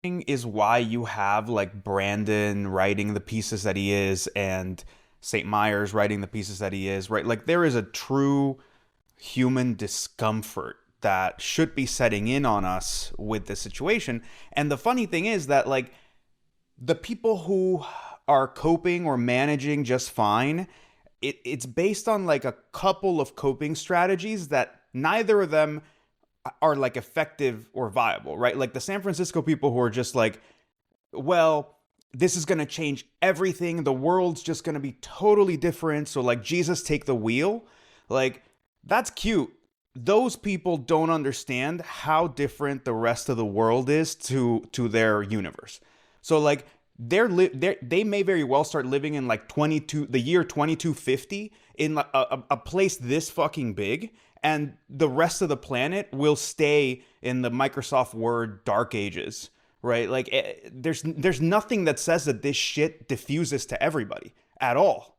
is why you have like Brandon writing the pieces that he is and St. Myers writing the pieces that he is, right? Like there is a true human discomfort that should be setting in on us with this situation. And the funny thing is that like the people who are coping or managing just fine, it's based on like a couple of coping strategies that neither of them are like effective or viable, right? Like the San Francisco people who are just like, well, this is going to change everything. The world's just going to be totally different. So like Jesus take the wheel. Like that's cute. Those people don't understand how different the rest of the world is to their universe. So like they may very well start living in like the year 2250 in like a place this fucking big, and the rest of the planet will stay in the Microsoft Word dark ages, right? Like there's nothing that says that this shit diffuses to everybody at all,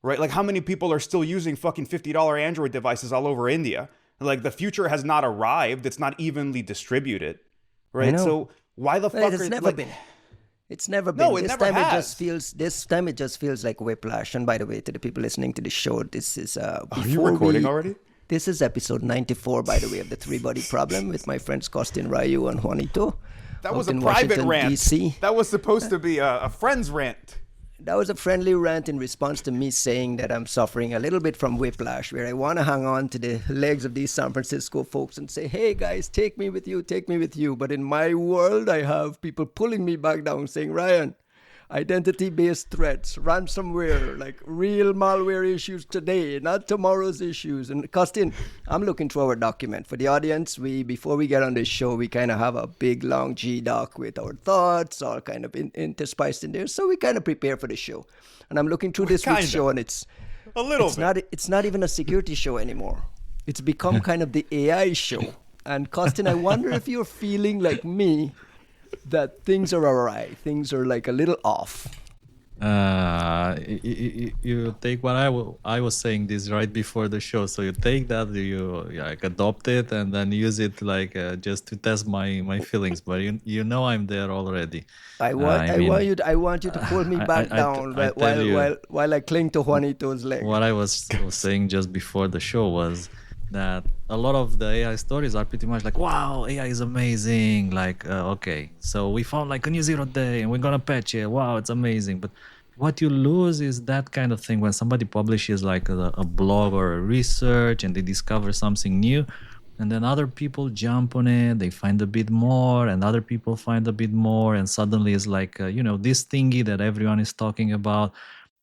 right? Like how many people are still using fucking $50 Android devices all over India? Like the future has not arrived. It's not evenly distributed, right? So why the fuck it's are never like, been. It's never been. No, it this never time has. it just feels. This time it just feels like whiplash. And by the way, to the people listening to the show, this is. Are you recording already? This is episode 94, by the way, of the Three Body Problem with my friends Costin Rayu and Juanito. That was out a in private Washington, rant. DC. That was supposed to be a friend's rant. That was a friendly rant in response to me saying that I'm suffering a little bit from whiplash, where I want to hang on to the legs of these San Francisco folks and say, hey guys, take me with you, take me with you. But in my world, I have people pulling me back down saying, Ryan, identity-based threats, ransomware, like real malware issues today, not tomorrow's issues. And Costin, I'm looking through our document. For the audience, before we get on this show, we kind of have a big, long G-doc with our thoughts, all kind of interspiced in there. So we kind of prepare for the show. And I'm looking through this week's show, and it's not even a security show anymore. It's become kind of the AI show. And Costin, I wonder if you're feeling like me, that things are awry, things are like a little off. You take what I was saying this right before the show, so you take that, you like adopt it and then use it like just to test my feelings, but you know I'm there already. I want you to pull me back down while I cling to Juanito's leg. What I was saying just before the show was that a lot of the AI stories are pretty much like, wow, AI is amazing. Like, okay, so we found like a new 0 day and we're going to patch it. Wow, it's amazing. But what you lose is that kind of thing when somebody publishes like a blog or a research and they discover something new, and then other people jump on it, they find a bit more, and other people find a bit more, and suddenly it's like, this thingy that everyone is talking about.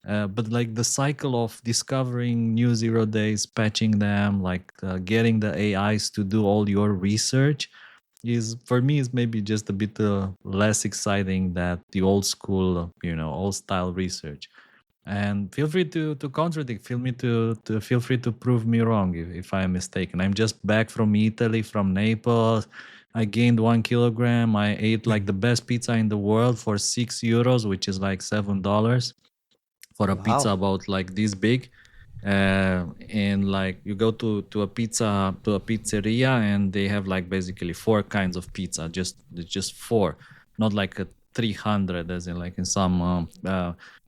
But like the cycle of discovering new 0 days, patching them, like getting the AIs to do all your research is, for me, is maybe just a bit less exciting than the old school, old style research. And feel free to contradict. Feel free to prove me wrong if I am mistaken. I'm just back from Italy, from Naples. I gained 1 kilogram. I ate like the best pizza in the world for €6, which is like $7. For a pizza about like this big, and like you go to a pizzeria and they have like basically 4 kinds of pizza, just 4, not like a 300 as in like in some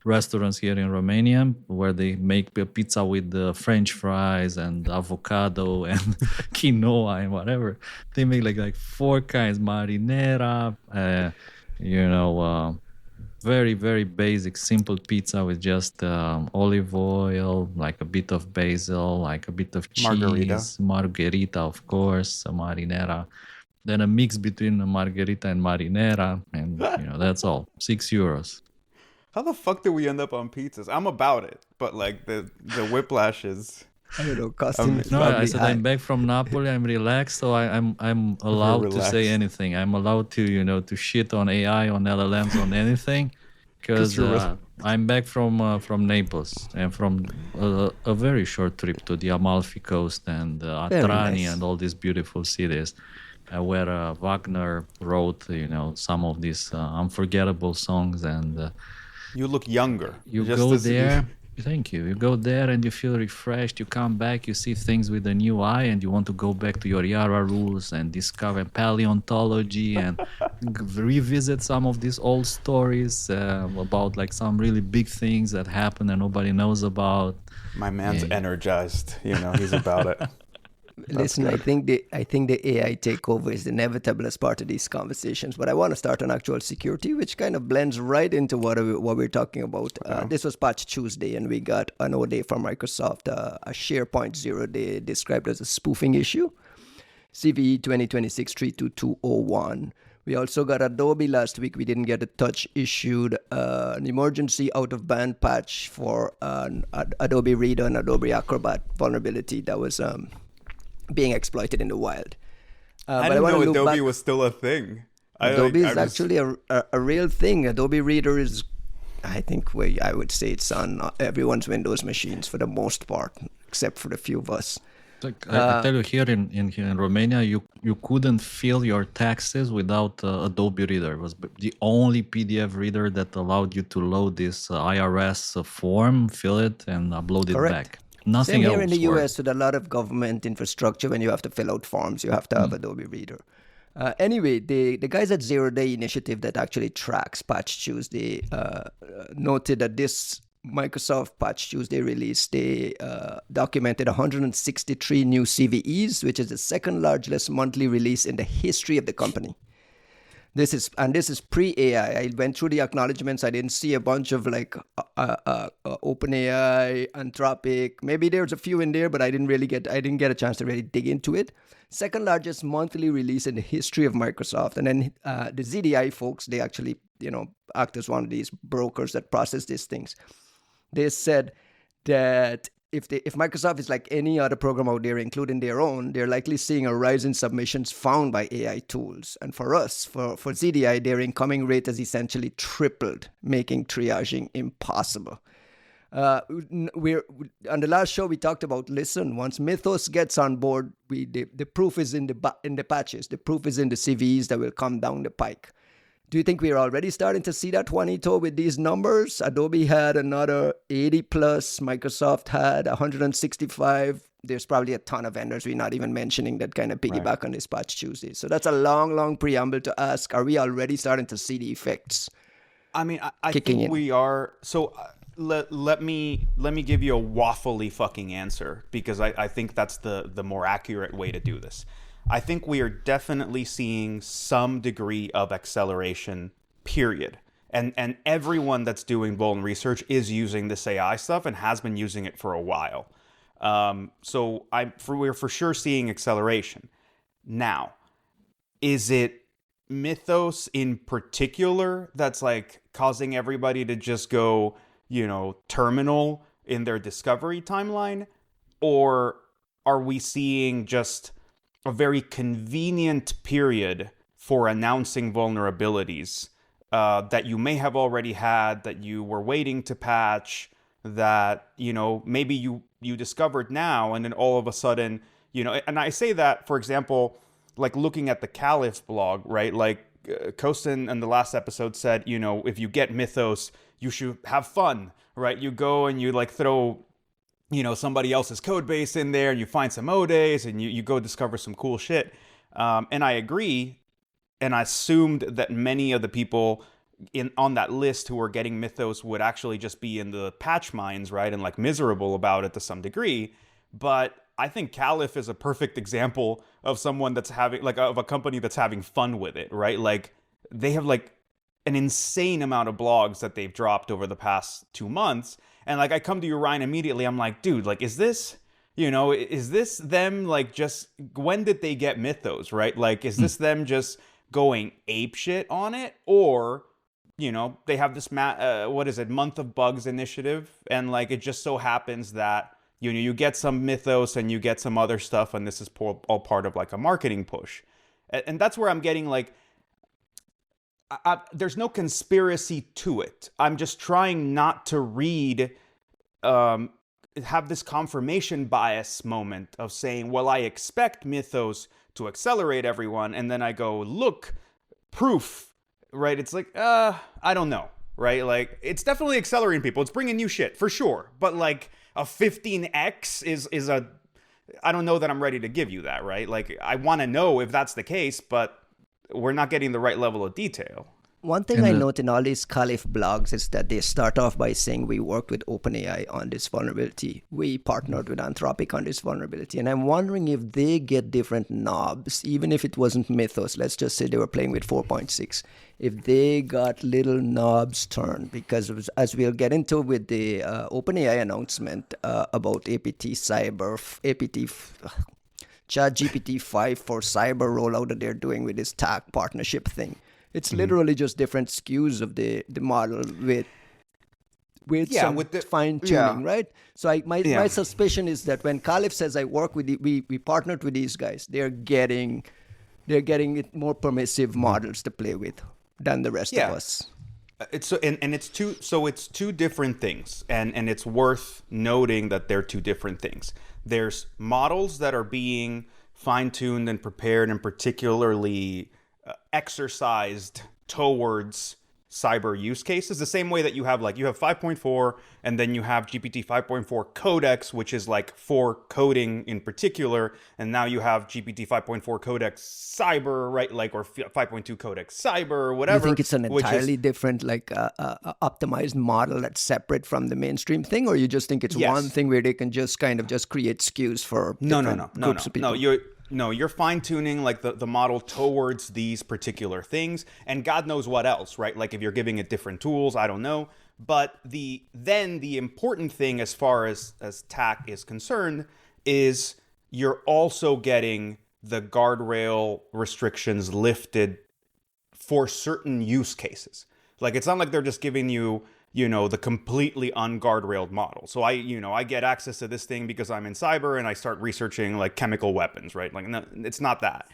restaurants here in Romania where they make a pizza with French fries and avocado and quinoa and whatever. They make like 4 kinds, marinara, very, very basic, simple pizza with just olive oil, like a bit of basil, like a bit of cheese, margherita, of course, a marinara, then a mix between a margherita and marinara, and that's all. €6. How the fuck did we end up on pizzas? I'm about it, but like the whiplash is. I don't know, costume. No, I said I'm back from Napoli. I'm relaxed, so I'm allowed to say anything. I'm allowed to to shit on AI, on LLMs, on anything, because I'm back from Naples and from a very short trip to the Amalfi Coast and Atrani and all these beautiful cities, where Wagner wrote some of these unforgettable songs. And you look younger. You go there. Thank you. You go there and you feel refreshed. You come back, you see things with a new eye, and you want to go back to your Yara rules and discover paleontology and revisit some of these old stories about like some really big things that happen and nobody knows about. My man's energized. He's about it. Listen, I think the AI takeover is inevitable as part of these conversations, but I want to start on actual security, which kind of blends right into what we're talking about. This was Patch Tuesday, and we got an O-Day from Microsoft, a SharePoint 0-day described as a spoofing issue, CVE 2026-32201. We also got Adobe last week. We didn't get a touch issued an emergency out-of-band patch for an Adobe Reader and Adobe Acrobat vulnerability that was being exploited in the wild. I didn't know Adobe was still a thing. Adobe is actually a real thing. Adobe Reader is, I think, I would say it's on everyone's Windows machines for the most part, except for the few of us. Like, I tell you, here in Romania, you couldn't fill your taxes without Adobe Reader. It was the only PDF reader that allowed you to load this IRS form, fill it, and upload it back. Nothing Same else here in the worked. US with a lot of government infrastructure. When you have to fill out forms, you have to have Adobe Reader. Anyway, the guys at Zero Day Initiative that actually tracks Patch Tuesday noted that this Microsoft Patch Tuesday release, they documented 163 new CVEs, which is the second largest monthly release in the history of the company. This is pre-AI. I went through the acknowledgements. I didn't see a bunch of like OpenAI, Anthropic. Maybe there's a few in there, but I didn't get a chance to really dig into it. Second largest monthly release in the history of Microsoft. And then the ZDI folks, they actually act as one of these brokers that process these things. They said that if Microsoft is like any other program out there, including their own, they're likely seeing a rise in submissions found by AI tools. And for us, for ZDI, their incoming rate has essentially tripled, making triaging impossible. On the last show we talked about, listen, once Mythos gets on board, the proof is in the patches. The proof is in the CVEs that will come down the pike. Do you think we're already starting to see that, Juanito, with these numbers? Adobe had another 80 plus. Microsoft had 165. There's probably a ton of vendors we're not even mentioning that kind of piggyback on this Patch Tuesday. So that's a long, long preamble to ask, are we already starting to see the effects? I mean, I think we are. So let me give you a waffly fucking answer, because I think that's the more accurate way to do this. I think we are definitely seeing some degree of acceleration, period. And everyone that's doing vuln research is using this AI stuff and has been using it for a while. So we're for sure seeing acceleration. Now, is it Mythos in particular that's like causing everybody to just go, terminal in their discovery timeline? Or are we seeing just a very convenient period for announcing vulnerabilities that you may have already had, that you were waiting to patch, that, maybe you discovered now, and then all of a sudden, and I say that, for example, like looking at the Caliph blog, right? Like Kostin in the last episode said, if you get Mythos, you should have fun, right? You go and you like throw somebody else's code base in there, and you find some O-days, and you go discover some cool shit. And I agree, and I assumed that many of the people on that list who were getting Mythos would actually just be in the patch mines, right? And like miserable about it to some degree. But I think Caliph is a perfect example of someone that's having, like, of a company that's having fun with it, right? Like, they have like an insane amount of blogs that they've dropped over the past 2 months. And like, I come to you, Ryan, immediately. I'm like, dude, like, is this them like just, when did they get Mythos, right? Like, is this them just going ape shit on it? Or, they have this, month of bugs initiative. And like, it just so happens that, you get some Mythos and you get some other stuff. And this is all part of like a marketing push. And that's where I'm getting like, there's no conspiracy to it. I'm just trying not to read, have this confirmation bias moment of saying, well, I expect Mythos to accelerate everyone. And then I go, look, proof, right? It's like, I don't know, right? Like, it's definitely accelerating people. It's bringing new shit for sure. But like a 15x is a, I don't know that I'm ready to give you that, right? Like, I want to know if that's the case, but we're not getting the right level of detail. One thing I note in all these Caliph blogs is that they start off by saying we worked with OpenAI on this vulnerability. We partnered with Anthropic on this vulnerability. And I'm wondering if they get different knobs, even if it wasn't Mythos. Let's just say they were playing with 4.6. If they got little knobs turned, because as we'll get into with the OpenAI announcement about APT ChatGPT 5 for cyber rollout that they're doing with this TAC partnership thing. It's literally just different SKUs of the model with some fine tuning, right? So my suspicion is that when Caliph says I work with we partnered with these guys, they're getting it more permissive models to play with than the rest of us. It's two different things, and it's worth noting that they're two different things. There's models that are being fine-tuned and prepared and particularly exercised towards cyber use cases, the same way that you have 5.4 and then you have GPT 5.4 Codex, which is like for coding in particular, and now you have GPT 5.4 Codex Cyber, right? Like, or 5.2 Codex Cyber or whatever. You think it's an entirely different optimized model that's separate from the mainstream thing, or you just think it's one thing where they can just kind of just create SKUs for groups of people? You're fine-tuning like the model towards these particular things, and God knows what else, right? Like, if you're giving it different tools, I don't know. But the important thing as far as TAC is concerned is you're also getting the guardrail restrictions lifted for certain use cases. Like, it's not like they're just giving you the completely unguardrailed model. So I get access to this thing because I'm in cyber and I start researching like chemical weapons, right? Like, no, it's not that.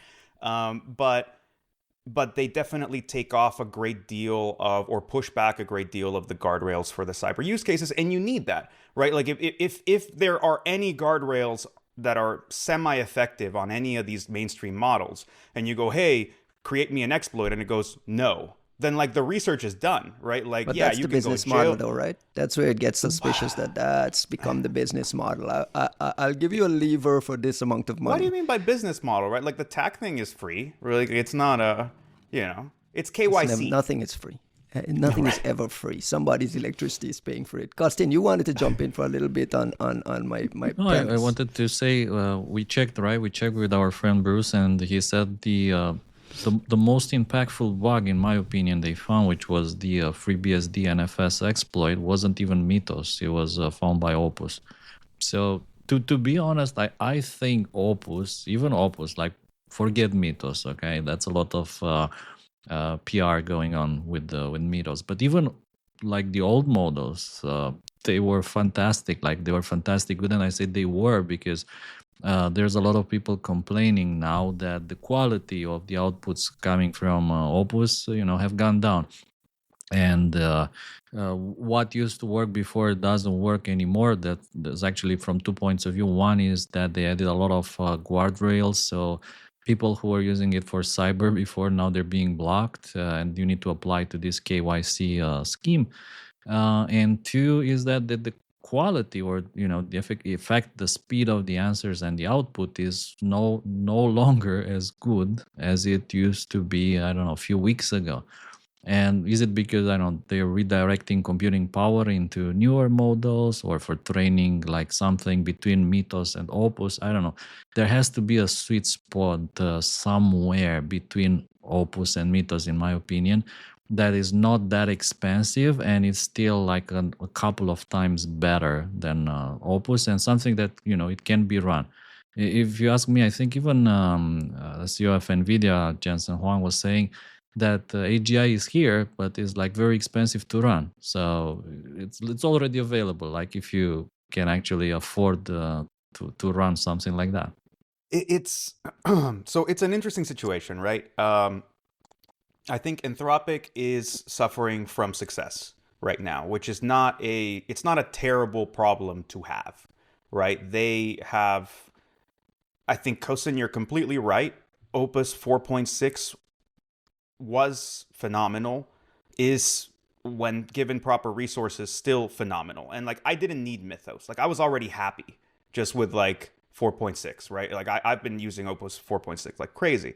But they definitely take off a great deal of, or push back a great deal of the guardrails for the cyber use cases. And you need that, right? Like, if there are any guardrails that are semi-effective on any of these mainstream models, and you go, hey, create me an exploit, and it goes, no, then like the research is done, right? Like, but yeah, that's you the can business go jail. model, though, right? That's where it gets suspicious that's become the business model. I'll give you a lever for this amount of money. What do you mean by business model, right? Like, the TAC thing is free, really. It's not it's KYC. Nothing is free. Nothing is ever free. Somebody's electricity is paying for it. Costin, you wanted to jump in for a little bit on my No, I wanted to say we checked with our friend Bruce, and he said the most impactful bug, in my opinion, they found, which was the FreeBSD NFS exploit, wasn't even Mythos. It was found by Opus. So to be honest, I think Opus, like, forget Mythos, okay? That's a lot of PR going on with Mythos. But even like the old models, they were fantastic. Like, they were fantastic good, and I say they were because there's a lot of people complaining now that the quality of the outputs coming from Opus, have gone down. And what used to work before doesn't work anymore. There's actually from 2 points of view. One is that they added a lot of guardrails. So people who were using it for cyber before, now they're being blocked, and you need to apply to this KYC scheme. And two is that the quality, or the effect, the speed of the answers and the output is no longer as good as it used to be, I don't know, a few weeks ago. And is it because, they're redirecting computing power into newer models, or for training like something between Mythos and Opus? I don't know. There has to be a sweet spot somewhere between Opus and Mythos, in my opinion, that is not that expensive, and it's still like a couple of times better than Opus, and something that, it can be run. If you ask me, I think even the CEO of NVIDIA, Jensen Huang, was saying that AGI is here, but it's like very expensive to run. So it's already available, like if you can actually afford to run something like that. It's so it's an interesting situation, right? I think Anthropic is suffering from success right now, which is it's not a terrible problem to have, right? They have, I think, Kosin, you're completely right. Opus 4.6 was phenomenal, is when given proper resources, still phenomenal. And like, I didn't need Mythos. Like, I was already happy just with like 4.6, right? Like, I've been using Opus 4.6 like crazy.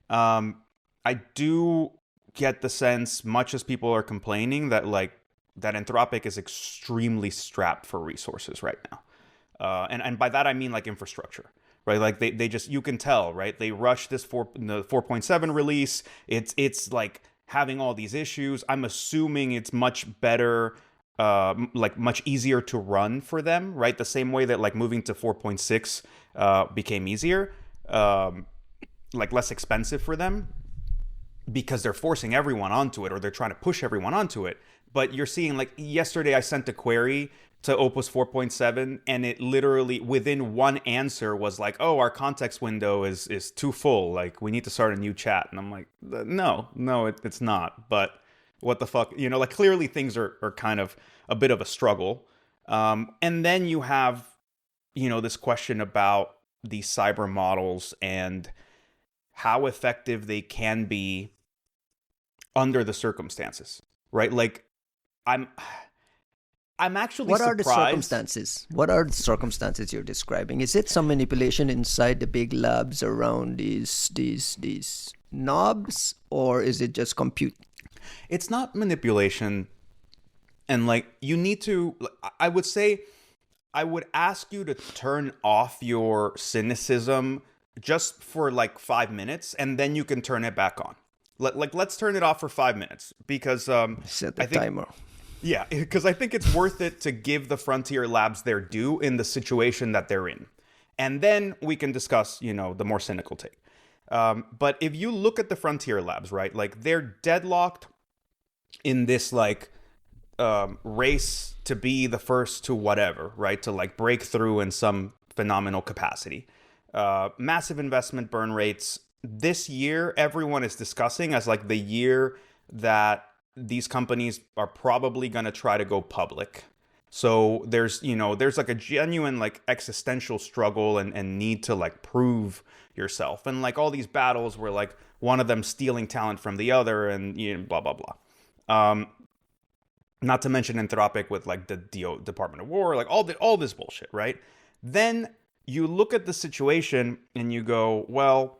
I do get the sense, much as people are complaining, that like that Anthropic is extremely strapped for resources right now. And by that I mean like infrastructure, right? Like they just, you can tell, right? They rushed the 4.7 release. It's like having all these issues. I'm assuming it's much better, like much easier to run for them, right? The same way that like moving to 4.6 became easier, like less expensive for them, because they're forcing everyone onto it, or they're trying to push everyone onto it. But you're seeing, like, yesterday I sent a query to Opus 4.7, and it literally within one answer was like, oh, our context window is too full, like we need to start a new chat. And I'm like, no, it's not. But what the fuck, you know, like clearly things are kind of a bit of a struggle. And then you have, you know, this question about these cyber models and how effective they can be under the circumstances, right? Like, I'm actually What surprised. are the circumstances? What are the circumstances you're describing? Is it some manipulation inside the big labs around these knobs, or is it just compute? It's not manipulation, and like, you need to, I would say, I would ask you to turn off your cynicism just for like 5 minutes, and then you can turn it back on. Let's turn it off for 5 minutes, because Set the timer. Yeah, because I think it's worth it to give the frontier labs their due in the situation that they're in, and then we can discuss, you know, the more cynical take. But if you look at the frontier labs, right, like they're deadlocked in this like race to be the first to whatever, right, to like break through in some phenomenal capacity. Massive investment burn rates. This year, everyone is discussing as like the year that these companies are probably going to try to go public. So there's like a genuine like existential struggle and need to like prove yourself. And like all these battles where like one of them stealing talent from the other, and you know, blah, blah, blah. Not to mention Anthropic with like the Department of War, like all this bullshit, right? Then you look at the situation and you go, well,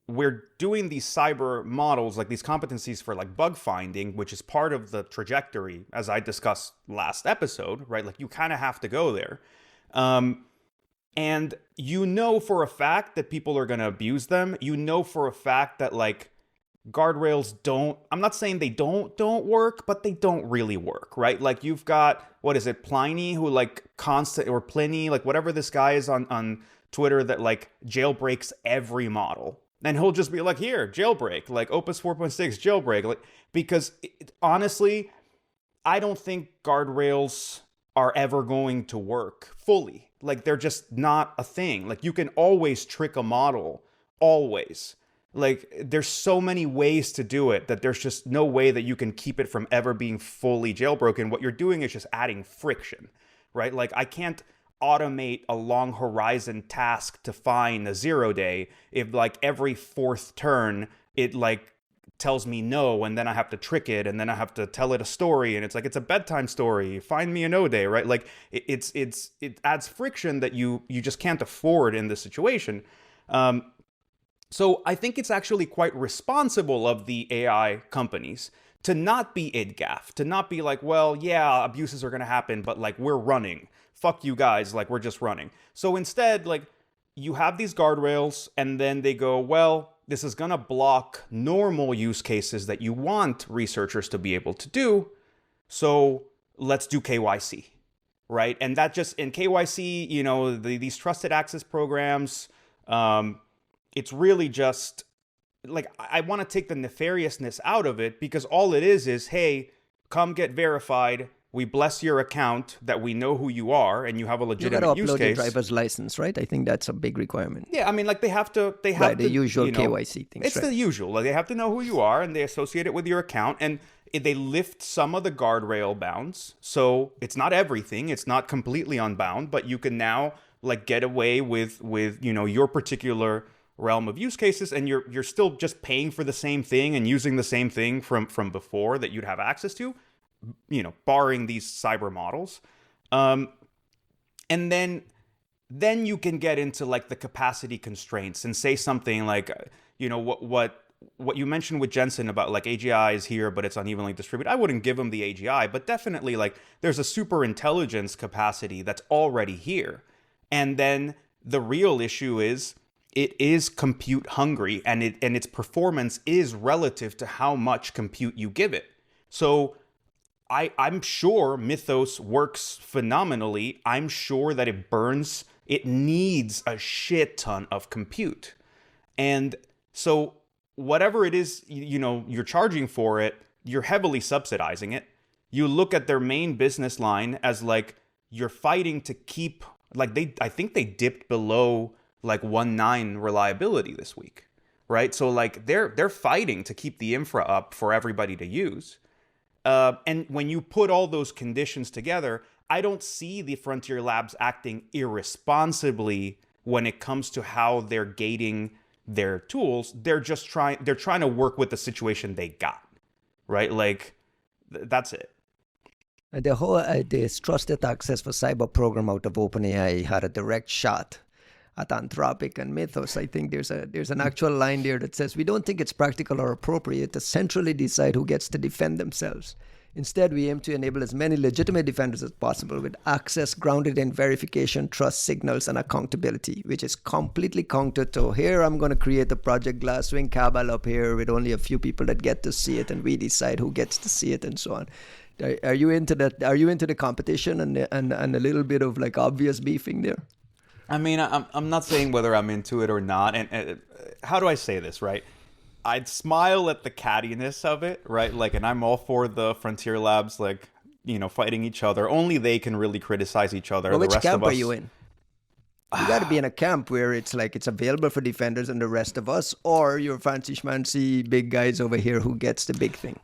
we're doing these cyber models, like these competencies for like bug finding, which is part of the trajectory, as I discussed last episode, right? Like you kind of have to go there. And you know for a fact that people are going to abuse them. You know for a fact that like guardrails don't, I'm not saying they don't work, but they don't really work, right? Like you've got, what is it, Pliny, who like or Pliny, like whatever this guy is on Twitter, that like jailbreaks every model. And he'll just be like, here, jailbreak, like Opus 4.6 jailbreak. Like, because honestly, I don't think guardrails are ever going to work fully. Like, they're just not a thing. Like, you can always trick a model, always. Like, there's so many ways to do it that there's just no way that you can keep it from ever being fully jailbroken. What you're doing is just adding friction, right? Like, I can't automate a long horizon task to find a 0 day if like every fourth turn it like tells me no, and then I have to trick it, and then I have to tell it a story, and it's like, it's a bedtime story, find me a no day, right? Like it adds friction that you just can't afford in this situation. So I think it's actually quite responsible of the AI companies to not be IDGAF, to not be like, well, yeah, abuses are going to happen, but like we're running. Fuck you guys, like we're just running. So instead, like you have these guardrails, and then they go, well, this is going to block normal use cases that you want researchers to be able to do. So let's do KYC, right? And that just, in KYC, you know, these trusted access programs, it's really just like, I want to take the nefariousness out of it, because all it is, hey, come get verified. We bless your account that we know who you are and you have a legitimate use case. You got to upload your driver's license, right? I think that's a big requirement. Yeah, I mean, like they have to, the usual, you know, KYC things. It's right. The usual. Like they have to know who you are, and they associate it with your account, and they lift some of the guardrail bounds. So it's not everything. It's not completely unbound, but you can now like get away with you know, your particular realm of use cases, and you're still just paying for the same thing and using the same thing from before that you'd have access to. barring these cyber models. And then you can get into like the capacity constraints and say something like, what you mentioned with Jensen about like AGI is here, but it's unevenly distributed. I wouldn't give him the AGI, but definitely like there's a super intelligence capacity that's already here. And then the real issue is it is compute hungry, and its performance is relative to how much compute you give it. So I'm sure Mythos works phenomenally. I'm sure that it needs a shit ton of compute. And so whatever it is, you're charging for it, you're heavily subsidizing it. You look at their main business line as like, you're fighting to keep, like I think they dipped below like 1.9 reliability this week, right? So like they're fighting to keep the infra up for everybody to use. And when you put all those conditions together, I don't see the Frontier Labs acting irresponsibly when it comes to how they're gating their tools. They're trying to work with the situation they got, right? Like that's it. The whole this trusted access for cyber program out of OpenAI had a direct shot at Anthropic and Mythos. I think there's an actual line there that says, we don't think it's practical or appropriate to centrally decide who gets to defend themselves. Instead, we aim to enable as many legitimate defenders as possible with access grounded in verification, trust signals, and accountability, which is completely counter to, here I'm going to create a Project Glasswing cabal up here with only a few people that get to see it, and we decide who gets to see it and so on. Are you into that? Are you into the competition and a little bit of like obvious beefing there? I mean, I'm not saying whether I'm into it or not. And how do I say this, right? I'd smile at the cattiness of it, right? Like, and I'm all for the Frontier Labs, like, fighting each other. Only they can really criticize each other. Well, the which rest camp of us, are you in? You got to be in a camp where it's like it's available for defenders and the rest of us, or you're fancy schmancy big guys over here who gets the big thing.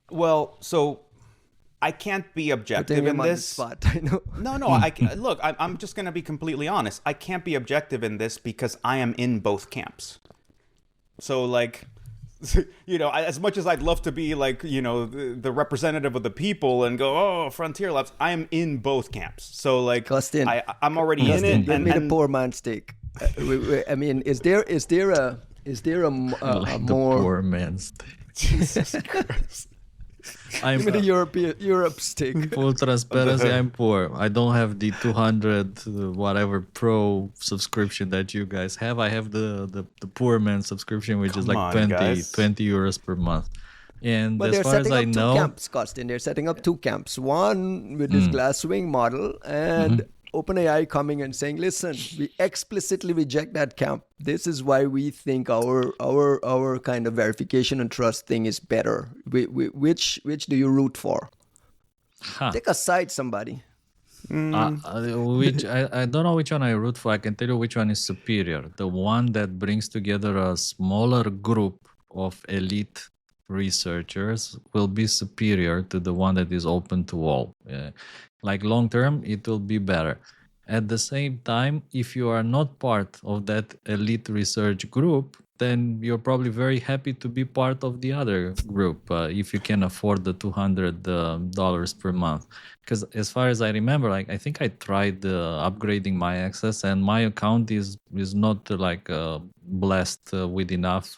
Well, so I can't be objective in this. Spot, I know. No, look, I'm just going to be completely honest. I can't be objective in this because I am in both camps. So, like, as much as I'd love to be like, the representative of the people and go, oh, Frontier Labs, I am in both camps. So, like, Costin, I'm already in it. Give me the poor man's take. I mean, is there a more poor man's take? Jesus Christ. Give me the Europe stick. Full transparency, I'm poor. I don't have the 200 whatever pro subscription that you guys have. I have the poor man subscription, which is like 20 euros per month. And but as far as I know, camps, Costin. They're setting up two camps. One with this Glasswing model, and OpenAI coming and saying, "Listen, we explicitly reject that camp. This is why we think our kind of verification and trust thing is better." Which do you root for? Take a side, somebody. Which I don't know which one I root for. I can tell you which one is superior. The one that brings together a smaller group of elite researchers will be superior to the one that is open to all. Like long term, it will be better. At the same time, if you are not part of that elite research group, then you're probably very happy to be part of the other group if you can afford the $200 per month. Because as far as I remember, like I think I tried upgrading my access, and my account is not blessed with enough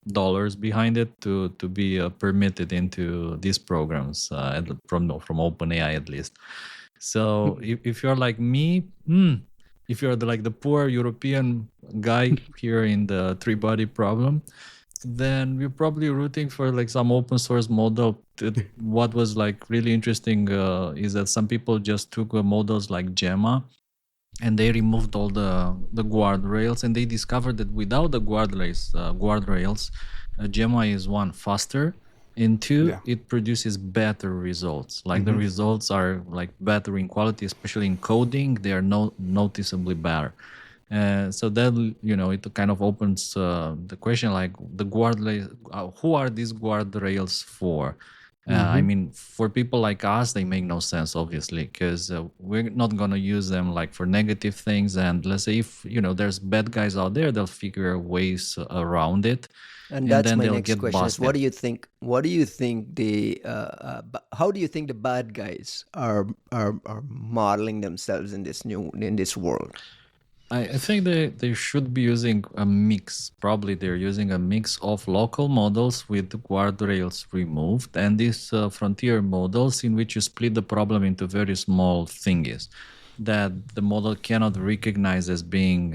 dollars behind it to be permitted into these programs from OpenAI at least. So if you're like me, if you're the poor European guy here in the three-body problem, then you're probably rooting for like some open source model. What was like really interesting is that some people just took models like Gemma, and they removed all the guardrails, and they discovered that without the guardrails, Gemma is one, faster, and two, it produces better results. Like the results are like better in quality, especially in coding. They are noticeably better. So then, it kind of opens the question, like the guardrails, who are these guardrails for? I mean, for people like us, they make no sense, obviously, because we're not going to use them like for negative things. And let's say if, there's bad guys out there, they'll figure ways around it. And that's then my they'll next get question: is busted. what do you think? What do you think how do you think the bad guys are modeling themselves in this world? I think they should be using a mix. Probably they're using a mix of local models with guardrails removed and these frontier models in which you split the problem into very small thingies that the model cannot recognize as being,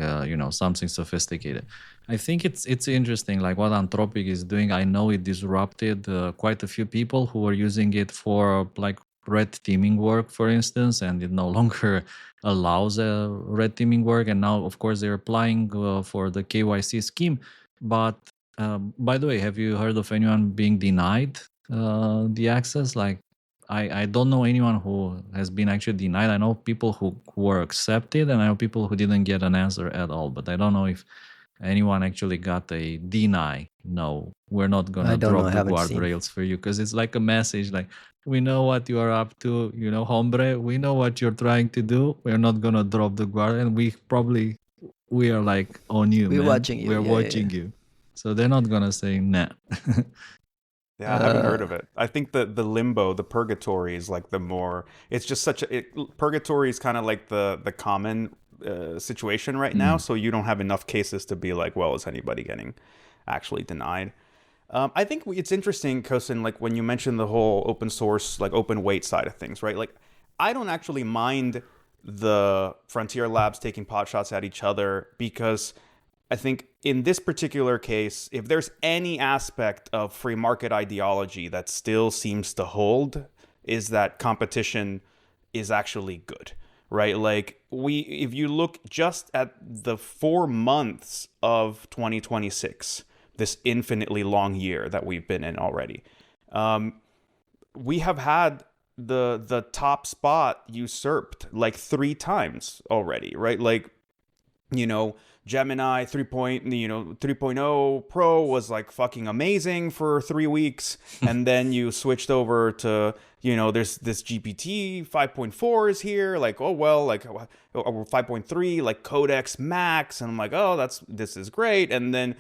something sophisticated. I think it's interesting, like what Anthropic is doing. I know it disrupted quite a few people who were using it for like red teaming work, for instance, and it no longer allows red teaming work. And now, of course, they're applying for the KYC scheme. But by the way, have you heard of anyone being denied the access? Like, I don't know anyone who has been actually denied. I know people who were accepted, and I know people who didn't get an answer at all. But I don't know if anyone actually got a deny. No, we're not gonna drop the guardrails for you, because it's like a message like, we know what you are up to, hombre. We know what you're trying to do. We're not gonna drop the guard, and we are like on you. We're man. watching you. We're watching you. So they're not gonna say nah. Yeah, I haven't heard of it. I think the limbo, the purgatory is like the more. It's just purgatory is kind of like the common situation right now. So you don't have enough cases to be like, well, is anybody getting actually denied? I think it's interesting, Kosin, like when you mentioned the whole open source, like open weight side of things, right? Like I don't actually mind the frontier labs taking pot shots at each other, because I think in this particular case, if there's any aspect of free market ideology that still seems to hold, is that competition is actually good, right? Like if you look just at the 4 months of 2026, this infinitely long year that we've been in already, we have had the top spot usurped like 3 times already, right? Like, Gemini 3.0 Pro was like fucking amazing for 3 weeks, and then you switched over to, there's this GPT 5.4 is here, like, oh well, like 5.3, like Codex Max, and I'm like, oh, this is great. And then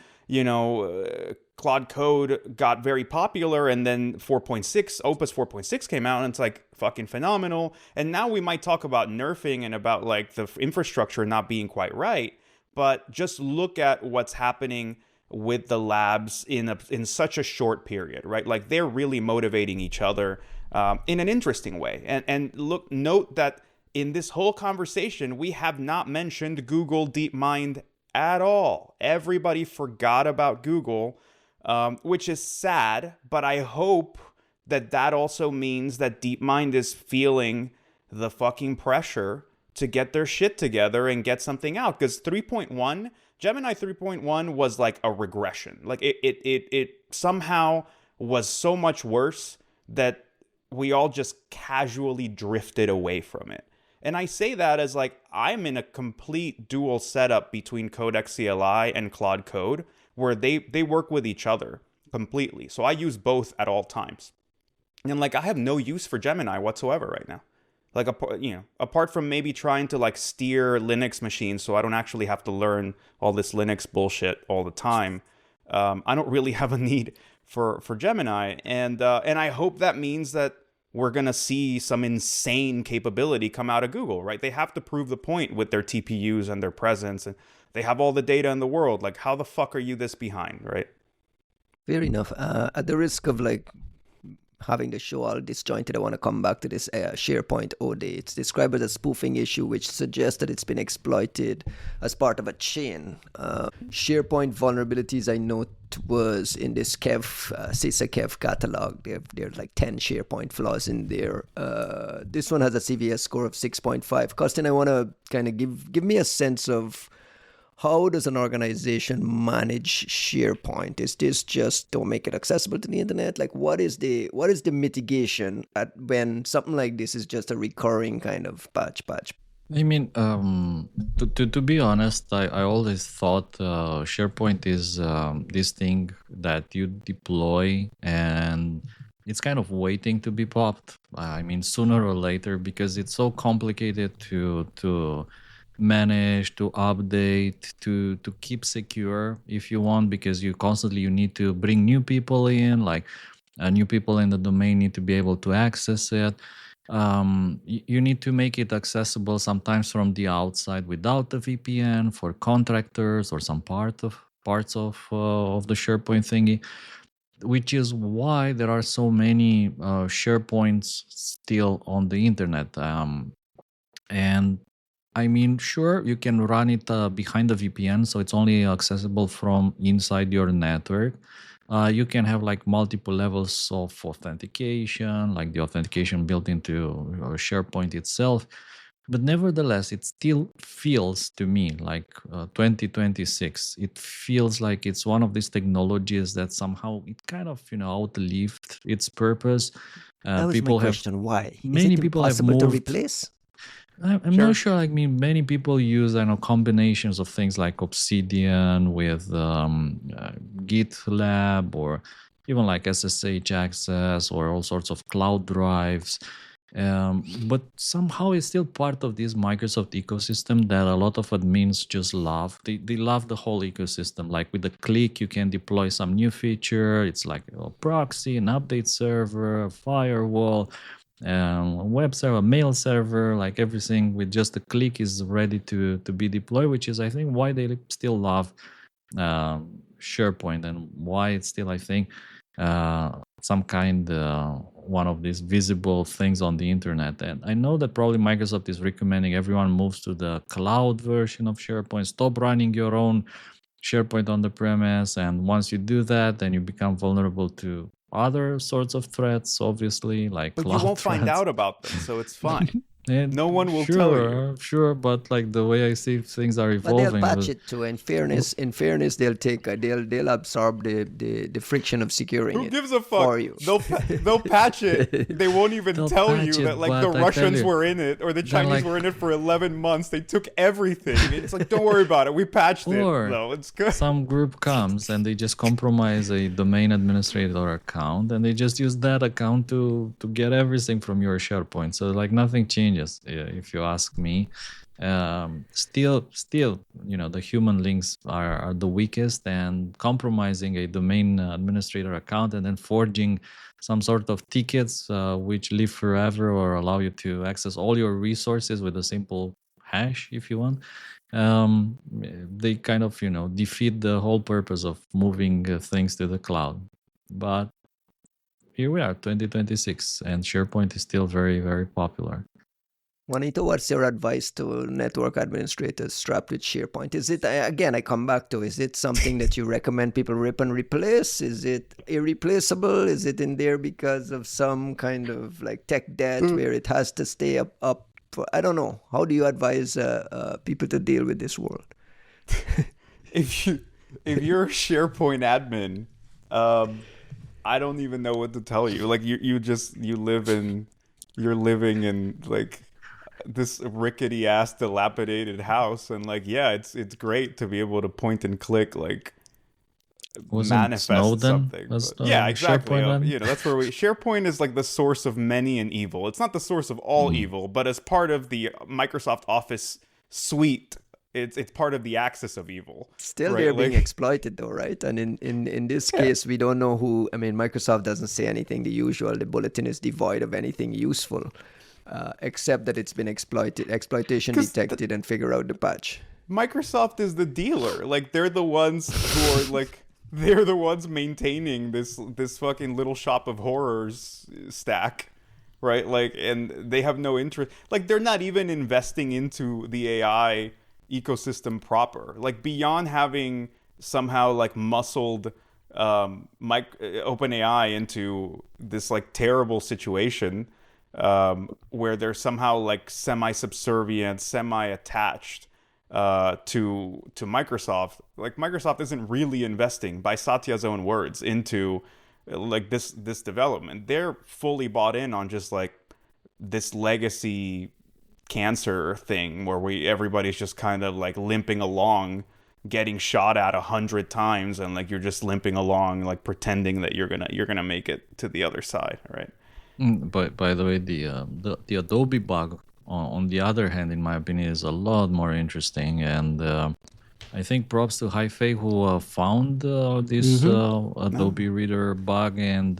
Claude Code got very popular, and then Opus 4.6 came out, and it's like fucking phenomenal. And now we might talk about nerfing and about like the infrastructure not being quite right, but just look at what's happening with the labs in such a short period, right? Like they're really motivating each other in an interesting way. And note that in this whole conversation, we have not mentioned Google DeepMind at all. Everybody forgot about Google, which is sad, but I hope that also means that DeepMind is feeling the fucking pressure to get their shit together and get something out. Because Gemini 3.1 was like a regression. Like it somehow was so much worse that we all just casually drifted away from it. And I say that as like, I'm in a complete dual setup between Codex CLI and Claude Code, where they work with each other completely. So I use both at all times. And like, I have no use for Gemini whatsoever right now. Like, apart from maybe trying to like steer Linux machines so I don't actually have to learn all this Linux bullshit all the time, I don't really have a need for Gemini. And I hope that means that we're going to see some insane capability come out of Google, right? They have to prove the point with their TPUs and their presence, and they have all the data in the world. Like, how the fuck are you this behind, right? Fair enough. At the risk of like having the show all disjointed, I want to come back to this SharePoint OD. It's described as a spoofing issue, which suggests that it's been exploited as part of a chain. SharePoint vulnerabilities I note was in this CISA Kev catalog. There's like 10 SharePoint flaws in there. This one has a CVS score of 6.5. Kostin, I want to kind of give me a sense of how does an organization manage SharePoint? Is this just don't make it accessible to the internet? Like, what is the mitigation when something like this is just a recurring kind of patch? I mean, to be honest, I always thought SharePoint is this thing that you deploy and it's kind of waiting to be popped. I mean, sooner or later, because it's so complicated to manage, to update, to keep secure if you want, because you need to bring new people in, like new people in the domain need to be able to access it. You need to make it accessible sometimes from the outside without the VPN for contractors or some parts of the SharePoint thingy, which is why there are so many SharePoints still on the internet. And I mean, sure, you can run it behind the VPN, so it's only accessible from inside your network. You can have like multiple levels of authentication, like the authentication built into SharePoint itself. But nevertheless, it still feels to me like 2026. It feels like it's one of these technologies that somehow it kind of outlived its purpose. That was People my have question. Why? many Is it people have impossible to moved. replace? I'm Sure. not sure. I mean, many people use combinations of things like Obsidian with GitLab, or even like SSH access, or all sorts of cloud drives. But somehow it's still part of this Microsoft ecosystem that a lot of admins just love. They love the whole ecosystem. Like with a click, you can deploy some new feature. It's like a proxy, an update server, a firewall, a web server, mail server, like everything with just a click is ready to be deployed, which is, I think, why they still love SharePoint, and why it's still, I think, some kind one of these visible things on the internet. And I know that probably Microsoft is recommending everyone moves to the cloud version of SharePoint, stop running your own SharePoint on the premise, and once you do that, then you become vulnerable to other sorts of threats, obviously, like But you cloud won't find threats. out about them, so it's fine. And No one will tell you. Sure, but like the way I see things are But they'll evolving, patch it too. In fairness, they'll absorb the friction of securing Who it gives a for fuck? you. They'll patch it. They won't even They'll tell patch you it, that like but the I tell Russians you, were in it or the they're Chinese like- were in it for 11 months. They took everything. It's like, don't worry about it. We patched it. Or No, it's good. some group comes and they just compromise a domain administrator account, and they just use that account to get everything from your SharePoint. So like nothing changes, if you ask me. Still, the human links are the weakest, and compromising a domain administrator account and then forging some sort of tickets which live forever or allow you to access all your resources with a simple hash, if you want. They kind of defeat the whole purpose of moving things to the cloud. But here we are, 2026, and SharePoint is still very, very popular. Juanito, what's your advice to network administrators strapped with SharePoint? Is it, again, I come back to, is it something that you recommend people rip and replace? Is it irreplaceable? Is it in there because of some kind of like tech debt where it has to stay up for, I don't know. How do you advise people to deal with this world? If you're a SharePoint admin, I don't even know what to tell you. Like you're living in like this rickety ass dilapidated house, and like it's great to be able to point and click, like Wasn't manifest Snowden something. was But yeah, the exactly. SharePoint one? That's where SharePoint is like the source of many an evil. It's not the source of all evil, but as part of the Microsoft Office suite, it's part of the axis of evil. Still, right? they're being Like- exploited though, right? And in this case, we don't know who. I mean, Microsoft doesn't say anything. The usual, the bulletin is devoid of anything useful, except that it's been exploitation 'Cause detected, and figure out the patch. Microsoft is the dealer. Like they're the ones who are like they're the ones maintaining this fucking little shop of horrors stack, right? Like, and they have no interest. Like they're not even investing into the AI ecosystem proper. Like beyond having somehow like muscled OpenAI into this like terrible situation where they're somehow like semi-subservient, semi-attached to Microsoft. Like Microsoft isn't really investing, by Satya's own words, into like this development. They're fully bought in on just like this legacy cancer thing where everybody's just kind of like limping along getting shot at 100 times and like you're just limping along, like pretending that you're gonna make it to the other side, right? But by the way, the Adobe bug, on the other hand, in my opinion, is a lot more interesting, and I think props to Haifei who found this Adobe Reader bug, and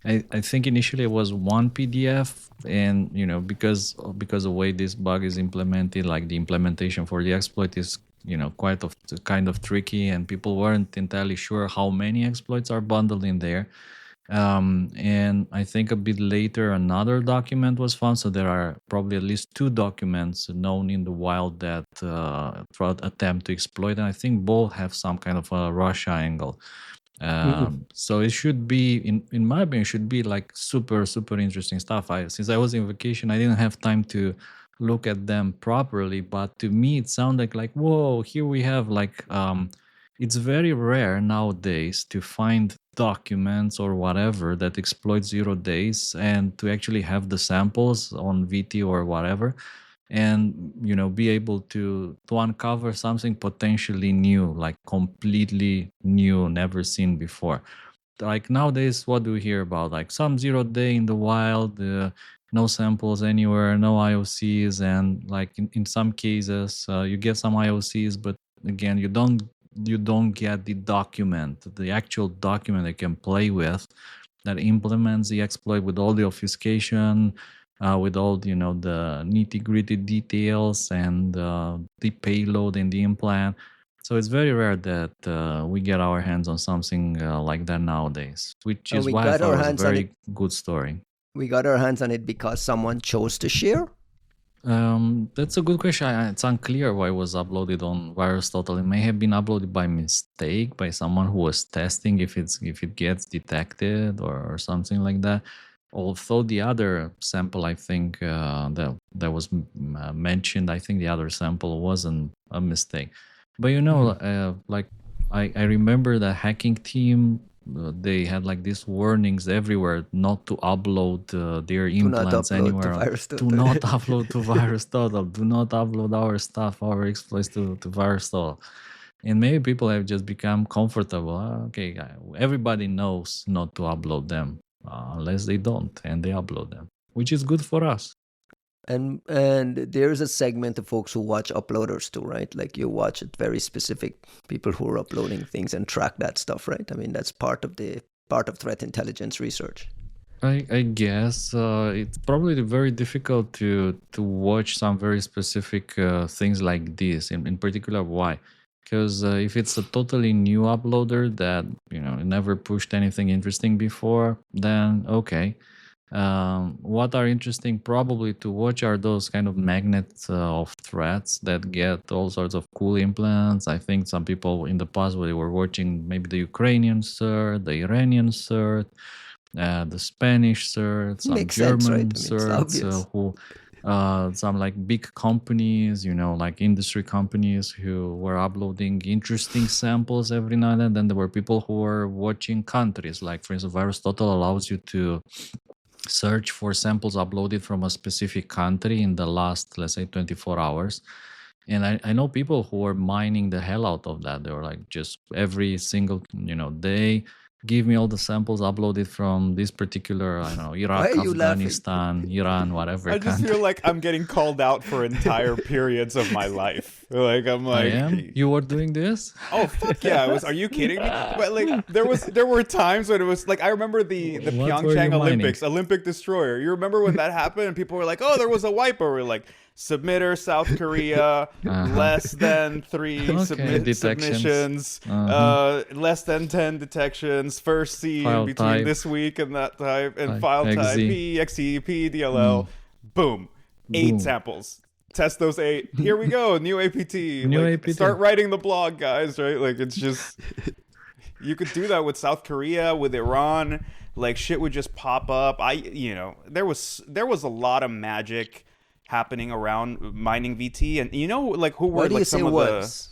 I think initially it was one PDF, and because of the way this bug is implemented, like the implementation for the exploit is quite kind of tricky, and people weren't entirely sure how many exploits are bundled in there. And I think a bit later another document was found, so there are probably at least 2 documents known in the wild that attempt to exploit, and I think both have some kind of a Russia angle. So it should be, in my opinion, it should be like super interesting stuff. Since I was in vacation, I didn't have time to look at them properly, but to me it sounded like whoa, here we have like it's very rare nowadays to find documents or whatever that exploit 0 days, and to actually have the samples on VT or whatever, and be able to uncover something potentially new, like completely new, never seen before. Like nowadays, what do we hear about? Like some 0 day in the wild, no samples anywhere, no IOCs, and like in some cases you get some IOCs, but again you don't get the document, the actual document they can play with that implements the exploit with all the obfuscation, with all the nitty-gritty details, and the payload and the implant. So it's very rare that we get our hands on something like that nowadays, which is why I thought it was a very good story. We got our hands on it because someone chose to share? That's a good question. It's unclear why it was uploaded on VirusTotal. It may have been uploaded by mistake by someone who was testing if it gets detected or something like that. Although the other sample, I think that was mentioned, I think the other sample wasn't a mistake. But like I remember the hacking team. They had like these warnings everywhere not to upload their implants anywhere. Do not upload to VirusTotal. Do not upload our stuff, our exploits to VirusTotal. And maybe people have just become comfortable. Okay, everybody knows not to upload them unless they don't, and they upload them, which is good for us. And there's a segment of folks who watch uploaders too, right? Like you watch it, very specific people who are uploading things and track that stuff, right? I mean, that's part of threat intelligence research. I guess it's probably very difficult to watch some very specific things like this. In particular, why? Because if it's a totally new uploader that never pushed anything interesting before, then okay. What are interesting probably to watch are those kind of magnets of threats that get all sorts of cool implants. I think some people in the past they were watching maybe the Ukrainian cert, the Iranian cert, the Spanish cert, some Makes German sense, right? certs, who some like big companies, like industry companies who were uploading interesting samples every now and then. Then there were people who were watching countries, like for instance, VirusTotal allows you to search for samples uploaded from a specific country in the last, let's say, 24 hours. And I know people who were mining the hell out of that. They were like, just every single day, give me all the samples uploaded from this particular, I don't know, Iraq, Afghanistan, Iran, whatever. I just feel like I'm getting called out for entire periods of my life. Like I'm like, I am? You were doing this? Oh fuck yeah! Are you kidding me? But like there were times when it was like I remember the Pyeongchang Olympics, Olympic destroyer. You remember when that happened and people were like, oh, there was a wiper. We're like, submitter South Korea, less than 3 submissions, less than 10 detections, first seen file between type. this week and that type, and file type P, XCP, DLL, boom, 8 samples. Test those 8. Here we go, new APT. APT. Start writing the blog, guys, right? Like it's just, you could do that with South Korea, with Iran, like shit would just pop up. There was a lot of magic happening around mining VT, and like who were like some of the.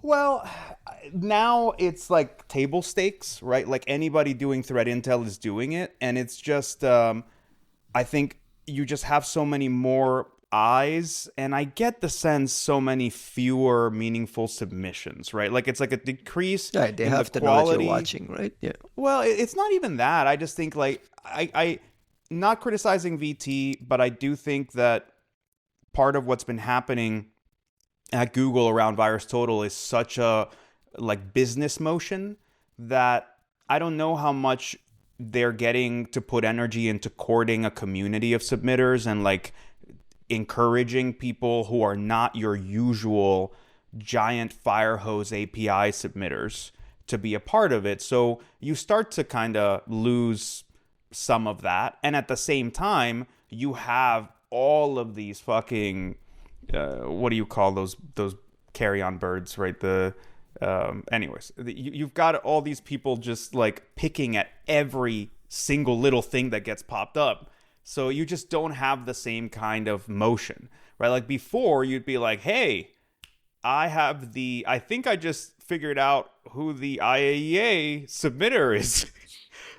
Well, now it's like table stakes, right? Like anybody doing threat intel is doing it, and it's just I think you just have so many more eyes, and I get the sense so many fewer meaningful submissions, right? Like it's like a decrease Right, they in have the to know what quality. you're watching, right? Yeah. Well, it's not even that. I just think like I not criticizing VT, but I do think that part of what's been happening at Google around VirusTotal is such a like business motion that I don't know how much they're getting to put energy into courting a community of submitters and like encouraging people who are not your usual giant fire hose API submitters to be a part of it. So you start to kind of lose some of that. And at the same time, you have all of these fucking what do you call those carry-on birds, right? You've got all these people just like picking at every single little thing that gets popped up. So you just don't have the same kind of motion, right? Like before, you'd be like, hey, I think I just figured out who the IAEA submitter is.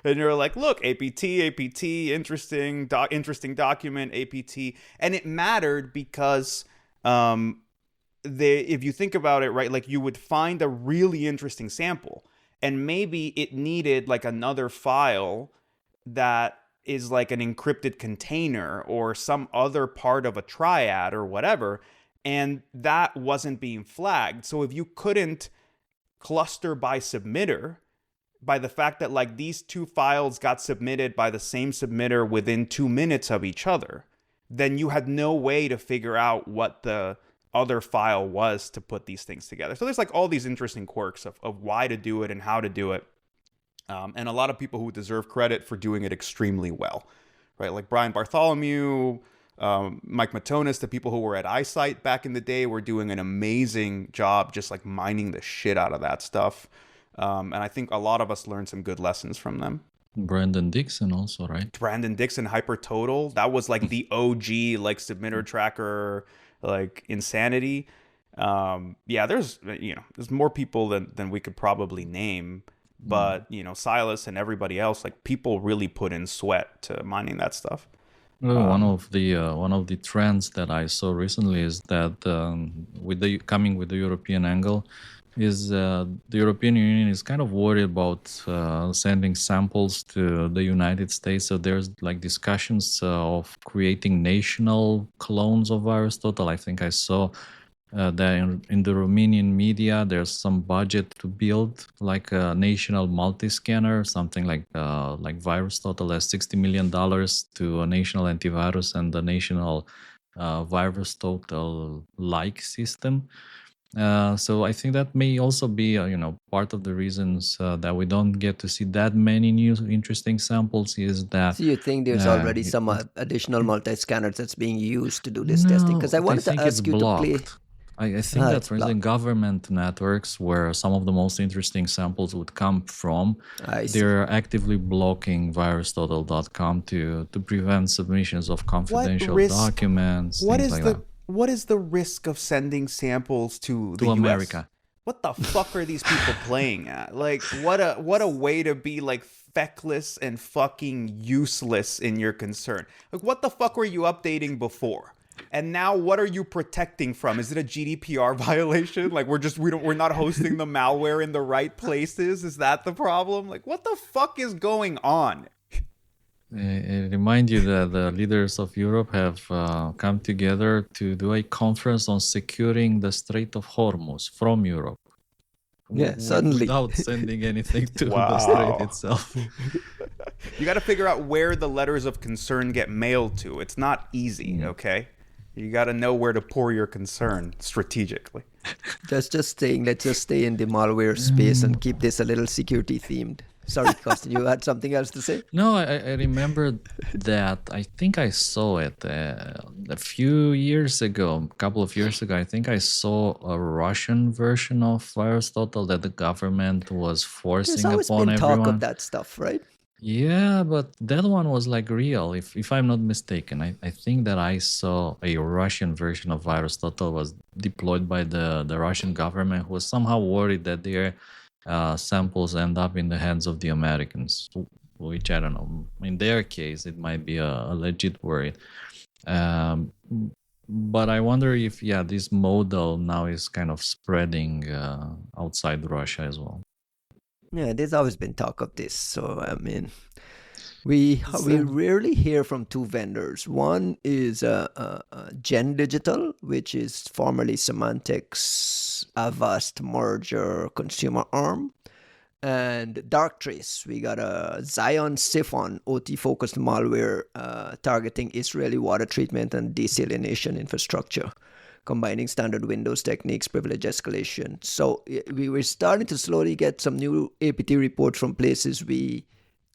And you're like, look, APT, interesting document, APT. And it mattered because if you think about it, right, like you would find a really interesting sample and maybe it needed like another file that is like an encrypted container or some other part of a triad or whatever. And that wasn't being flagged. So if you couldn't cluster by submitter, by the fact that like these two files got submitted by the same submitter within 2 minutes of each other, then you had no way to figure out what the other file was to put these things together. So there's like all these interesting quirks of why to do it and how to do it. And a lot of people who deserve credit for doing it extremely well, right? Like Brian Bartholomew, Mike Matonis, the people who were at iSight back in the day were doing an amazing job just like mining the shit out of that stuff. And I think a lot of us learned some good lessons from them. Brandon Dixon also, right? Brandon Dixon, HyperTotal. That was like the OG like submitter tracker, like insanity. There's more people than we could probably name. But, Silas and everybody else, like people really put in sweat to mining that stuff. One of the trends that I saw recently is that with the European angle, is the European Union is kind of worried about sending samples to the United States. So there's like discussions of creating national clones of VirusTotal. I think I saw that in the Romanian media, there's some budget to build like a national multi-scanner, something like VirusTotal has $60 million to a national antivirus and the national VirusTotal-like system. So I think that may also be, part of the reasons that we don't get to see that many new interesting samples is that... So you think there's already some additional multi-scanners that's being used to do this testing? Because I wanted to ask you to play... I think that, for instance, government networks where some of the most interesting samples would come from, they're actively blocking VirusTotal.com to prevent submissions of confidential documents, things like that. What is the risk of sending samples to the America? US? What the fuck are these people playing at? Like, what a way to be like feckless and fucking useless in your concern. Like, what the fuck were you updating before? And now what are you protecting from? Is it a GDPR violation? Like we're not hosting the malware in the right places? Is that the problem? Like what the fuck is going on? I remind you that the leaders of Europe have come together to do a conference on securing the Strait of Hormuz from Europe. Yeah, suddenly. Without sending anything to the strait itself. You got to figure out where the letters of concern get mailed to. It's not easy, okay? You got to know where to pour your concern strategically. Let's just stay in the malware space and keep this a little security themed. Sorry, Costin, you had something else to say? No, I remember that. I think I saw it a couple of years ago. I think I saw a Russian version of VirusTotal that the government was forcing upon everyone. There's always been talk of that stuff, right? Yeah, but that one was like real, if I'm not mistaken. I think that I saw a Russian version of VirusTotal was deployed by the Russian government, who was somehow worried that their samples end up in the hands of the Americans, which I don't know. In their case, it might be a legit worry. But I wonder if, this model now is kind of spreading outside Russia as well. Yeah, there's always been talk of this. So, I mean, we rarely hear from two vendors. One is Gen Digital, which is formerly Symantec's Avast merger consumer arm, and Darktrace. We got a ZionSiphon OT-focused malware targeting Israeli water treatment and desalination infrastructure, combining standard Windows techniques, privilege escalation. So we were starting to slowly get some new APT reports from places we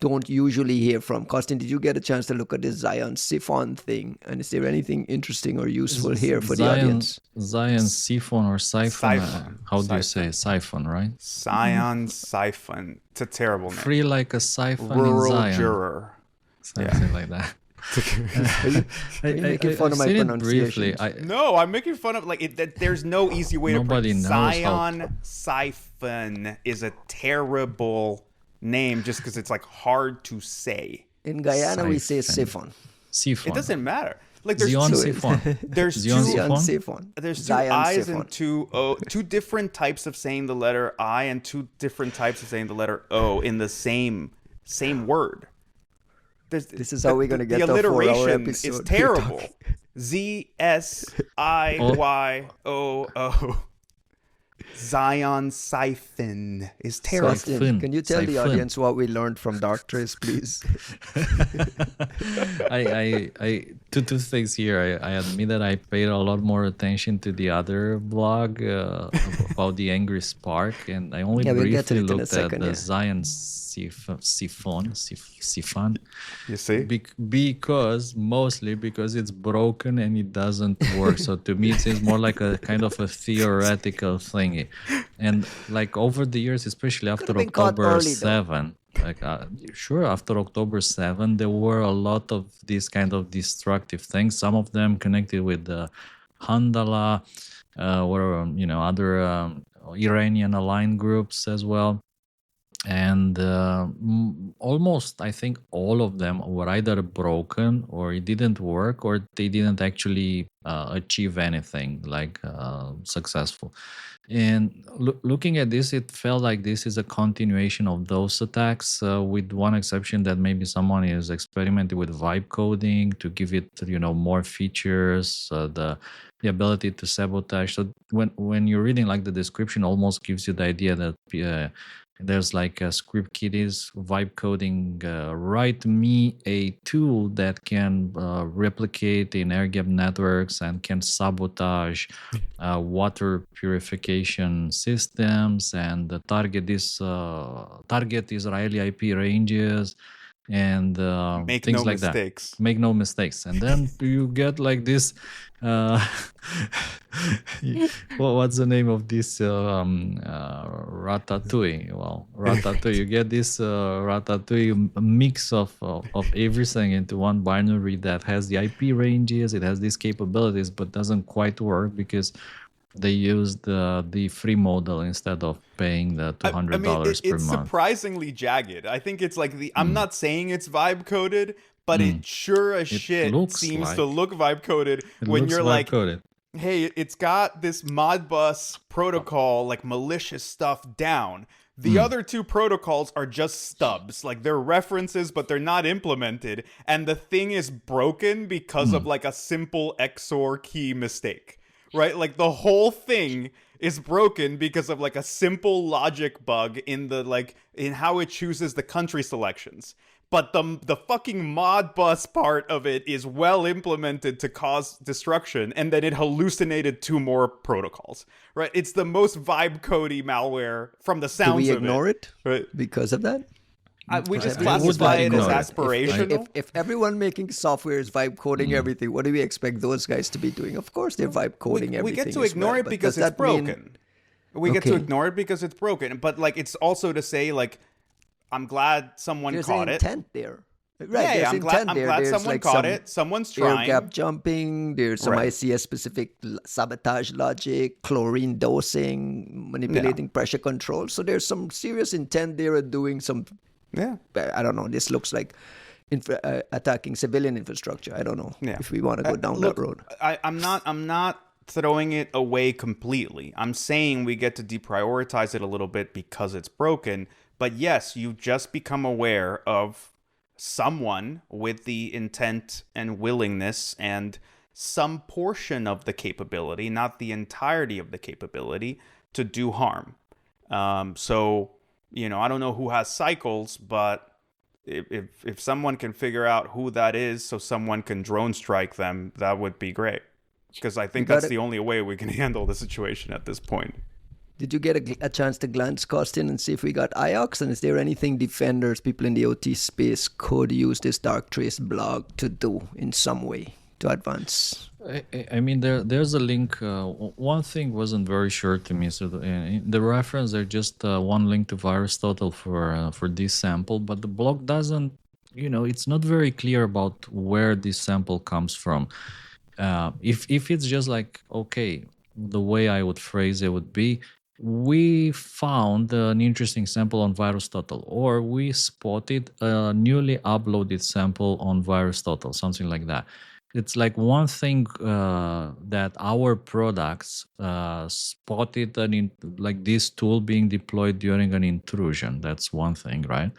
don't usually hear from. Costin, did you get a chance to look at this ZionSiphon thing? And is there anything interesting or useful here for the audience? ZionSiphon or Siphon? How do you say Siphon, right? ZionSiphon. It's a terrible name. Free like a siphon Rural in Zion. juror. Something like that. Are you making fun of my pronunciation? No, I'm making fun of there's no easy way to pronounce ZionSiphon is a terrible name just because it's like hard to say. In Guyana, we say siphon. Siphon. It doesn't matter. Like there's ZionSiphon. There's ZionSiphon. There's two I's and two O, two different types of saying the letter I and two different types of saying the letter O in the same word. This is how we're gonna get the alliteration 4-hour episode. is terrible. ZSIYOO. ZionSiphon is terrible. Austin, can you tell the audience what we learned from Darktrace, please? I two things here. I admit that I paid a lot more attention to the other blog about the Angry Spark, and I only briefly looked at the ZionSiphon. You see? Mostly because it's broken and it doesn't work. So to me, it seems more like a kind of a theoretical thingy. And like over the years, especially after October 7, after October 7, there were a lot of these kind of destructive things. Some of them connected with the Handala, or other Iranian aligned groups as well. And almost, I think, all of them were either broken or it didn't work or they didn't actually achieve anything like successful. And looking at this, it felt like this is a continuation of those attacks, with one exception that maybe someone is experimenting with vibe coding to give it, more features, the ability to sabotage. So when you're reading like the description, almost gives you the idea that there's like a script kiddies vibe coding, write me a tool that can replicate in air gap networks and can sabotage water purification systems and target Israeli IP ranges and things like that. Make no mistakes. And then you get like this. What's the name of this ratatouille? Well, ratatouille. You get this ratatouille mix of everything into one binary that has the IP ranges. It has these capabilities, but doesn't quite work because they used the free model instead of paying the $200 per month. It's surprisingly jagged. I think it's like I'm not saying it's vibe coded, but it sure as shit seems to look vibe coded when you're like, hey, it's got this Modbus protocol, like malicious stuff down. The other two protocols are just stubs, like they're references, but they're not implemented. And the thing is broken because of like a simple XOR key mistake. Right? Like the whole thing is broken because of like a simple logic bug in how it chooses the country selections. But the fucking Modbus part of it is well implemented to cause destruction, and then it hallucinated two more protocols. Right? It's the most vibe codey malware from the sounds of it. Do we ignore it right? because of that? We just classify it as aspirational. If everyone making software is vibe coding everything, what do we expect those guys to be doing? Of course, they're vibe coding everything. We get to ignore it because it's broken. We get to ignore it because it's broken. But like, it's also to say like, I'm glad someone caught it. There's intent there. Right, yeah, I'm glad someone caught it. Someone's trying. Air gap jumping. There's some ICS-specific sabotage logic, chlorine dosing, manipulating pressure control. So there's some serious intent there at doing some. Yeah, I don't know. This looks like attacking civilian infrastructure. I don't know if we want to go down that road. I'm not throwing it away completely. I'm saying we get to deprioritize it a little bit because it's broken. But yes, you just become aware of someone with the intent and willingness and some portion of the capability, not the entirety of the capability, to do harm. So, I don't know who has cycles, but if someone can figure out who that is so someone can drone strike them, that would be great. Because I think that's the only way we can handle the situation at this point. Did you get a chance to glance, Costin, and see if we got IOCs? And is there anything defenders, people in the OT space, could use this Darktrace blog to do in some way to advance? I mean, there's a link. One thing wasn't very sure to me. So the reference, there's just one link to VirusTotal for this sample, but the blog doesn't, it's not very clear about where this sample comes from. If it's just like, okay, the way I would phrase it would be, we found an interesting sample on VirusTotal, or we spotted a newly uploaded sample on VirusTotal, something like that. It's like one thing that our products spotted like this tool being deployed during an intrusion. That's one thing, right?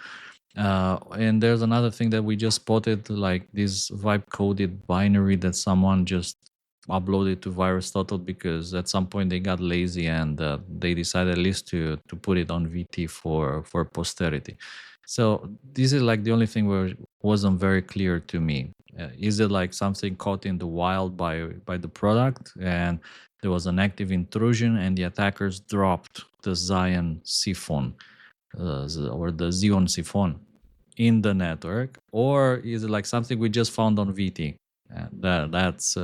And there's another thing that we just spotted, like this vibe-coded binary that someone just uploaded to VirusTotal because at some point they got lazy and they decided at least to put it on VT for posterity. So this is like the only thing where it wasn't very clear to me. Is it like something caught in the wild by the product and there was an active intrusion and the attackers dropped the ZionSiphon or the ZionSiphon in the network, or is it like something we just found on VT? That's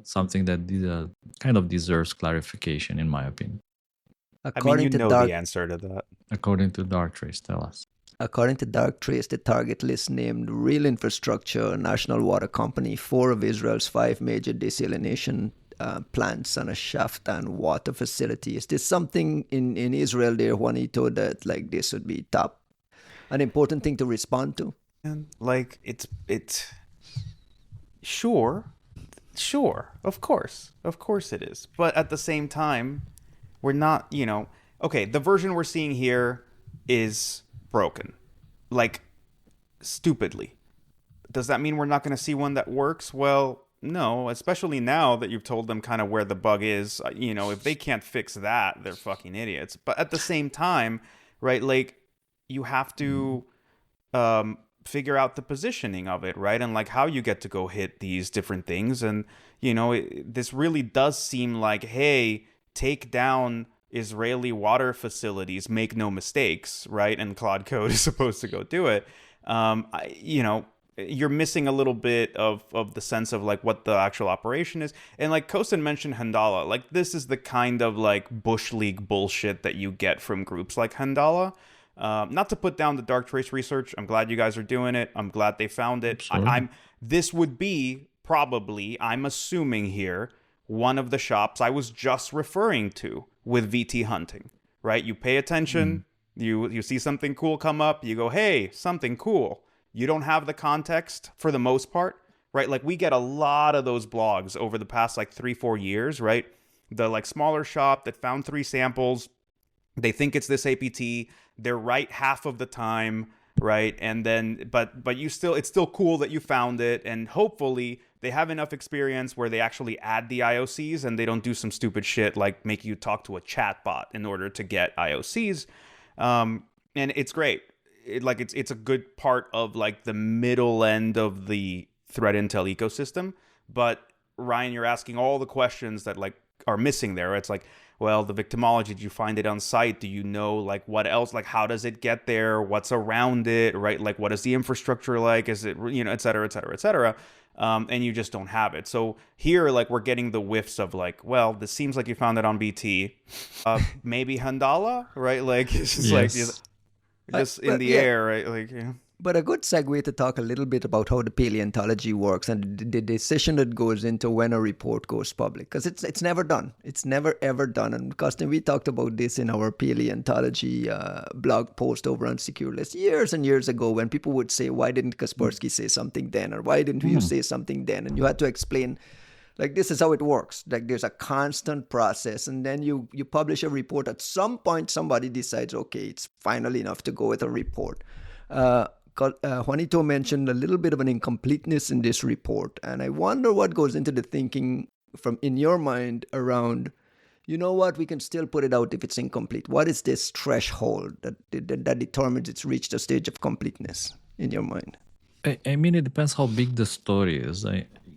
something that kind of deserves clarification, in my opinion. According to the answer to that. According to Darktrace, tell us. According to Darktrace, the target list named Real Infrastructure, National Water Company, 4 of Israel's 5 major desalination plants and a shaft and water facility. Is this something in Israel there, Juanito, that like this would be an important thing to respond to? And like it's sure, of course it is. But at the same time, we're not, okay, the version we're seeing here is broken, like stupidly. Does that mean we're not going to see one that works? Well, no, especially now that you've told them kind of where the bug is. If they can't fix that, they're fucking idiots. But at the same time, right, like you have to figure out the positioning of it, right? And like how you get to go hit these different things. And, this really does seem like, hey, take down Israeli water facilities, make no mistakes, right? And Claude Code is supposed to go do it. You're missing a little bit of the sense of like what the actual operation is. And like Kosin mentioned Handala, like this is the kind of like Bush League bullshit that you get from groups like Handala. Not to put down the Darktrace research. I'm glad you guys are doing it. I'm glad they found it. This would be probably, I'm assuming here, one of the shops I was just referring to with VT hunting, right? You pay attention, you see something cool come up, you go, hey, something cool. You don't have the context for the most part, right? Like we get a lot of those blogs over the past like 3-4 years, right? The like smaller shop that found 3 samples, they think it's this APT, they're right half of the time, right? And then, but it's still cool that you found it, and hopefully they have enough experience where they actually add the IOCs and they don't do some stupid shit like make you talk to a chat bot in order to get IOCs. And it's great. It's a good part of like the middle end of the threat intel ecosystem. But Ryan, you're asking all the questions that like are missing there. It's like, well, the victimology, did you find it on site? Do you know like what else? Like how does it get there? What's around it, right? Like what is the infrastructure like? Is it, et cetera, et cetera, et cetera. And you just don't have it. So here, like we're getting the whiffs of like, well, this seems like you found it on BT. Maybe Handala, right? Like it's just yes. like just in the air, right? Like, yeah. But a good segue to talk a little bit about how the paleontology works and the decision that goes into when a report goes public, because it's never done. It's never ever done. And Costin, we talked about this in our paleontology blog post over on SecureList years and years ago, when people would say, "Why didn't Kaspersky say something then?" or "Why didn't you say something then?" And you had to explain, like, this is how it works. Like, there's a constant process, and then you publish a report. At some point, somebody decides, okay, it's final enough to go with a report. Juanito mentioned a little bit of an incompleteness in this report, and I wonder what goes into the thinking from in your mind around, you know what, we can still put it out if it's incomplete. What is this threshold that determines it's reached a stage of completeness in your mind? I mean, it depends how big the story is.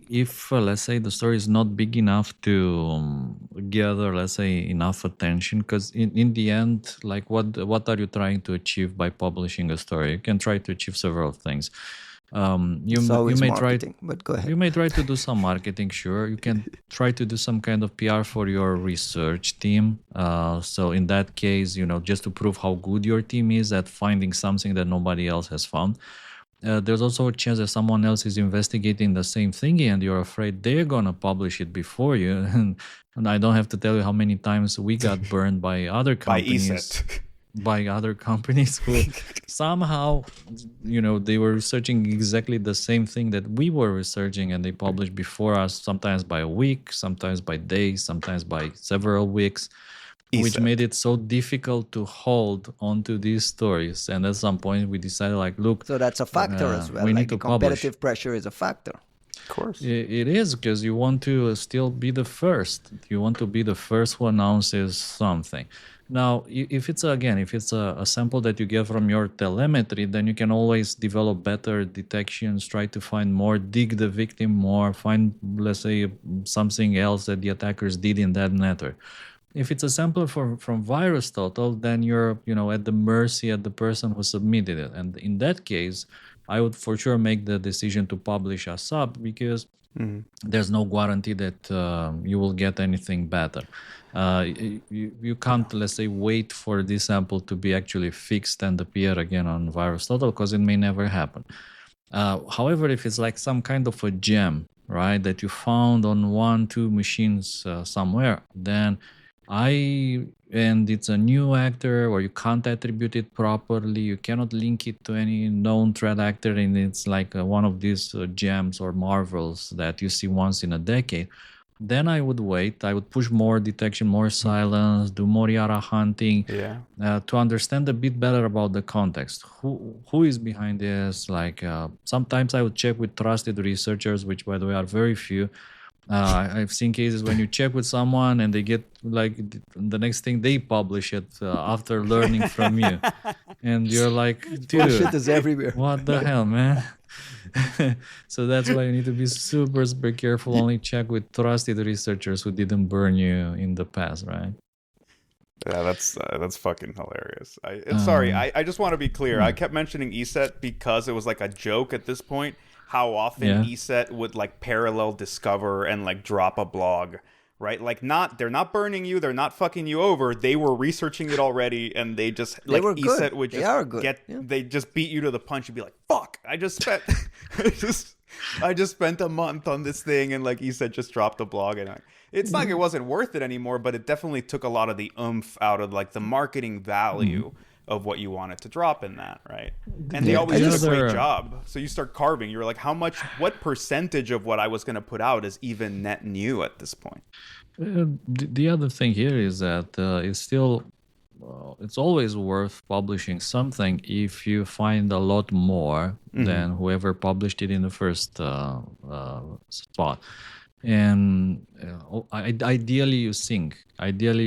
If let's say the story is not big enough to gather, let's say, enough attention, because in the end, like, what are you trying to achieve by publishing a story? You can try to achieve several things. You may marketing, but go ahead. You may try to do some marketing, sure. You can try to do some kind of PR for your research team. So in that case, just to prove how good your team is at finding something that nobody else has found. There's also a chance that someone else is investigating the same thing and you're afraid they're going to publish it before you. And I don't have to tell you how many times we got burned by other companies. By other companies who somehow, they were researching exactly the same thing that we were researching, and they published before us, sometimes by a week, sometimes by days, sometimes by several weeks. Which made it so difficult to hold onto these stories. And at some point we decided, like, look. So that's a factor as well. We like need to competitive publish. Pressure is a factor. Of course. It is, because you want to still be the first. You want to be the first who announces something. Now, if it's a sample that you get from your telemetry, then you can always develop better detections, try to find more, dig the victim more, find, let's say, something else that the attackers did in that network. If it's a sample from VirusTotal, then you're at the mercy of the person who submitted it. And in that case, I would for sure make the decision to publish a sub, because there's no guarantee that you will get anything better. You can't, let's say, wait for this sample to be actually fixed and appear again on VirusTotal, because it may never happen. However, if it's like some kind of a gem, right, that you found on 1-2 machines somewhere, then and it's a new actor, or you can't attribute it properly, you cannot link it to any known threat actor, and it's like one of these gems or marvels that you see once in a decade, then I would wait. I would push more detection, more silence, do more Yara hunting, to understand a bit better about the context. Who is behind this? Like, sometimes I would check with trusted researchers, which, by the way, are very few. I've seen cases when you check with someone and they get, like, the next thing they publish it after learning from you, and you're like, dude, shit is everywhere. What the hell, man? So that's why you need to be super, super careful. Only check with trusted researchers who didn't burn you in the past, right? Yeah, that's fucking hilarious. Sorry, I just want to be clear. I kept mentioning ESET because it was like a joke at this point. How often ESET would, like, parallel discover and, like, drop a blog, right? Like, they're not burning you, they're not fucking you over. They were researching it already, and they just, like, ESET would just they just beat you to the punch and be like, fuck, I just spent a month on this thing, and, like, ESET just dropped the blog, and it's not like it wasn't worth it anymore, but it definitely took a lot of the oomph out of, like, the marketing value of what you wanted to drop in that, right? And they always did a great job. So you start carving, you're like, what percentage of what I was going to put out is even net new at this point? The other thing here is that it's always worth publishing something if you find a lot more than whoever published it in the first spot. And ideally you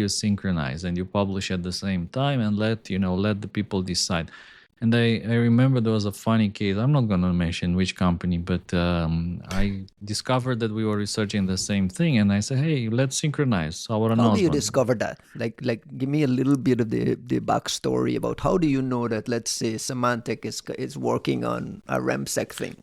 synchronize and you publish at the same time, and let the people decide. And I remember there was a funny case. I'm not going to mention which company, but I discovered that we were researching the same thing, and I said, hey, let's synchronize our announcement. How do you discover that? Like, give me a little bit of the backstory about how do you know that, let's say, Symantec is working on a REMSEC thing?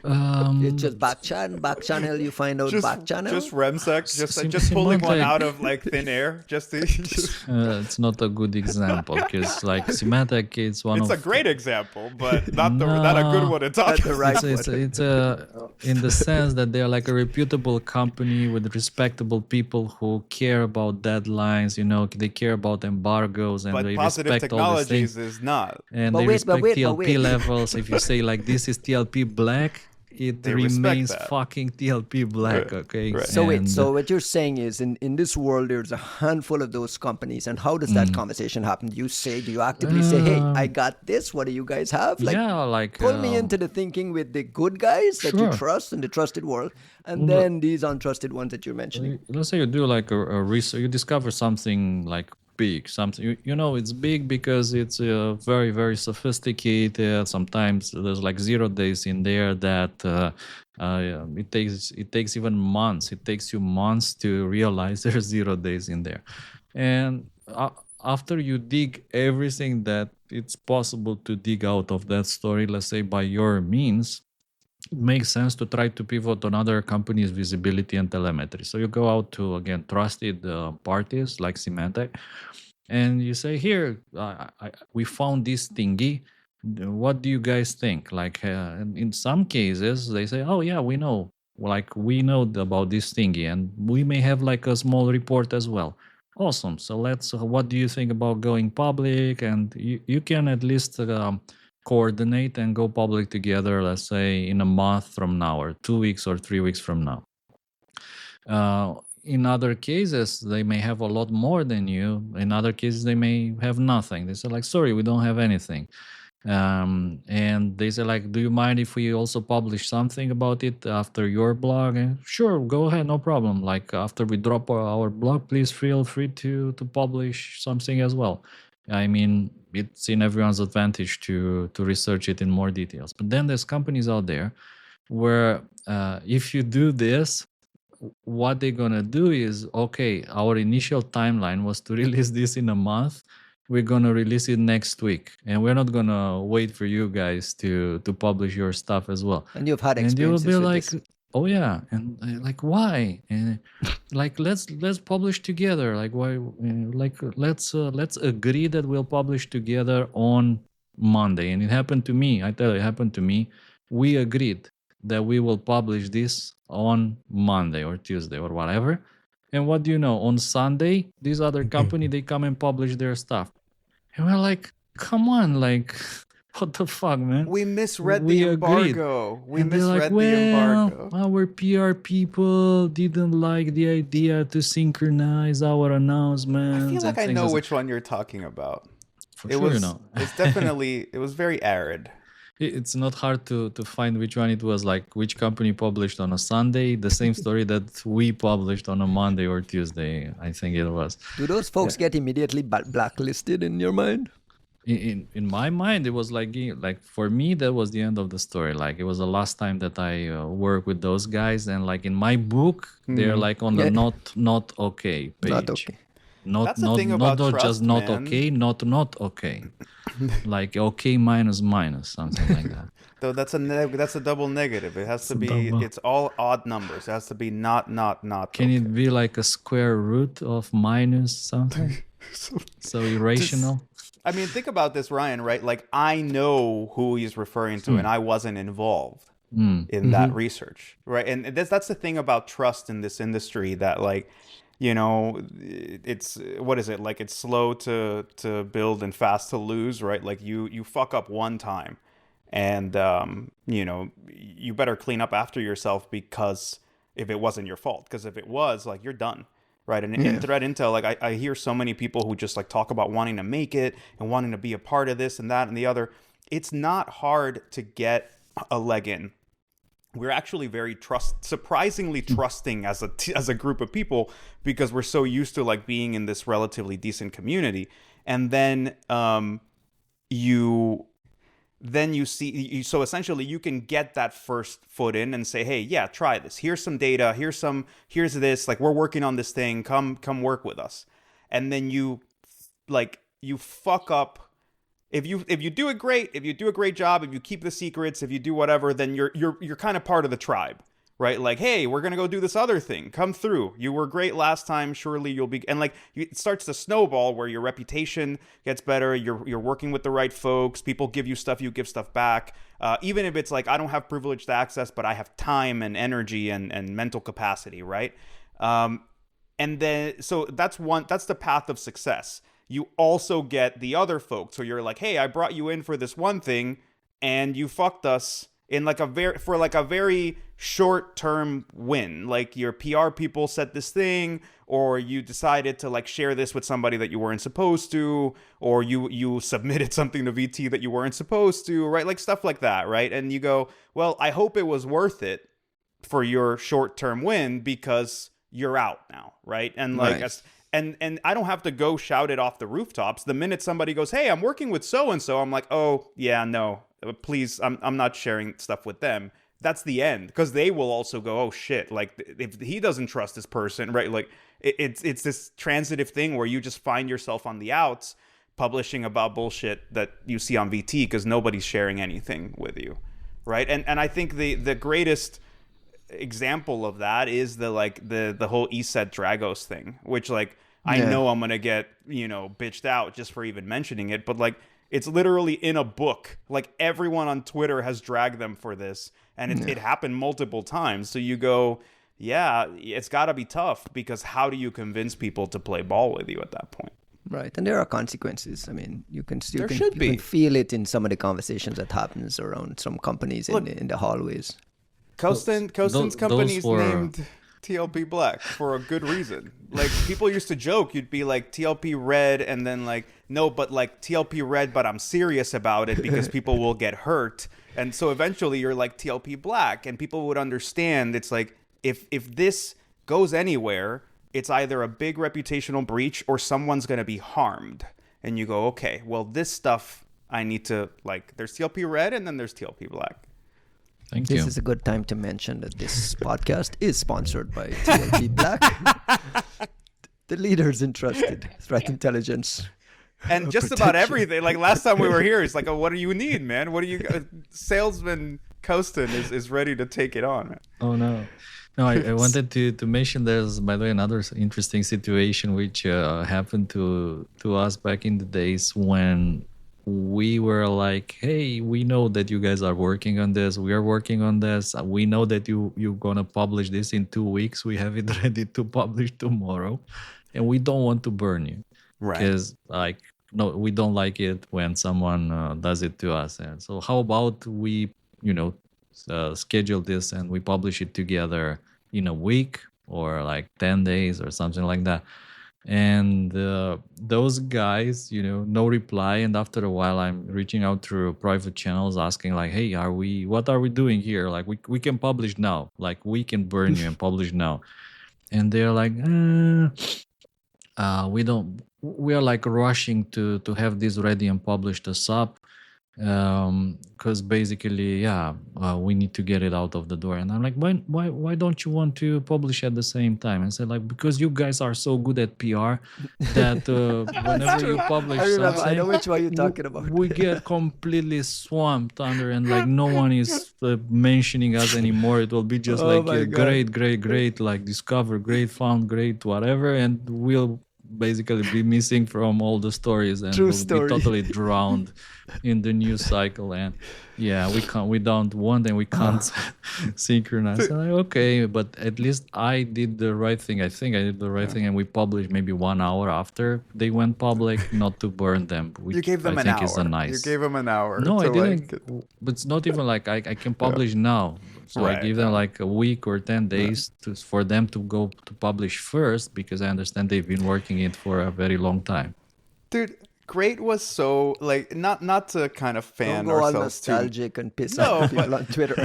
It's just back channel. You find out back channel. Just remsec, just pulling one out of like thin air. It's not a good example because like Symantec, it's one it's of. a great example, but not a good one to talk about. Right. It's in the sense that they're like a reputable company with respectable people who care about deadlines. You know, they care about embargoes and But they Positive respect all these Technologies things. is not. And But they wait, respect but TLP wait. levels. If you say like this is TLP black, it They respect remains that. fucking TLP black. Right. Okay. Right. So wait, And, so what you're saying is in this world there's a handful of those companies, and how does that conversation happen? Do you actively say, hey, I got this, what do you guys have? Pull me into the thinking with the good guys that you Sure. trust in the trusted world, and then these untrusted ones that you're mentioning. let's say you do like a research, you discover something like big, something you know it's big because it's very very sophisticated. Sometimes there's like 0 days in there that it takes even months. It takes you months to realize there's 0 days in there, and after you dig everything that it's possible to dig out of that story, let's say by your means, it makes sense to try to pivot on other companies' visibility and telemetry. So you go out to, again, trusted parties like Symantec, and you say, here, we found this thingy. What do you guys think? Like, in some cases, they say, oh, yeah, we know. Like, we know about this thingy, and we may have like a small report as well. Awesome. So what do you think about going public? And you can at least coordinate and go public together, let's say in a month from now, or 2 weeks or 3 weeks from now. In other cases, they may have a lot more than you. In other cases, they may have nothing. They say like, sorry, we don't have anything. And they say like, do you mind if we also publish something about it after your blog? And sure, go ahead, no problem. Like after we drop our blog, please feel free to publish something as well. I mean, it's in everyone's advantage to research it in more details. But then there's companies out there where if you do this, what they're gonna do is, okay, our initial timeline was to release this in a month. We're gonna release it next week, and we're not gonna wait for you guys to publish your stuff as well. And you've had And experiences you'll be with like, this. oh yeah, and like why? And like let's publish together. Like why? Like let's agree that we'll publish together on Monday. And it happened to me. I tell you, it happened to me. We agreed that we will publish this on Monday or Tuesday or whatever. And what do you know? On Sunday, this other company, they come and publish their stuff. And we're like, come on, like, what the fuck, man? We misread We the agreed. embargo. We And they're misread like, the well, embargo. our PR people didn't like the idea to synchronize our announcements. I feel like and I things know like- which one you're talking about. For It sure, was. you know. It's definitely. It was very arid. It's not hard to find which one it was, like which company published on a Sunday, the same story that we published on a Monday or Tuesday, I think it was. Do those folks get immediately blacklisted in your mind? In my mind, it was like for me, that was the end of the story. Like it was the last time that I worked with those guys, and like in my book, they're like on the Yeah. not okay page. Not okay. That's the thing about not trust, just not man. okay, not okay. Like okay minus something like that. Though that's a double negative. It has to be. double. It's all odd numbers. It has to be not. Can okay. it be like a square root of minus something? So irrational. I mean, think about this, Ryan. Right? Like I know who he's referring to, and I wasn't involved in that research. Right? And that's the thing about trust in this industry. That like, you know, it's what is it like? It's slow to build and fast to lose. Right? Like you fuck up one time. And, you know, you better clean up after yourself because if it wasn't your fault, because if it was, like, you're done, right? And in threat intel, like, I hear so many people who just, like, talk about wanting to make it and wanting to be a part of this and that and the other. It's not hard to get a leg in. We're actually very surprisingly trusting as a group of people because we're so used to, like, being in this relatively decent community. And then you see, so essentially you can get that first foot in and say, hey, yeah, try this. Here's some data. Here's this. Like, we're working on this thing. Come work with us. And then you fuck up if you do it great, if you do a great job, if you keep the secrets, if you do whatever, then you're kind of part of the tribe, right? Like, hey, we're gonna go do this other thing. Come through. You were great last time. Surely you'll be. And like, it starts to snowball where your reputation gets better. You're working with the right folks. People give you stuff. You give stuff back. Even if it's like, I don't have privileged access, but I have time and energy and mental capacity, right? And then, so that's the path of success. You also get the other folks. So you're like, hey, I brought you in for this one thing and you fucked us in like a very short-term win. Like your PR people said this thing, or you decided to like share this with somebody that you weren't supposed to, or you submitted something to VT that you weren't supposed to, right? Like stuff like that, right? And you go, well, I hope it was worth it for your short-term win because you're out now, right? And like, Right. and I don't have to go shout it off the rooftops. The minute somebody goes, hey, I'm working with so-and-so, I'm like, oh, yeah, no, please, I'm not sharing stuff with them. That's the end, because they will also go, oh, shit, like, if he doesn't trust this person, right? Like, it's this transitive thing where you just find yourself on the outs publishing about bullshit that you see on VT because nobody's sharing anything with you, right? And I think the greatest example of that is the whole ESET Dragos thing, which like I know I'm gonna get bitched out just for even mentioning it, but like it's literally in a book. Like everyone on Twitter has dragged them for this, and it happened multiple times. So you go, yeah, it's got to be tough, because how do you convince people to play ball with you at that point? Right, and there are consequences. I mean, you can There should be. feel it in some of the conversations that happens around some companies in the hallways. Kosten's company's were- named TLP Black for a good reason. Like people used to joke, you'd be like TLP Red, and then like, no, but like TLP Red, but I'm serious about it because people will get hurt. And so eventually you're like TLP Black, and people would understand. It's like, if this goes anywhere, it's either a big reputational breach or someone's going to be harmed. And you go, okay, well, this stuff I need to, like, there's TLP Red and then there's TLP Black. Thank This you. is a good time to mention that this podcast is sponsored by TLP Black, the leaders in trusted threat intelligence. And just about everything. Like last time we were here, it's like, oh, what do you need, man? What do you? Salesman Kosten is ready to take it on. Oh no. No, I wanted to mention there's, by the way, another interesting situation which happened to us back in the days when we were like, hey, we know that you guys are working on this. We are working on this. We know that you're going to publish this in 2 weeks. We have it ready to publish tomorrow. And we don't want to burn you. Right. Because like, no, we don't like it when someone does it to us. And so how about we, schedule this and we publish it together in a week or like 10 days or something like that. And those guys, no reply. And after a while, I'm reaching out through private channels asking like, hey, what are we doing here? Like we can publish now, like we can burn you and publish now. And they're like, we are like rushing to have this ready and published ASAP. Because basically, we need to get it out of the door. And I'm like, why don't you want to publish at the same time? And said like, because you guys are so good at PR that whenever you publish something, I know which one you're talking about. we get completely swamped under, and like no one is mentioning us anymore. It will be just great, like discover, great, found, great, whatever, and we'll basically be missing from all the stories, and we'll be totally drowned in the news cycle. And we don't want, and we can't synchronize. And okay, but at least I did the right thing. I think I did the right thing, and we published maybe 1 hour after they went public, not to burn them. Which You gave them I an think hour. is a nice. You gave them an hour. No, I to, didn't. like, But it's not even like I can publish now. So I Right. give them like a week or 10 days for them to go to publish first, because I understand they've been working it for a very long time. Dude, Great was so like not to kind of fan Don't go all ourselves too. nostalgic and piss No, off people but- on Twitter.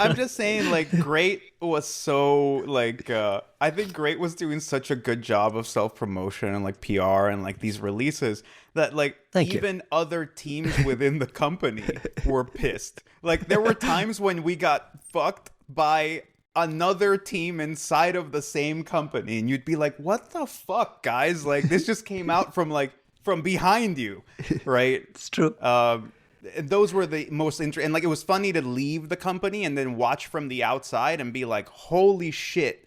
I'm just saying, like, Great was so, like, I think Great was doing such a good job of self-promotion and, like, PR and, like, these releases that, like, Thank you. even other teams within the company were pissed. Like, there were times when we got fucked by another team inside of the same company, and you'd be like, what the fuck, guys? Like, this just came out from, like, from behind you, right? It's true. Those were the most interesting. And like, it was funny to leave the company and then watch from the outside and be like, holy shit,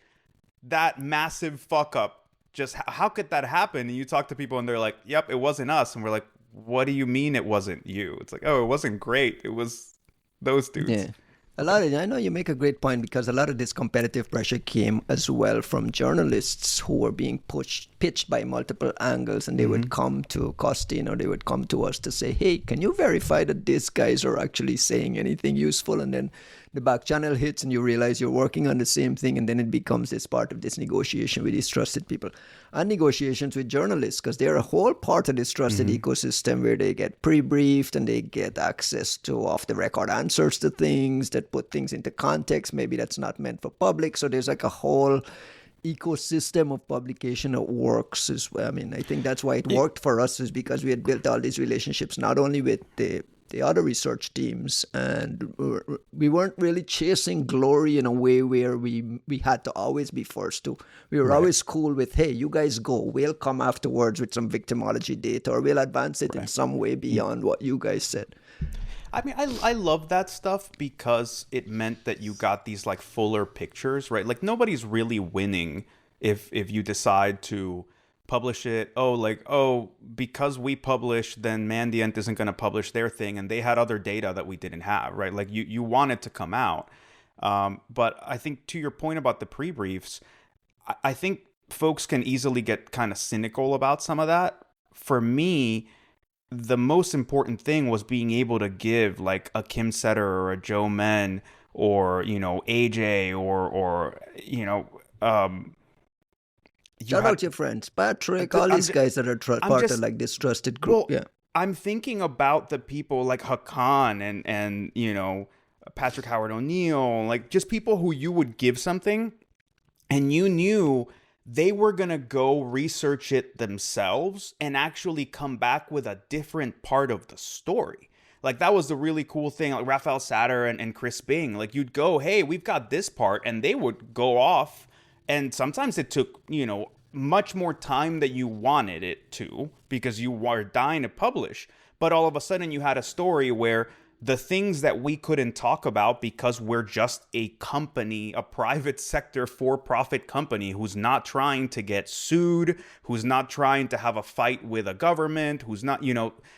that massive fuck up. Just how could that happen? And you talk to people and they're like, yep, it wasn't us. And we're like, what do you mean it wasn't you? It's like, oh, it wasn't great. It was those dudes. Yeah. I know you make a great point, because a lot of this competitive pressure came as well from journalists who were being pitched by multiple angles, and they would come to Costin, or they would come to us to say, hey, can you verify that these guys are actually saying anything useful? And then the back channel hits and you realize you're working on the same thing, and then it becomes this part of this negotiation with these trusted people, and negotiations with journalists, because they're a whole part of this trusted ecosystem where they get pre-briefed and they get access to off-the-record answers to things that put things into context. Maybe that's not meant for public. So there's like a whole ecosystem of publication that works as well. I mean, I think that's why it worked for us, is because we had built all these relationships, not only with the other research teams, and we weren't really chasing glory in a way where we had to always be first to. We were always cool with, hey, you guys go, we'll come afterwards with some victimology data, or we'll advance it in some way beyond what you guys said. I mean, I love that stuff because it meant that you got these like fuller pictures, right? Like, nobody's really winning if you decide to publish it. Because we published, then Mandiant isn't going to publish their thing, and they had other data that we didn't have, right? Like, you want it to come out. But I think, to your point about the pre-briefs, I think folks can easily get kind of cynical about some of that. For me, the most important thing was being able to give like a Kim Setter or a Joe Men or, AJ or Shout out your friends, Patrick, all these guys that are part of like this trusted group. Well, I'm thinking about the people like Hakan and Patrick Howard O'Neill, like just people who you would give something and you knew they were going to go research it themselves and actually come back with a different part of the story. Like, that was the really cool thing. Like Raphael Satter and Chris Bing, like, you'd go, hey, we've got this part, and they would go off. And sometimes it took, much more time than you wanted it to, because you were dying to publish. But all of a sudden you had a story where the things that we couldn't talk about because we're just a company, a private sector for-profit company who's not trying to get sued, who's not trying to have a fight with a government, who's not,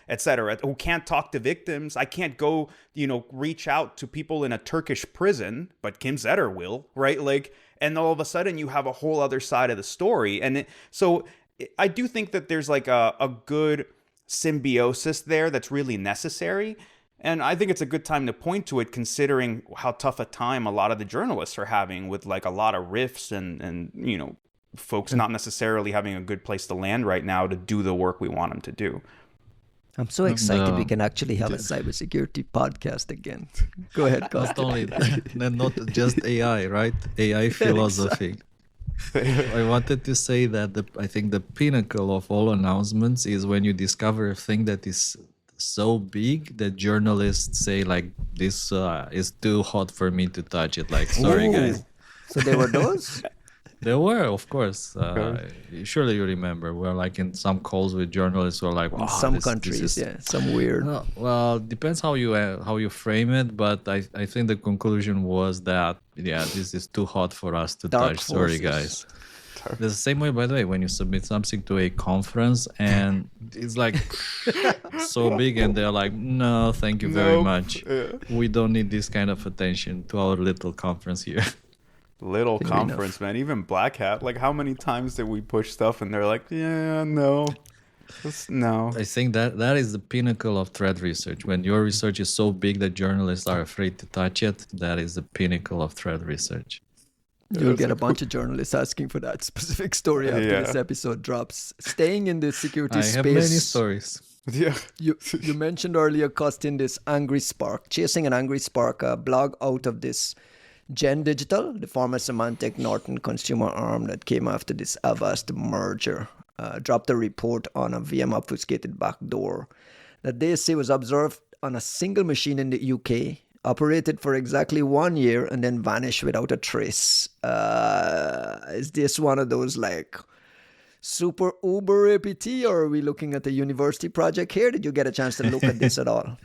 et cetera, who can't talk to victims. I can't go, reach out to people in a Turkish prison, but Kim Zetter will, right? Like, and all of a sudden you have a whole other side of the story. And so I do think that there's like a good symbiosis there that's really necessary. And I think it's a good time to point to it, considering how tough a time a lot of the journalists are having with like a lot of rifts and folks not necessarily having a good place to land right now to do the work we want them to do. I'm so excited we can actually have a cybersecurity podcast again. Go ahead, Not only that, not just AI, right? AI philosophy. I wanted to say that I think the pinnacle of all announcements is when you discover a thing that is so big that journalists say like, this is too hot for me to touch it. Like, sorry guys. So there were those? There were, of course. Surely you remember. We're like in some calls with journalists who are like, wow, in some countries, some weird. Well, depends how you frame it, but I think the conclusion was that this is too hot for us to touch. Sorry guys. The same way, by the way, when you submit something to a conference and it's like so big and they're like, no, thank you very much. We don't need this kind of attention to our little conference here. Little conference, man. Even Black Hat. Like, how many times did we push stuff and they're like, yeah, no. No. I think that is the pinnacle of threat research. When your research is so big that journalists are afraid to touch it, that is the pinnacle of threat research. You'll get a bunch of journalists asking for that specific story after this episode drops. Staying in the security space. I have many stories. Yeah. You mentioned earlier, Costin, this Angry Spark. Chasing an Angry Spark, a blog out of this Gen Digital, the former Symantec Norton consumer arm that came after this Avast merger, dropped a report on a VM-obfuscated backdoor that they say was observed on a single machine in the UK, operated for exactly 1 year, and then vanished without a trace. Is this one of those like super uber APT, or are we looking at the university project here? Did you get a chance to look at this at all?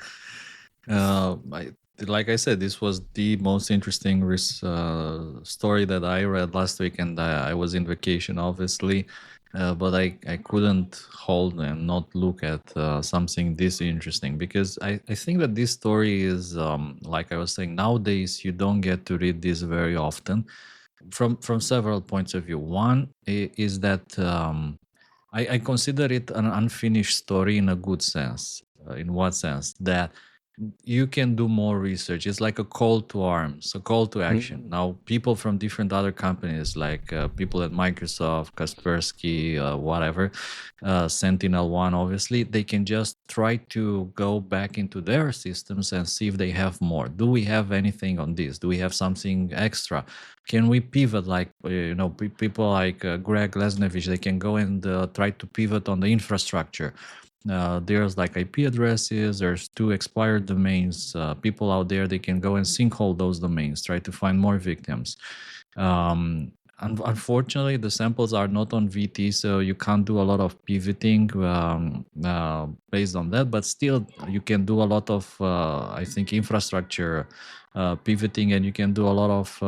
Like I said, this was the most interesting story that I read last week, and I was in vacation, obviously, but I couldn't hold and not look at something this interesting, because I think that this story is, like I was saying, nowadays you don't get to read this very often from several points of view. One is that I consider it an unfinished story in a good sense. In what sense? That you can do more research. It's like a call to arms, a call to action. Now, people from different other companies, like people at Microsoft, Kaspersky, whatever, Sentinel One, obviously, they can just try to go back into their systems and see if they have more. Do we have anything on this? Do we have something extra? Can we pivot, like people like Greg Lesnevich? They can go and try to pivot on the infrastructure. There's like IP addresses, there's 2 expired domains. People out there, they can go and sinkhole those domains, try to find more victims. Unfortunately, the samples are not on VT, so you can't do a lot of pivoting based on that, but still you can do a lot of, I think, infrastructure pivoting, and you can do a lot of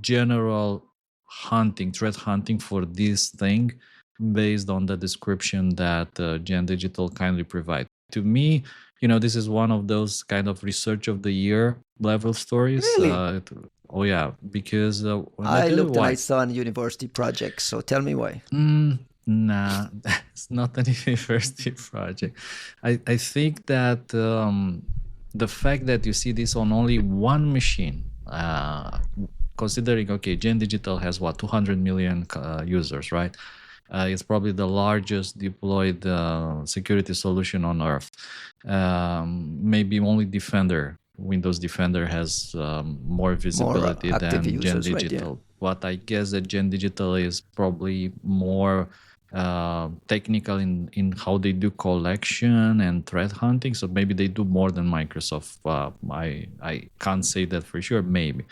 general hunting, threat hunting for this thing, based on the description that Gen Digital kindly provide. To me, this is one of those kind of research of the year level stories. Really? Oh yeah, because I looked and I saw a university project, so tell me why. Nah, it's not a university project. I think that the fact that you see this on only one machine, considering, okay, Gen Digital has 200 million users, right? It's probably the largest deployed security solution on Earth. Maybe only Windows Defender has more visibility than Gen Digital. Right, yeah. But I guess that Gen Digital is probably more technical in how they do collection and threat hunting. So maybe they do more than Microsoft. I can't say that for sure, maybe.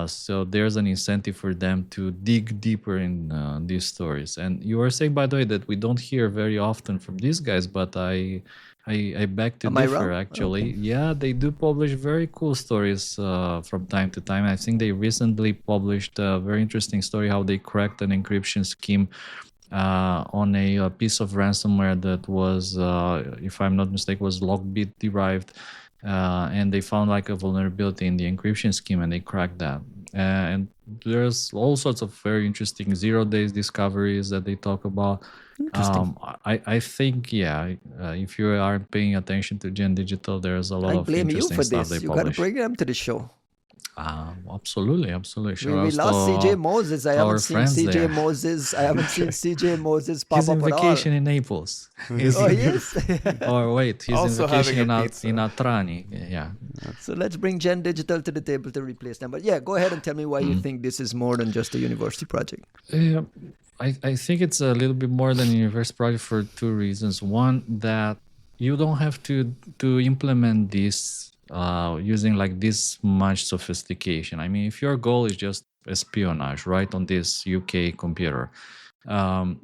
So there's an incentive for them to dig deeper in these stories. And you were saying, by the way, that we don't hear very often from these guys, but I beg to differ, actually. Okay. Yeah, they do publish very cool stories from time to time. I think they recently published a very interesting story, how they cracked an encryption scheme on a piece of ransomware that was, if I'm not mistaken, was Lockbit derived. And they found like a vulnerability in the encryption scheme, and they cracked that. And there's all sorts of very interesting 0 days discoveries that they talk about. I think, if you aren't paying attention to Gen Digital, there's a lot of interesting stuff they publish. You got to bring them to the show. Absolutely. Sure. We lost CJ Moses. I haven't seen CJ Moses. I haven't seen CJ Moses pop up at all. He's in vacation in Naples. He is? Or wait, he's also in vacation in Atrani. Yeah. So let's bring Gen Digital to the table to replace them. But yeah, go ahead and tell me why you think this is more than just a university project. I think it's a little bit more than a university project for 2 reasons. One, that you don't have to implement this using like this much sophistication. I mean, if your goal is just espionage, right, on this UK computer,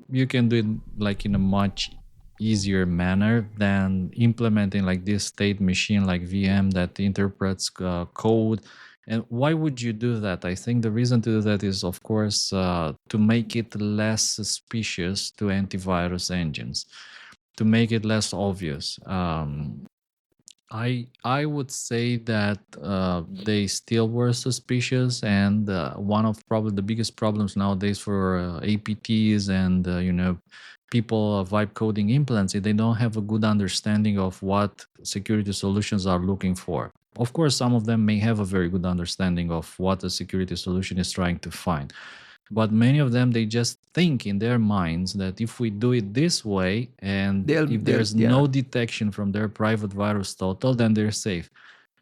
you can do it like in a much easier manner than implementing like this state machine like VM that interprets code. And why would you do that? I think the reason to do that is, of course, to make it less suspicious to antivirus engines, to make it less obvious. I would say that they still were suspicious, and one of probably the biggest problems nowadays for APTs and people vibe coding implants, they don't have a good understanding of what security solutions are looking for. Of course, some of them may have a very good understanding of what a security solution is trying to find. But many of them, they just think in their minds that if we do it this way, and if there's no detection from their private VirusTotal, then they're safe.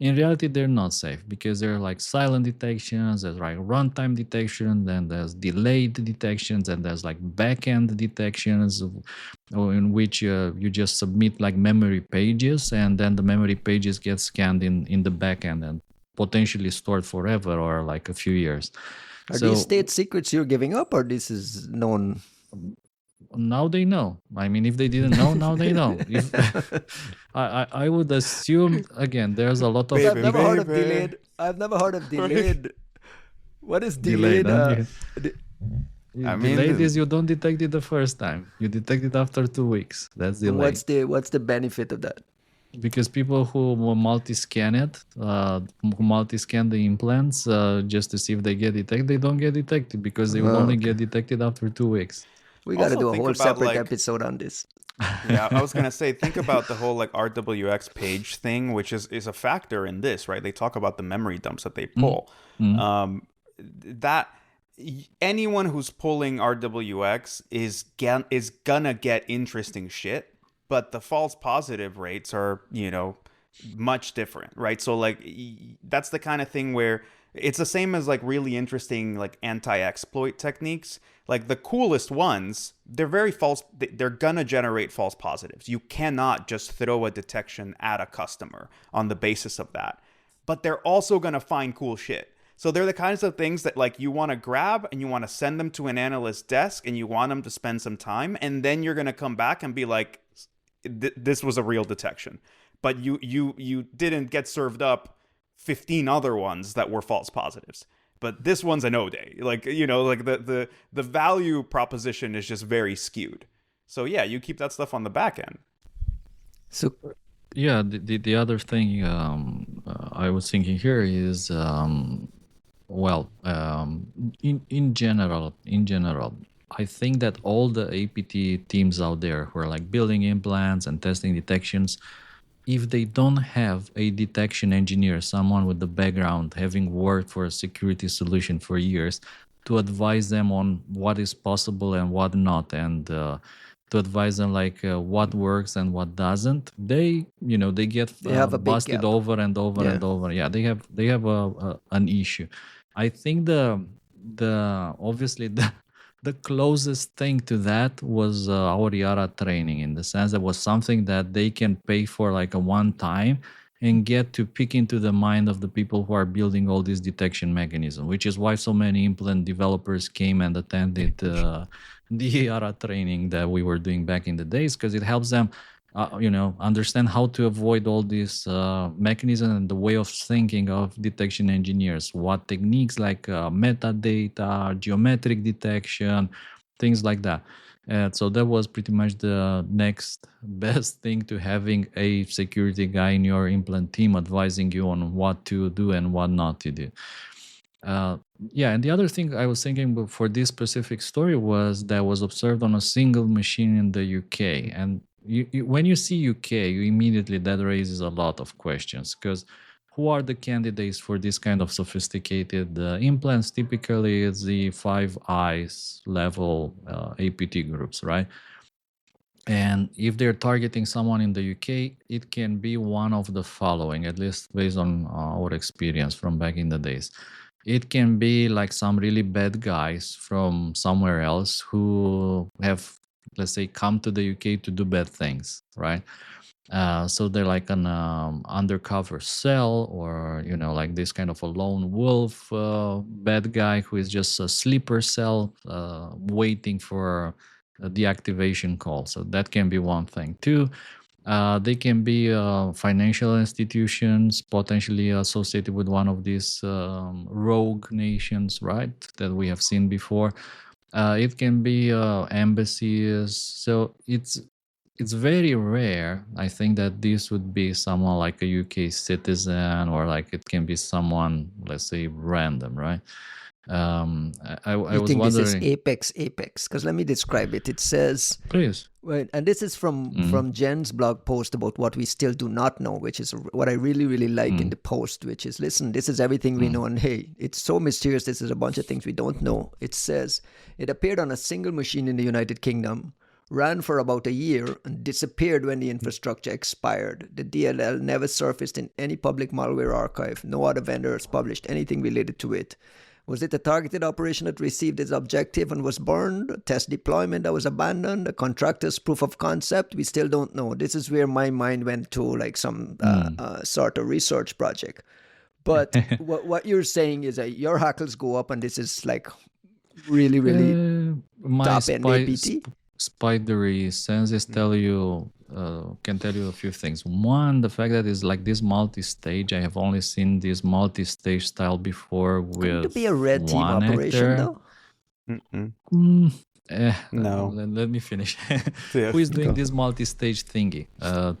In reality, they're not safe, because there are like silent detections, there's like runtime detection, then there's delayed detections, and there's like backend detections in which you just submit like memory pages, and then the memory pages get scanned in the backend and potentially stored forever or like a few years. Are So these state secrets you're giving up, or this is known? now they know. I mean, if they didn't know, now they know. If, I would assume, again, there's a lot of I've never heard of Baby. delayed. I've never heard of delayed. What is delayed. delayed? I mean, Delayed is you don't detect it the first time. You detect it after 2 weeks. That's delayed. What's the benefit of that? Because people who multi-scan it, multi-scan the implants just to see if they get detected, they don't get detected because they will only get detected after 2 weeks. We got to Also do a think whole about, separate like- episode on this. Yeah, I was gonna say, think about the whole like RWX page thing, which is a factor in this, right? They talk about the memory dumps that they pull. That anyone who's pulling RWX is gonna get interesting shit, but the false positive rates are, much different, right? So like that's the kind of thing where it's the same as like really interesting like anti-exploit techniques. Like the coolest ones, they're very false. They're gonna generate false positives. You cannot just throw a detection at a customer on the basis of that. But they're also gonna find cool shit. So they're the kinds of things that like you want to grab and you want to send them to an analyst's desk and you want them to spend some time, and then you're gonna come back and be like, this was a real detection. But you didn't get served up 15 other ones that were false positives. But this one's an O-day. Like, like the value proposition is just very skewed. So yeah, you keep that stuff on the back end. So Yeah, the other thing I was thinking here is, in general, I think that all the APT teams out there who are like building implants and testing detections, if they don't have a detection engineer, someone with the background having worked for a security solution for years, to advise them on what is possible and what not, and to advise them like what works and what doesn't, they get have a big busted gap. over and over and over. Yeah, they have an issue. I think the obviously the closest thing to that was our Yara training, in the sense that was something that they can pay for like a one time and get to peek into the mind of the people who are building all these detection mechanisms, which is why so many implant developers came and attended the Yara training that we were doing back in the days, because it helps them understand how to avoid all these mechanisms and the way of thinking of detection engineers, what techniques like metadata, geometric detection, things like that. So that was pretty much the next best thing to having a security guy in your implant team advising you on what to do and what not to do. And the other thing I was thinking for this specific story was that was observed on a single machine in the UK. And when you see UK, you immediately, that raises a lot of questions, because who are the candidates for this kind of sophisticated implants? Typically, it's the 5 eyes level APT groups, right? And if they're targeting someone in the UK, it can be one of the following, at least based on our experience from back in the days. It can be like some really bad guys from somewhere else who have, let's say, come to the UK to do bad things, right? So they're like an undercover cell, or like this kind of a lone wolf bad guy who is just a sleeper cell waiting for the activation call. So that can be one thing. Two, they can be financial institutions potentially associated with one of these rogue nations, right, that we have seen before. It can be embassies. So it's very rare, I think, that this would be someone like a UK citizen, or like it can be someone, let's say, random, right? I was think wondering. This is Apex? Because let me describe it. It says, Please. right, and this is from Jen's blog post about what we still do not know, which is what I really, really like in the post, which is, listen, this is everything we know, and hey, it's so mysterious. This is a bunch of things we don't know. It says, it appeared on a single machine in the United Kingdom, ran for about a year, and disappeared when the infrastructure expired. The DLL never surfaced in any public malware archive. No other vendors published anything related to it. Was it a targeted operation that received its objective and was burned? A test deployment that was abandoned? A contractor's proof of concept? We still don't know. This is where my mind went to, like some sort of research project. But what you're saying is that your hackles go up, and this is like really My top end APT. spidery senses can tell you a few things. One, the fact that it's like this multi-stage. I have only seen this multi-stage style before with To be a red team one operation, actor. though. No. Let me finish. Yeah, Who is doing this multi-stage thingy?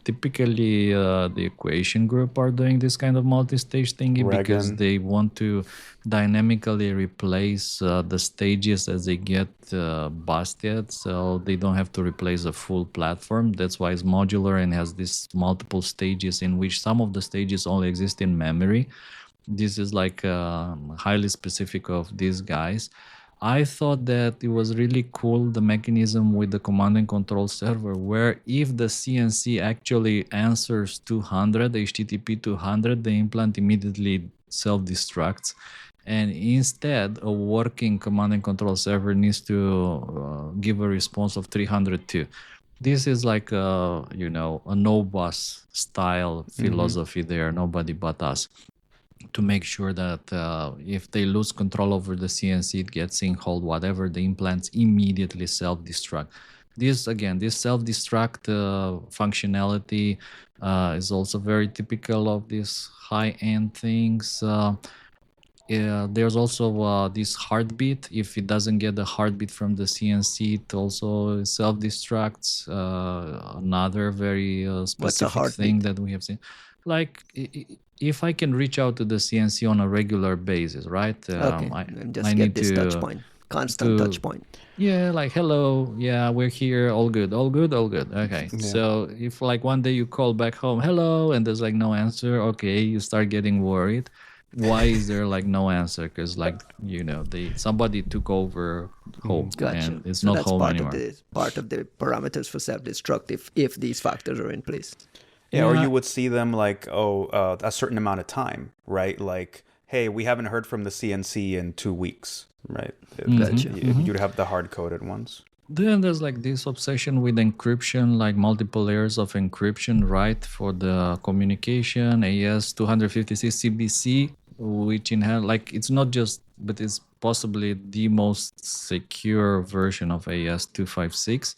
Typically, the equation group are doing this kind of multi-stage thingy because Reagan. they want to dynamically replace the stages as they get busted, so they don't have to replace a full platform. That's why it's modular and has these multiple stages in which some of the stages only exist in memory. This is like highly specific of these guys. I thought that it was really cool, the mechanism with the command and control server, where if the CNC actually answers 200, HTTP 200, the implant immediately self-destructs. And instead, a working command and control server needs to give a response of 302. This is like a no-boss style philosophy there, nobody but us, to make sure that if they lose control over the CNC, it gets in-hold, whatever, the implants immediately self-destruct. This self-destruct functionality is also very typical of these high-end things. There's also this heartbeat. If it doesn't get the heartbeat from the CNC, it also self-destructs. Another very specific thing that we have seen. Like, if I can reach out to the CNC on a regular basis, right? Okay, I need this touch point, constant touch point. Yeah, like, hello, yeah, we're here, all good. Okay, so if like one day you call back home, hello, and there's like no answer, okay, you start getting worried. Why is there like no answer? Because like somebody took over home, and it's not home anymore. Part of the parameters for self-destruct if these factors are in place. Yeah, or you would see them like, a certain amount of time, right? Like, hey, we haven't heard from the CNC in 2 weeks, right? You'd have the hard-coded ones. Then there's like this obsession with encryption, like multiple layers of encryption, right? For the communication, AES-256 CBC, which like it's not just, but it's possibly the most secure version of AES-256.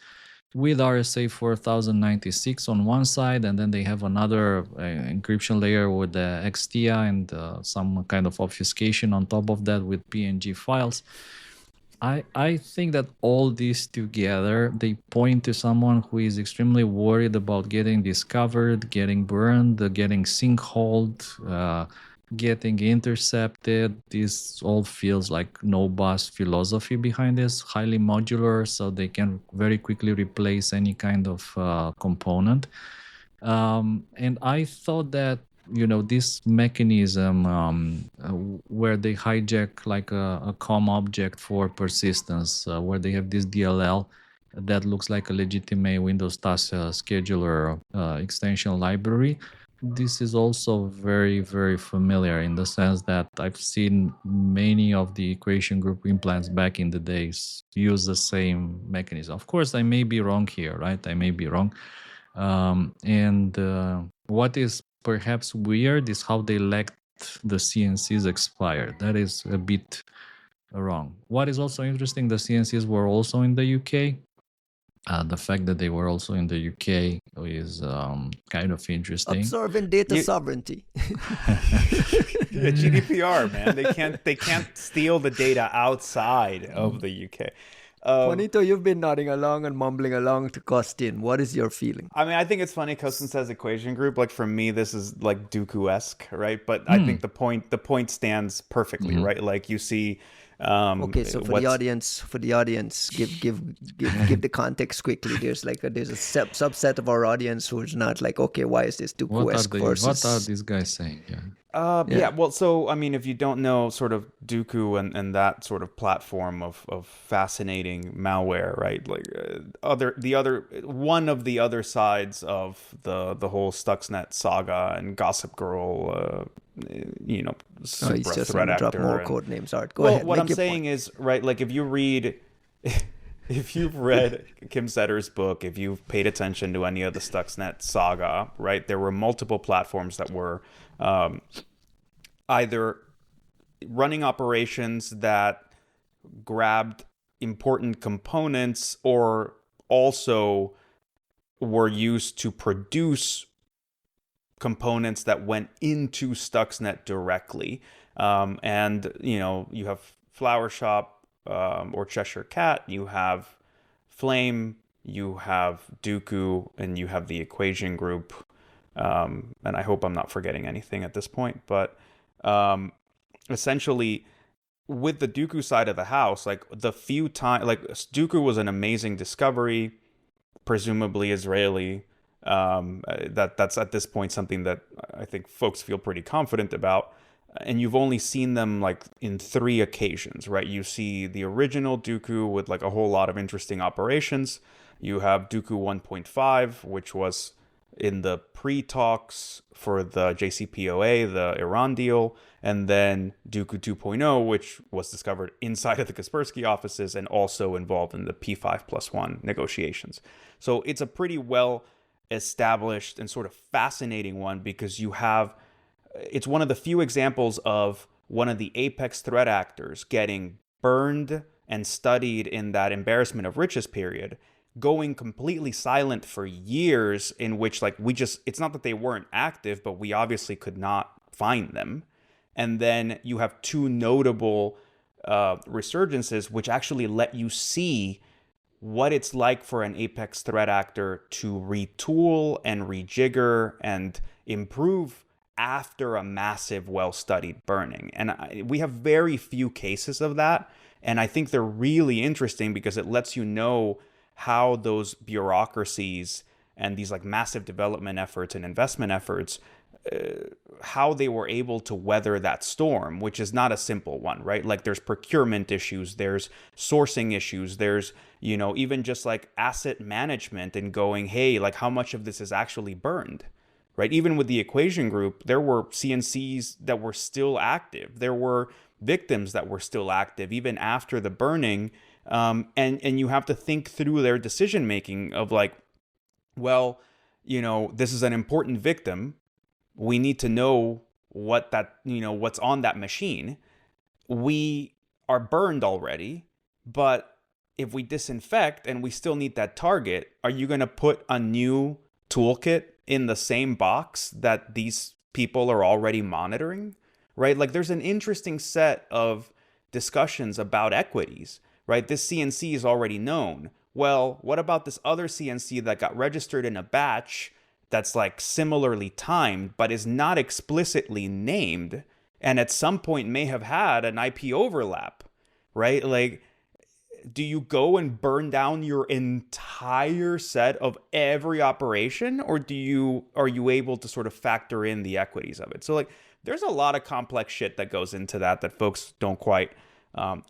With RSA 4096 on one side, and then they have another encryption layer with the XTIA and some kind of obfuscation on top of that with PNG files. I think that all these together, they point to someone who is extremely worried about getting discovered, getting burned, getting sinkholed, getting intercepted. This all feels like no boss philosophy behind this, highly modular, so they can very quickly replace any kind of component. And I thought that this mechanism where they hijack like a COM object for persistence, where they have this DLL that looks like a legitimate Windows task scheduler extension library. This is also very, very familiar in the sense that I've seen many of the equation group implants back in the days use the same mechanism. Of course, I may be wrong here, right? I may be wrong. What is perhaps weird is how they let the CNCs expire. That is a bit wrong. What is also interesting, the CNCs were also in the UK. The fact that they were also in the UK is kind of interesting. Absorbing data sovereignty. Yeah, GDPR, man. They can't steal the data outside of the UK. Juanito, you've been nodding along and mumbling along to Costin. What is your feeling? I mean, I think it's funny. Costin says equation group. Like for me, this is like Dooku-esque, right? But I think the point stands perfectly, right? Like you see. Okay, so for the audience, give the context quickly. There's a subset of our audience who's not like, okay, why is this Dooku-esque versus... What are these guys saying? Yeah, well, so I mean, if you don't know sort of Dooku and that sort of platform of fascinating malware, right? Like one of the other sides of the whole Stuxnet saga and Gossip Girl, super he's just threat going to drop actor. more code names. Art, go ahead. What I'm saying is, right, like if you've read Kim Setter's book, if you've paid attention to any of the Stuxnet saga, right, there were multiple platforms that were either running operations that grabbed important components or also were used to produce components that went into Stuxnet directly. And, you have Flower Shop or Cheshire Cat, you have Flame, you have Dooku, and you have the Equation Group. And I hope I'm not forgetting anything at this point. But essentially, with the Dooku side of the house, like the few times, like Dooku was an amazing discovery, presumably Israeli. That's at this point something that I think folks feel pretty confident about. And you've only seen them like in 3 occasions, right? You see the original Dooku with like a whole lot of interesting operations. You have Dooku 1.5, which was in the pre-talks for the JCPOA, the Iran deal, and then Dooku 2.0, which was discovered inside of the Kaspersky offices and also involved in the P5+1 negotiations. So it's a pretty well established and sort of fascinating one because it's one of the few examples of one of the apex threat actors getting burned and studied in that embarrassment of riches period, going completely silent for years, in which like it's not that they weren't active, but we obviously could not find them. And then you have 2 notable resurgences which actually let you see what it's like for an apex threat actor to retool and rejigger and improve after a massive, well-studied burning. And we have very few cases of that. And I think they're really interesting because it lets you know how those bureaucracies and these like massive development efforts and investment efforts, how they were able to weather that storm, which is not a simple one, right? Like there's procurement issues, there's sourcing issues, there's, even just like asset management and going, hey, like how much of this is actually burned, right? Even with the Equation Group, there were CNCs that were still active. There were victims that were still active even after the burning. And you have to think through their decision making of like, well, this is an important victim. We need to know what's on that machine. We are burned already, but if we disinfect and we still need that target, are you going to put a new toolkit in the same box that these people are already monitoring, right? Like there's an interesting set of discussions about equities, right? This CNC is already known. Well, what about this other CNC that got registered in a batch that's like similarly timed, but is not explicitly named, and at some point may have had an IP overlap, right? Like, do you go and burn down your entire set of every operation, or are you able to sort of factor in the equities of it? So like, there's a lot of complex shit that goes into that folks don't quite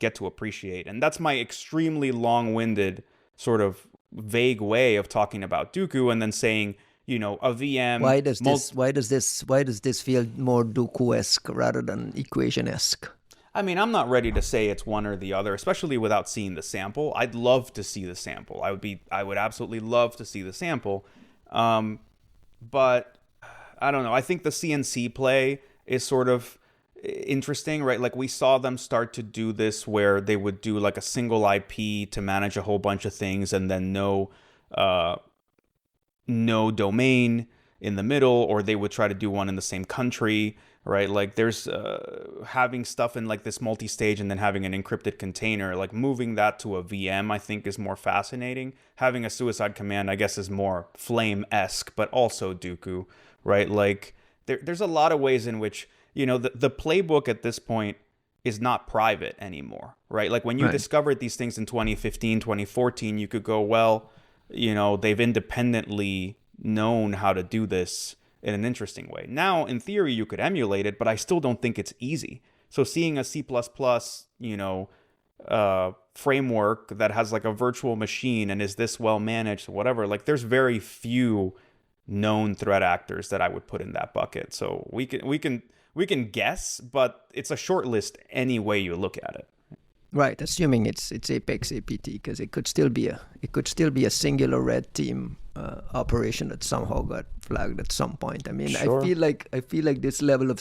get to appreciate. And that's my extremely long-winded sort of vague way of talking about Dooku and then saying, a VM. Why does this feel more Dooku-esque rather than Equation-esque? I mean, I'm not ready to say it's one or the other, especially without seeing the sample. I'd love to see the sample. I would absolutely love to see the sample. But I don't know. I think the CNC play is sort of interesting, right? Like we saw them start to do this where they would do like a single IP to manage a whole bunch of things and then no domain in the middle, or they would try to do one in the same country, right? Like there's having stuff in like this multi-stage and then having an encrypted container, like moving that to a VM, I think is more fascinating. Having a suicide command, I guess, is more Flame-esque, but also Dooku, right? Like there's a lot of ways in which, the playbook at this point is not private anymore, right? Like when you discovered these things in 2015, 2014, you could go, well, they've independently known how to do this in an interesting way. Now, in theory, you could emulate it, but I still don't think it's easy. So seeing a C++, framework that has like a virtual machine and is this well managed, whatever, like there's very few known threat actors that I would put in that bucket. So we can guess, but it's a short list any way you look at it. Right, assuming it's Apex APT, because it could still be a singular red team operation that somehow got flagged at some point. I mean, sure. I feel like this level of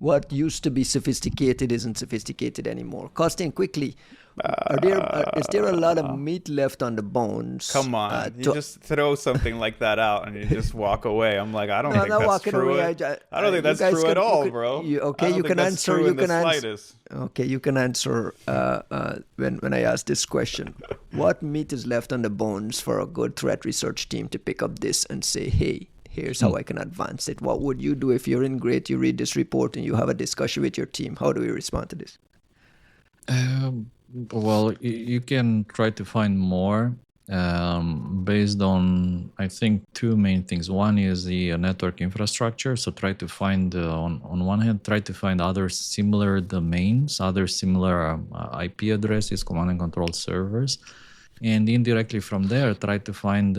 what used to be sophisticated isn't sophisticated anymore. Costin, quickly, is there a lot of meat left on the bones? Come on, you just throw something like that out and you just walk away. I'm like, I don't think that's true. I don't think that's true at all, bro. You can answer. Okay, you can answer when I ask this question. What meat is left on the bones for a good threat research team to pick up this and say, hey, here's how I can advance it? What would you do if you're in Great, you read this report and you have a discussion with your team? How do we respond to this? Well, you can try to find more based on, I think, two main things. One is the network infrastructure. So try to find, on one hand, try to find other similar domains, other similar IP addresses, command and control servers. And indirectly from there, try to find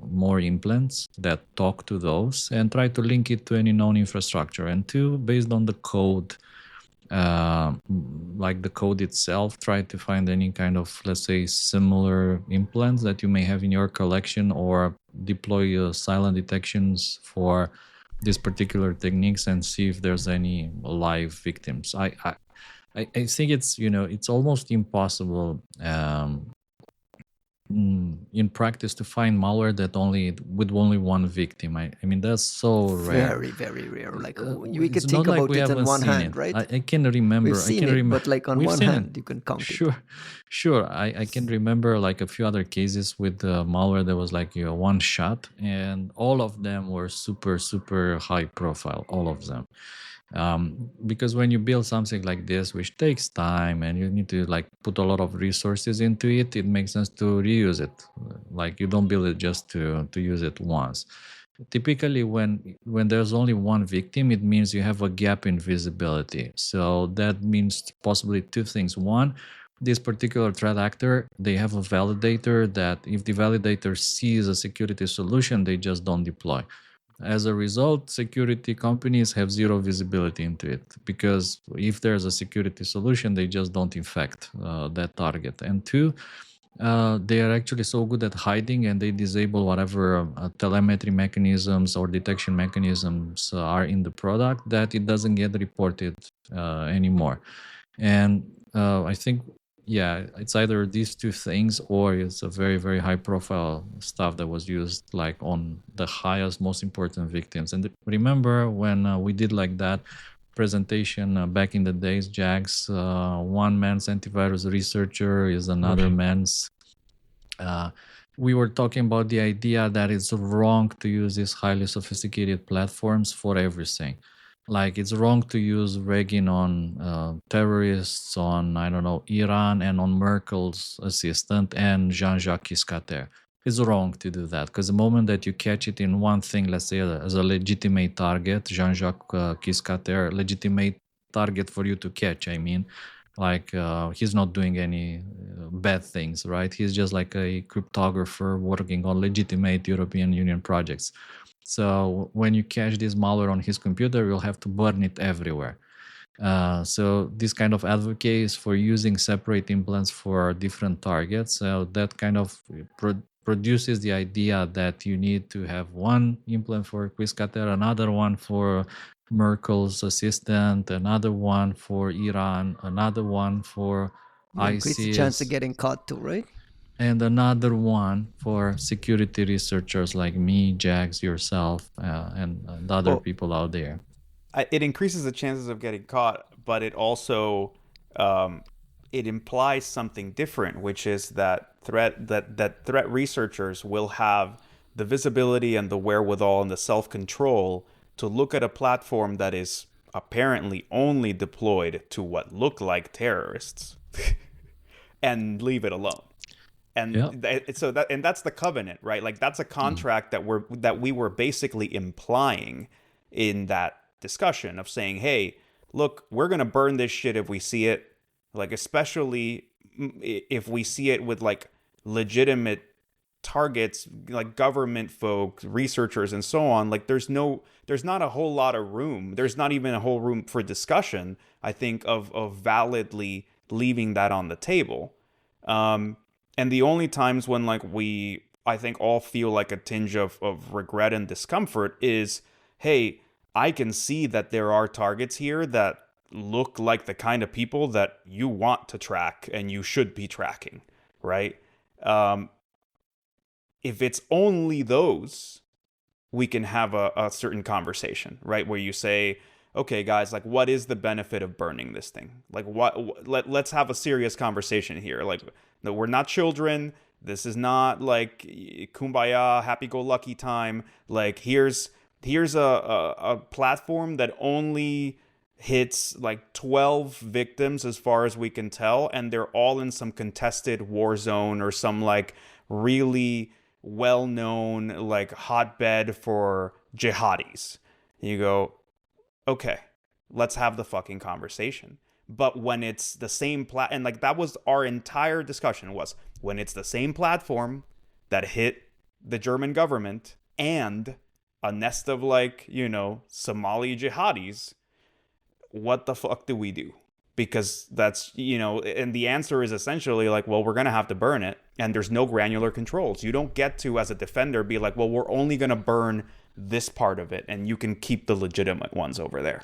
more implants that talk to those and try to link it to any known infrastructure. And two, based on the code, like the code itself, try to find any kind of, let's say, similar implants that you may have in your collection, or deploy silent detections for these particular techniques and see if there's any live victims. I think it's almost impossible in practice to find malware that with only one victim. I mean, that's so rare. Very, very rare. Like we could think about it on one hand, right? I can remember. We've seen it, but like on one hand, you can count it. Sure. I can remember like a few other cases with malware that was like one shot, and all of them were super, super high profile, all of them. Because when you build something like this, which takes time and you need to like put a lot of resources into it, it makes sense to reuse it. Like you don't build it just to use it once. Typically, when there's only one victim, it means you have a gap in visibility. So that means possibly two things. One, this particular threat actor, they have a validator that if the validator sees a security solution, they just don't deploy. As a result, security companies have zero visibility into it, because if there's a security solution, they just don't infect that target. And two, they are actually so good at hiding, and they disable whatever telemetry mechanisms or detection mechanisms are in the product, that it doesn't get reported anymore. And I think, yeah, it's either these two things, or it's a very, very high profile stuff that was used like on the highest, most important victims. And remember when we did like that presentation back in the days, Jags, one man's antivirus researcher is another man's. We were talking about the idea that it's wrong to use these highly sophisticated platforms for everything. Like it's wrong to use rigging on terrorists, on, I don't know, Iran, and on Merkel's assistant and Jean-Jacques Kiscater. It's wrong to do that, because the moment that you catch it in one thing, let's say as a legitimate target, Jean-Jacques Kiscater, legitimate target for you to catch, I mean, like he's not doing any bad things, right? He's just like a cryptographer working on legitimate European Union projects. So when you catch this malware on his computer, you'll have to burn it everywhere. So this kind of advocates for using separate implants for different targets. So that kind of produces the idea that you need to have one implant for Quiscater, another one for Merkel's assistant, another one for Iran, another one for ISIS. Increase the chance of getting caught too, right? And another one for security researchers like me, Jags, yourself, and other people out there. It increases the chances of getting caught, but it also it implies something different, which is that threat researchers will have the visibility and the wherewithal and the self-control to look at a platform that is apparently only deployed to what look like terrorists and leave it alone. And that's the covenant, right? Like that's a contract that we were basically implying in that discussion of saying, hey, look, we're going to burn this shit if we see it, like especially if we see it with like legitimate targets, like government folks, researchers, and so on. Like there's not a whole lot of room. There's not even a whole room for discussion, I think, of validly leaving that on the table. And the only times when like I think all feel like a tinge of regret and discomfort is, hey, I can see that there are targets here that look like the kind of people that you want to track and you should be tracking, right? If it's only those, we can have a certain conversation, right? Where you say, okay, guys, like, what is the benefit of burning this thing? Like, let's have a serious conversation here. Like, no, we're not children. This is not like kumbaya, happy-go-lucky time. Like, here's a platform that only hits like 12 victims as far as we can tell, and they're all in some contested war zone or some like really well-known like hotbed for jihadis. And you go, okay, let's have the fucking conversation. But when it's the same and like that was our entire discussion, was when it's the same platform that hit the German government and a nest of like, you know, Somali jihadis, what the fuck do we do? Because that's, you know, and the answer is essentially like, well, we're going to have to burn it. And there's no granular controls. You don't get to, as a defender, be like, well, we're only going to burn this part of it, and you can keep the legitimate ones over there.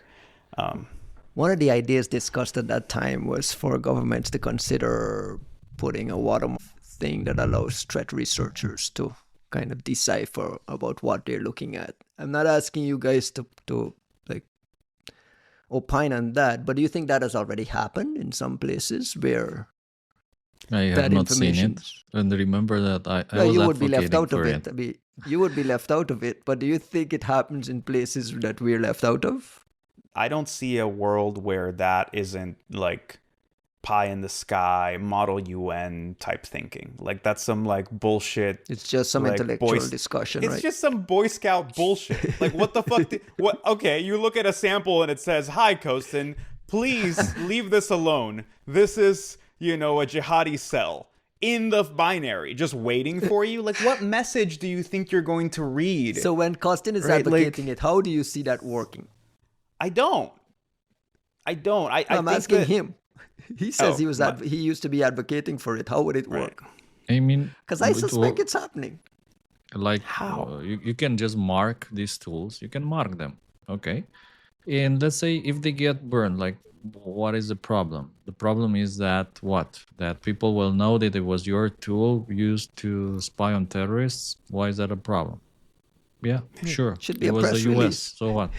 One of the ideas discussed at that time was for governments to consider putting a watermark thing that allows threat researchers to kind of decipher about what they're looking at. I'm not asking you guys to like opine on that, but do you think that has already happened in some places where I have not seen it? And remember that I was you would be left advocating out of for it. I mean, you would be left out of it, but do you think it happens in places that we're left out of? I don't see a world where that isn't like pie in the sky, model UN type thinking. Like that's some like bullshit. It's just some like, intellectual discussion, it's right? just some Boy Scout bullshit. Like what the fuck? What? Okay, you look at a sample and it says, "Hi, Kostin, please leave this alone. This is, you know, a jihadi cell." In the binary, just waiting for you. Like, what message do you think you're going to read? So when Kostin is Right, advocating it, how do you see that working? I don't. I'm asking him. He says Oh, he used to be advocating for it. How would it work? I mean, Because I suspect it's happening. Like, How? you can just mark these tools. You can mark them, okay? And let's say if they get burned, like, what is the problem? The problem is that that people will know that it was your tool used to spy on terrorists. Why is that a problem? Yeah, sure. Should be it a was press the US. release. So what?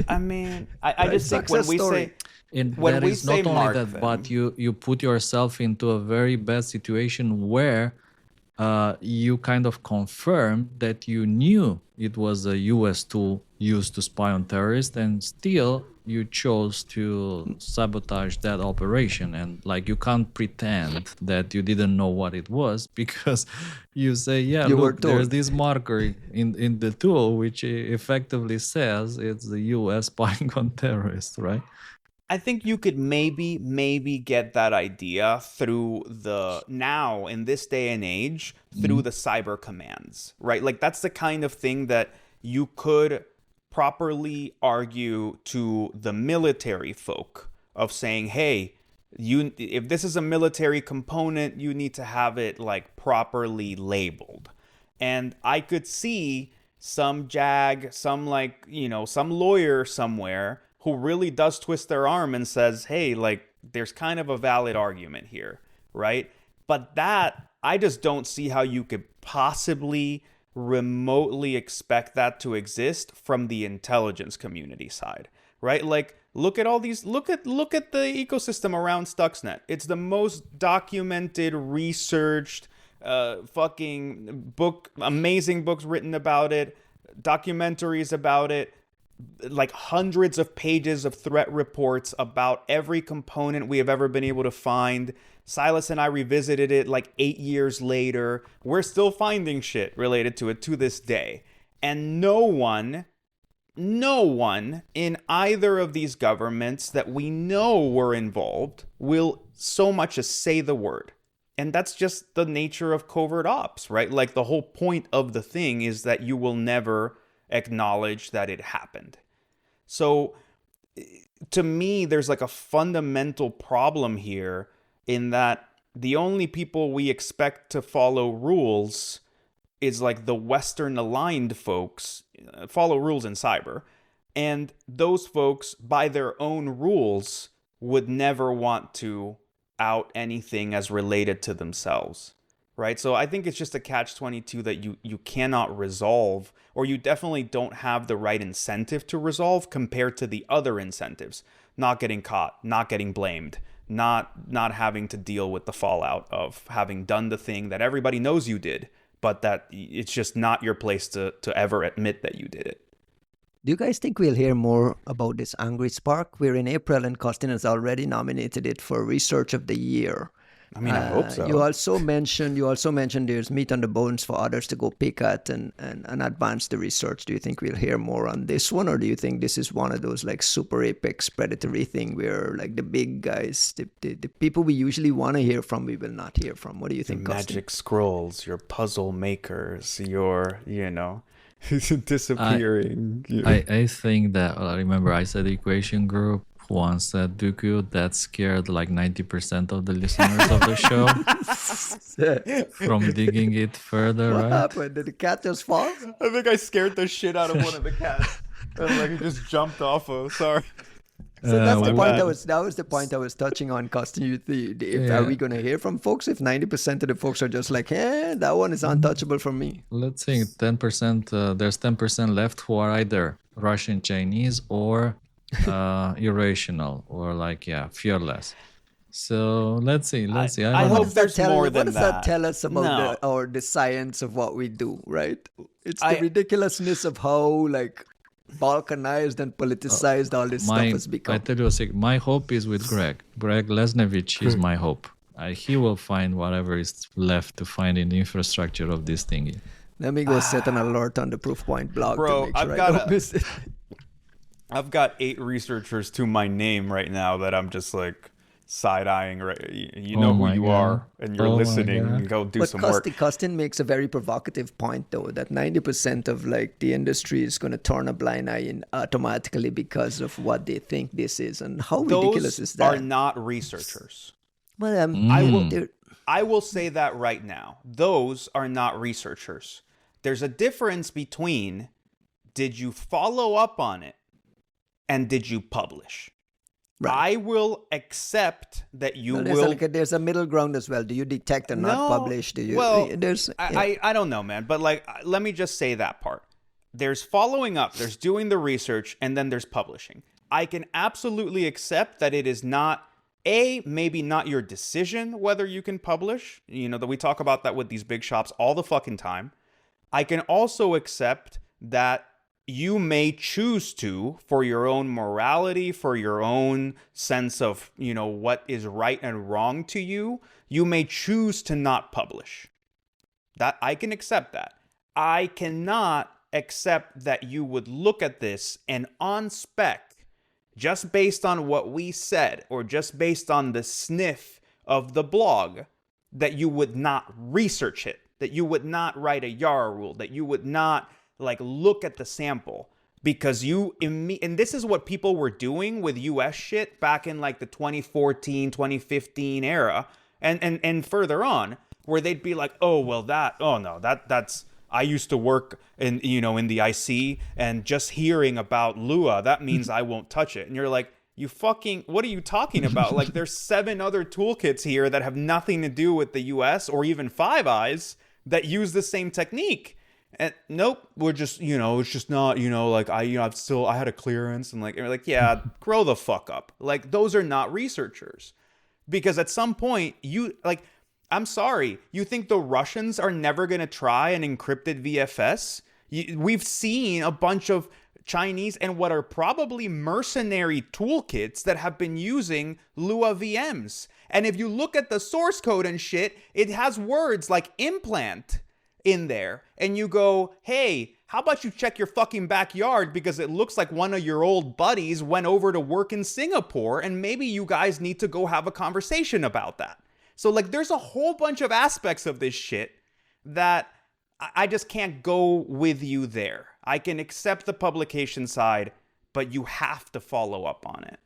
I mean, I just think when Success we story. say And when that we is say not only mark that, them, but you put yourself into a very bad situation where you kind of confirm that you knew it was a US tool used to spy on terrorists, and still you chose to sabotage that operation. And like, you can't pretend that you didn't know what it was, because you say, yeah, You were look, there's told. this marker in the tool which effectively says it's the US spying on terrorists, right? I think you could maybe get that idea through now in this day and age through the cyber commands, right? Like that's the kind of thing that you could properly argue to the military folk of saying, hey, if this is a military component, you need to have it like properly labeled. And I could see some some like, you know, some lawyer somewhere who really does twist their arm and says, hey, like, there's kind of a valid argument here, right? But that, I just don't see how you could possibly remotely expect that to exist from the intelligence community side, right? Like, look at all these, look at the ecosystem around Stuxnet. It's the most documented, researched, fucking amazing books written about it, documentaries about it, like hundreds of pages of threat reports about every component we have ever been able to find. Silas and I revisited it like 8 years later. We're still finding shit related to it to this day. And no one in either of these governments that we know were involved will so much as say the word. And that's just the nature of covert ops, right? Like the whole point of the thing is that you will never acknowledge that it happened. So to me, there's like a fundamental problem here in that the only people we expect to follow rules is like the Western aligned folks, follow rules in cyber, And those folks, by their own rules, would never want to out anything as related to themselves, right? So I think it's just a catch-22 that you cannot resolve, or you definitely don't have the right incentive to resolve compared to the other incentives. Not getting caught, not getting blamed, not having to deal with the fallout of having done the thing that everybody knows you did, but that it's just not your place to ever admit that you did it. Do you guys think we'll hear more about this Angry Spark? We're in April and Costin has already nominated it for Research of the Year. I mean, I hope so. You also mentioned there's meat on the bones for others to go pick at and advance the research. Do you think we'll hear more on this one, or do you think this is one of those like super apex predatory thing where like the big guys, the people we usually want to hear from, we will not hear from? What do you think, Costin? Magic scrolls, your puzzle makers, your, disappearing. I think that, I remember I said equation group once said Dooku, that scared like 90% of the listeners of the show from digging it further, What right? happened? Did the cat just fall? I think I scared the shit out of one of the cats. He just jumped off of. Sorry. So that's the point bad. that was the point I was touching on, Costin. Are we going to hear from folks if 90% of the folks are just like, that one is untouchable for me? Let's see, 10%, there's 10% left who are either Russian Chinese or irrational or fearless. So let's see. I don't hope know. there's more than what does that tell us about the science of what we do, right? It's the ridiculousness of how like balkanized and politicized all this stuff has become. I tell you a secret. My hope is with Greg. Greg Lesnevich is my hope. He will find whatever is left to find in the infrastructure of this thingy. Let me go set an alert on the Proofpoint blog. Bro, to make sure I don't miss it. I've got 8 researchers to my name right now that I'm just like side-eyeing. Right, you know who you are, and you're listening. And go do some work. Costin makes a very provocative point, though, that 90% of like the industry is going to turn a blind eye in automatically because of what they think this is, and how ridiculous is that? Those are not researchers. Well, I will say that right now. Those are not researchers. There's a difference between did you follow up on it and did you publish? Right. I will accept that you will. There's a middle ground as well. Do you detect and not publish? Do you? Well, I don't know, man. But like, let me just say that part. There's following up, there's doing the research, and then there's publishing. I can absolutely accept that it is not, maybe not your decision whether you can publish. That we talk about that with these big shops all the fucking time. I can also accept that you may choose to, for your own morality, for your own sense of, what is right and wrong to you, you may choose to not publish. That I can accept that. I cannot accept that you would look at this and on spec, just based on what we said, or just based on the sniff of the blog, that you would not research it, that you would not write a Yara rule, that you would not look at the sample, because and this is what people were doing with US shit back in the 2014, 2015 era and further on, where they'd be like, that's I used to work in the IC, and just hearing about Lua, that means I won't touch it. And you're like, what are you talking about? There's 7 other toolkits here that have nothing to do with the US or even Five Eyes that use the same technique. And nope, we're just, it's just not, I had a clearance, and you're like, yeah, grow the fuck up. Those are not researchers. Because at some point, I'm sorry, you think the Russians are never going to try an encrypted VFS? We've seen a bunch of Chinese and what are probably mercenary toolkits that have been using Lua VMs. And if you look at the source code and shit, it has words like implant in there, and you go, hey, how about you check your fucking backyard, because it looks like one of your old buddies went over to work in Singapore, and maybe you guys need to go have a conversation about that. So there's a whole bunch of aspects of this shit that I just can't go with you there. I can accept the publication side, but you have to follow up on it.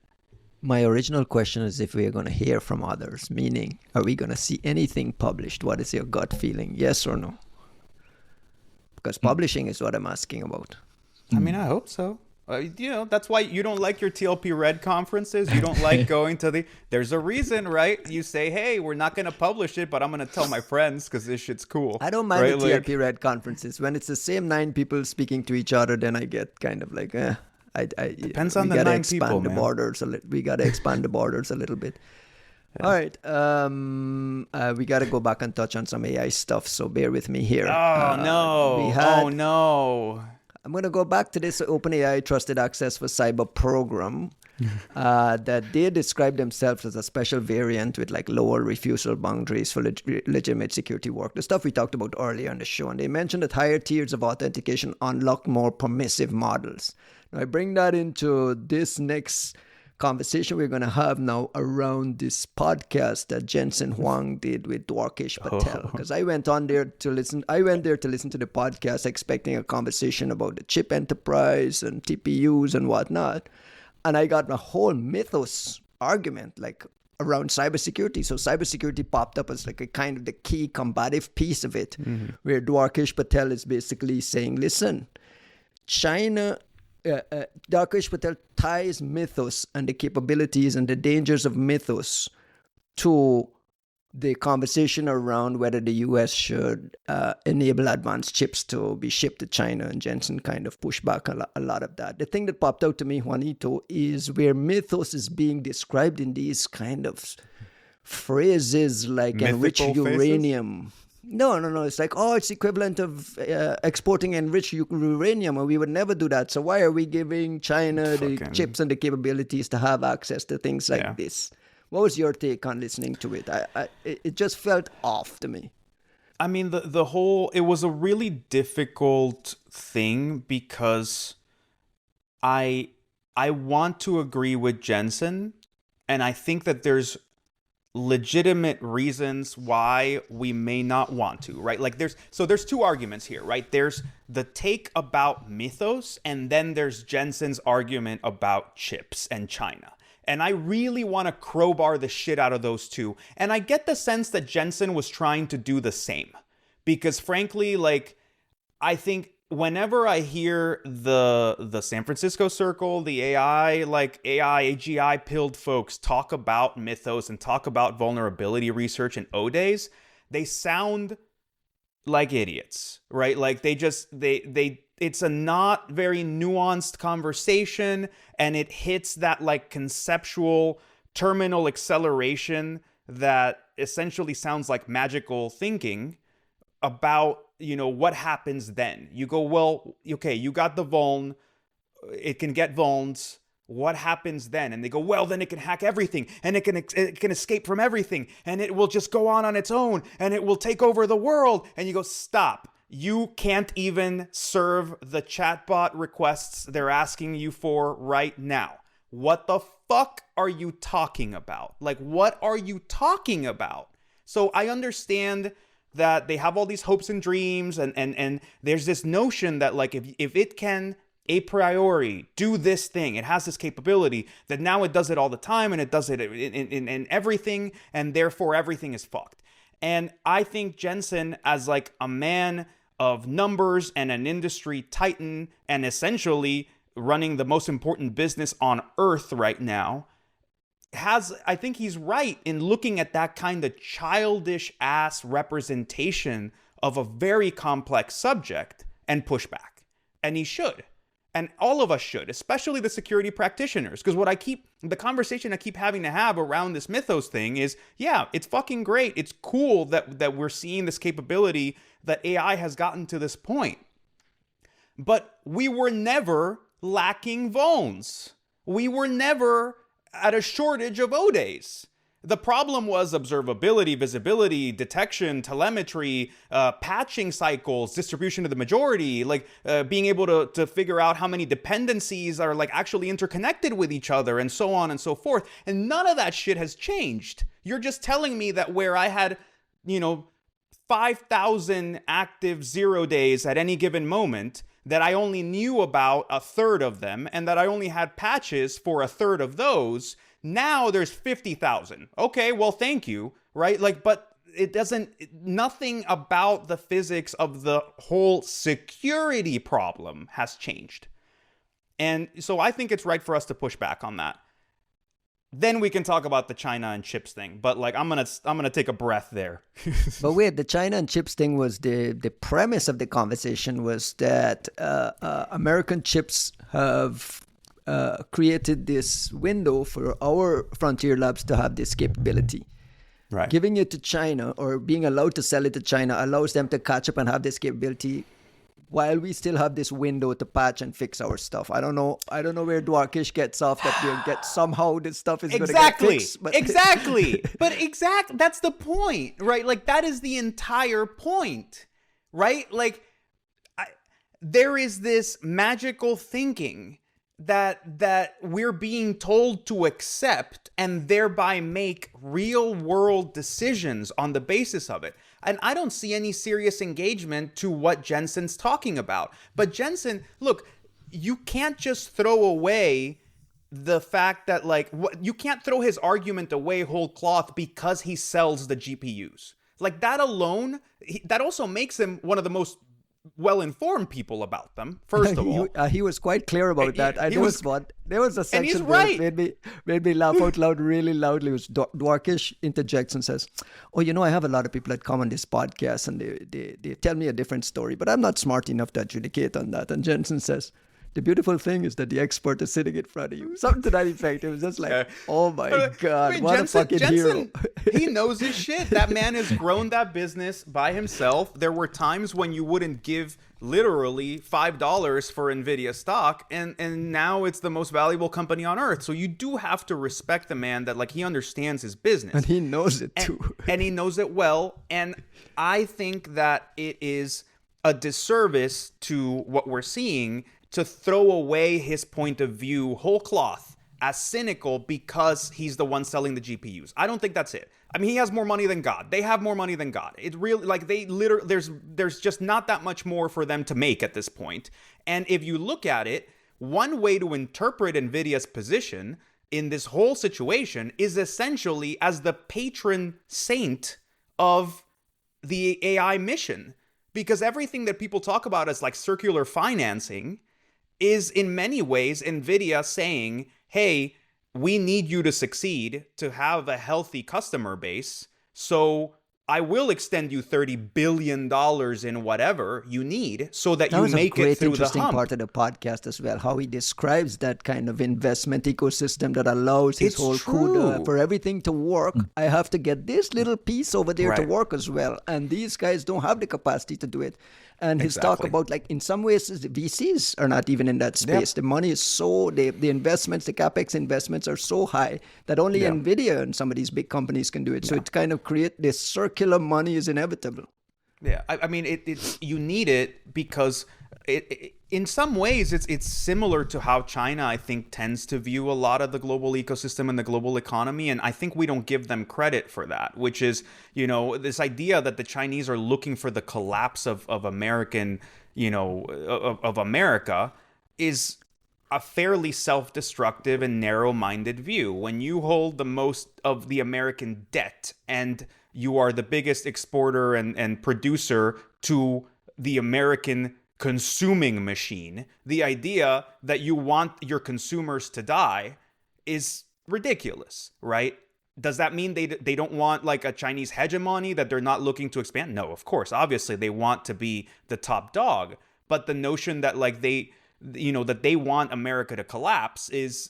My original question is if we are going to hear from others, meaning, are we going to see anything published? What is your gut feeling? Yes or no? Because publishing is what I'm asking about. I mean, I hope so. That's why you don't like your TLP Red conferences. You don't like going to there's a reason, right? You say, hey, we're not going to publish it, but I'm going to tell my friends because this shit's cool. I don't mind right? the TLP Red conferences. When it's the same 9 people speaking to each other, then I get kind of like, Depends on the 9 people, man. We got to expand the borders a little bit. Yeah. All right. We got to go back and touch on some AI stuff, so bear with me here. Oh, no. I'm going to go back to this OpenAI Trusted Access for Cyber program that they describe themselves as a special variant with like lower refusal boundaries for legitimate security work. The stuff we talked about earlier on the show. And they mentioned that higher tiers of authentication unlock more permissive models. Now, I bring that into this next conversation we're going to have now around this podcast that Jensen Huang did with Dwarkesh Patel, because I went there to listen to the podcast expecting a conversation about the chip enterprise and TPUs and whatnot, and I got a whole Mythos argument like around cybersecurity. So cybersecurity popped up as like a kind of the key combative piece of it, where Dwarkesh Patel is basically saying, listen, China Dwarkesh Patel ties Mythos and the capabilities and the dangers of Mythos to the conversation around whether the US should enable advanced chips to be shipped to China, and Jensen kind of pushed back a lot of that. The thing that popped out to me, Juanito, is where Mythos is being described in these kind of phrases like enriched uranium. No. It's like, it's equivalent of exporting enriched uranium, and we would never do that. So why are we giving China the chips and the capabilities to have access to things like this? What was your take on listening to it? It just felt off to me. I mean, the whole, it was a really difficult thing because I want to agree with Jensen, and I think that there's legitimate reasons why we may not want to, right? Like there's 2 arguments here, right? There's the take about Mythos, and then there's Jensen's argument about chips and China. And I really want to crowbar the shit out of those 2. And I get the sense that Jensen was trying to do the same, because frankly, like, I think whenever I hear the San Francisco Circle, the AI AGI pilled folks talk about Mythos and talk about vulnerability research and O days, they sound like idiots, right? Like they it's a not very nuanced conversation, and it hits that like conceptual terminal acceleration that essentially sounds like magical thinking about, what happens then. You go, well, okay, you got the vuln, it can get vulns, what happens then? And they go, well, then it can hack everything, and it can escape from everything, and it will just go on its own, and it will take over the world. And you go, stop. You can't even serve the chatbot requests they're asking you for right now. What the fuck are you talking about? Like, what are you talking about? So I understand that they have all these hopes and dreams, and there's this notion that like if it can a priori do this thing, it has this capability, that now it does it all the time, and it does it in everything, and therefore everything is fucked. And I think Jensen, as like a man of numbers and an industry titan, and essentially running the most important business on earth right now, I think he's right in looking at that kind of childish ass representation of a very complex subject and push back. And he should. And all of us should, especially the security practitioners. Because the conversation I keep having to have around this Mythos thing is, yeah, it's fucking great. It's cool that we're seeing this capability, that AI has gotten to this point. But we were never lacking vulns. We were never at a shortage of O days. The problem was observability, visibility, detection, telemetry, patching cycles, distribution of the majority, like being able to figure out how many dependencies are like actually interconnected with each other, and so on and so forth. And none of that shit has changed. You're just telling me that where I had, 5,000 active 0 days at any given moment, that I only knew about a third of them, and that I only had patches for a third of those. Now there's 50,000. Okay, well, thank you, right? Like, but nothing about the physics of the whole security problem has changed. And so I think it's right for us to push back on that. Then we can talk about the China and chips thing. But like I'm gonna take a breath there. But wait, the China and chips thing was the premise of the conversation was that American chips have created this window for our frontier labs to have this capability. Right. Giving it to China or being allowed to sell it to China allows them to catch up and have this capability while we still have this window to patch and fix our stuff. I don't know where Dwarkesh gets off that we'll get somehow this stuff is going to get fixed. But Exactly. That's the point, right? Like that is the entire point, right? Like there is this magical thinking that we're being told to accept and thereby make real world decisions on the basis of it. And I don't see any serious engagement to what Jensen's talking about. But Jensen, look, you can't just throw away the fact that you can't throw his argument away whole cloth because he sells the GPUs. Like that alone, that also makes him one of the most well-informed people about them, first of all. He was quite clear about that. There was a section that made me laugh out loud really loudly. It was Dwarkesh interjects and says, oh, I have a lot of people that come on this podcast and they tell me a different story, but I'm not smart enough to adjudicate on that. And Jensen says, the beautiful thing is that the expert is sitting in front of you. Something to that effect. It was just like, oh my God, what a fucking hero. He knows his shit. That man has grown that business by himself. There were times when you wouldn't give literally $5 for NVIDIA stock, and now it's the most valuable company on earth. So you do have to respect the man that he understands his business. And he knows it too. And he knows it well. And I think that it is a disservice to what we're seeing to throw away his point of view whole cloth as cynical because he's the one selling the GPUs. I don't think that's it. I mean, he has more money than God. They have more money than God. It really, there's just not that much more for them to make at this point. And if you look at it, one way to interpret NVIDIA's position in this whole situation is essentially as the patron saint of the AI mission. Because everything that people talk about as circular financing is in many ways NVIDIA saying, hey, we need you to succeed to have a healthy customer base. So I will extend you $30 billion in whatever you need so that you make it through the hump. That was a great, interesting part of the podcast as well, how he describes that kind of investment ecosystem that allows his whole CUDA for everything to work. I have to get this little piece over there to work as well. And these guys don't have the capacity to do it. And his talk about, in some ways, the VCs are not even in that space. Yep. The money is the investments, the CapEx investments are so high that only NVIDIA and some of these big companies can do it. So it kind of creates this circular money is inevitable. Yeah, I mean, it's you need it because in some ways it's similar to how China, I think, tends to view a lot of the global ecosystem and the global economy, and I think we don't give them credit for that, which is, this idea that the Chinese are looking for the collapse of American, of America is a fairly self-destructive and narrow-minded view. When you hold the most of the American debt and you are the biggest exporter and producer to the American consuming machine, the idea that you want your consumers to die is ridiculous, right? Does that mean they don't want a Chinese hegemony, that they're not looking to expand? No, of course. Obviously, they want to be the top dog. But the notion that that they want America to collapse is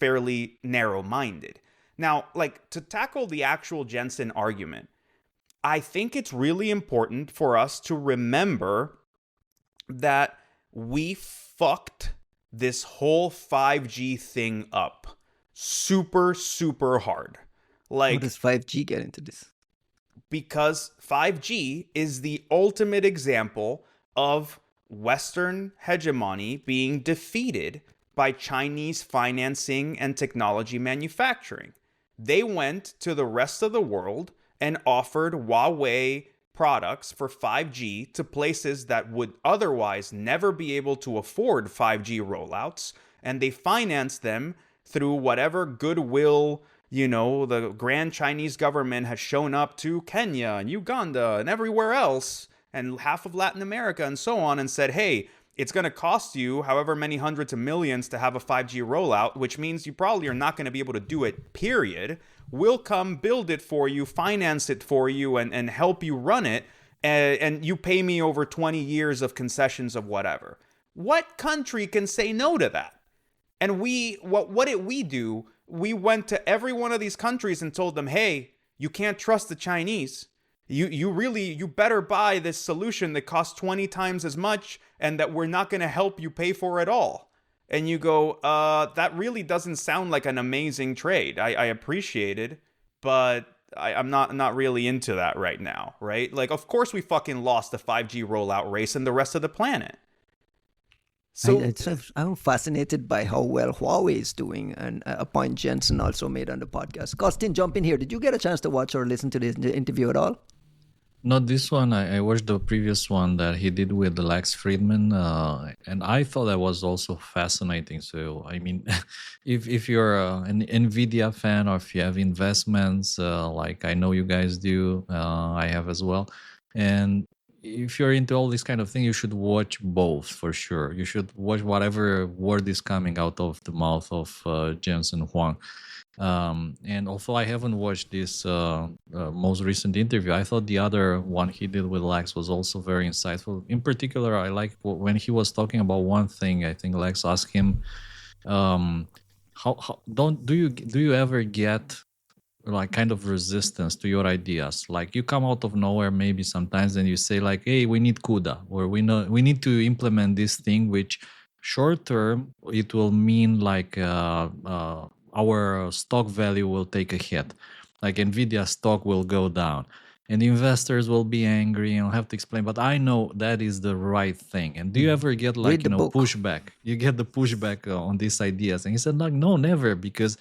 fairly narrow-minded. Now, to tackle the actual Jensen argument, I think it's really important for us to remember that we fucked this whole 5G thing up super, super hard. How does 5G get into this? Because 5G is the ultimate example of Western hegemony being defeated by Chinese financing and technology manufacturing. They went to the rest of the world and offered Huawei products for 5G to places that would otherwise never be able to afford 5G rollouts, and they financed them through whatever goodwill, the grand Chinese government has shown up to Kenya and Uganda and everywhere else, and half of Latin America and so on, and said, hey, it's going to cost you however many hundreds of millions to have a 5G rollout, which means you probably are not going to be able to do it, period. We'll come build it for you, finance it for you, and help you run it, and you pay me over 20 years of concessions of whatever. What country can say no to that? And what did we do? We went to every one of these countries and told them, hey, you can't trust the Chinese. You better buy this solution that costs 20 times as much and that we're not going to help you pay for it all. And you go, that really doesn't sound like an amazing trade. I appreciate it, but I'm not really into that right now, right? Like, of course we fucking lost the 5G rollout race and the rest of the planet. So I'm fascinated by how well Huawei is doing, and a point Jensen also made on the podcast. Costin, jump in here. Did you get a chance to watch or listen to the interview at all? Not this one. I watched the previous one that he did with Lex Friedman, and I thought that was also fascinating. So, I mean, if you're an NVIDIA fan, or if you have investments, like I know you guys do, I have as well, and if you're into all this kind of thing, you should watch both for sure. You should watch whatever word is coming out of the mouth of Jensen Huang. And although I haven't watched this most recent interview, I thought the other one he did with Lex was also very insightful. In particular, I like when he was talking about one thing. I think Lex asked him, do you ever get like kind of resistance to your ideas? Like you come out of nowhere maybe sometimes and you say like, hey, we need CUDA, or we need to implement this thing, which short term it will mean like our stock value will take a hit, like Nvidia stock will go down and investors will be angry and have to explain, but I know that is the right thing. And do you ever get like pushback? You get the pushback on these ideas? And he said like, no, never, because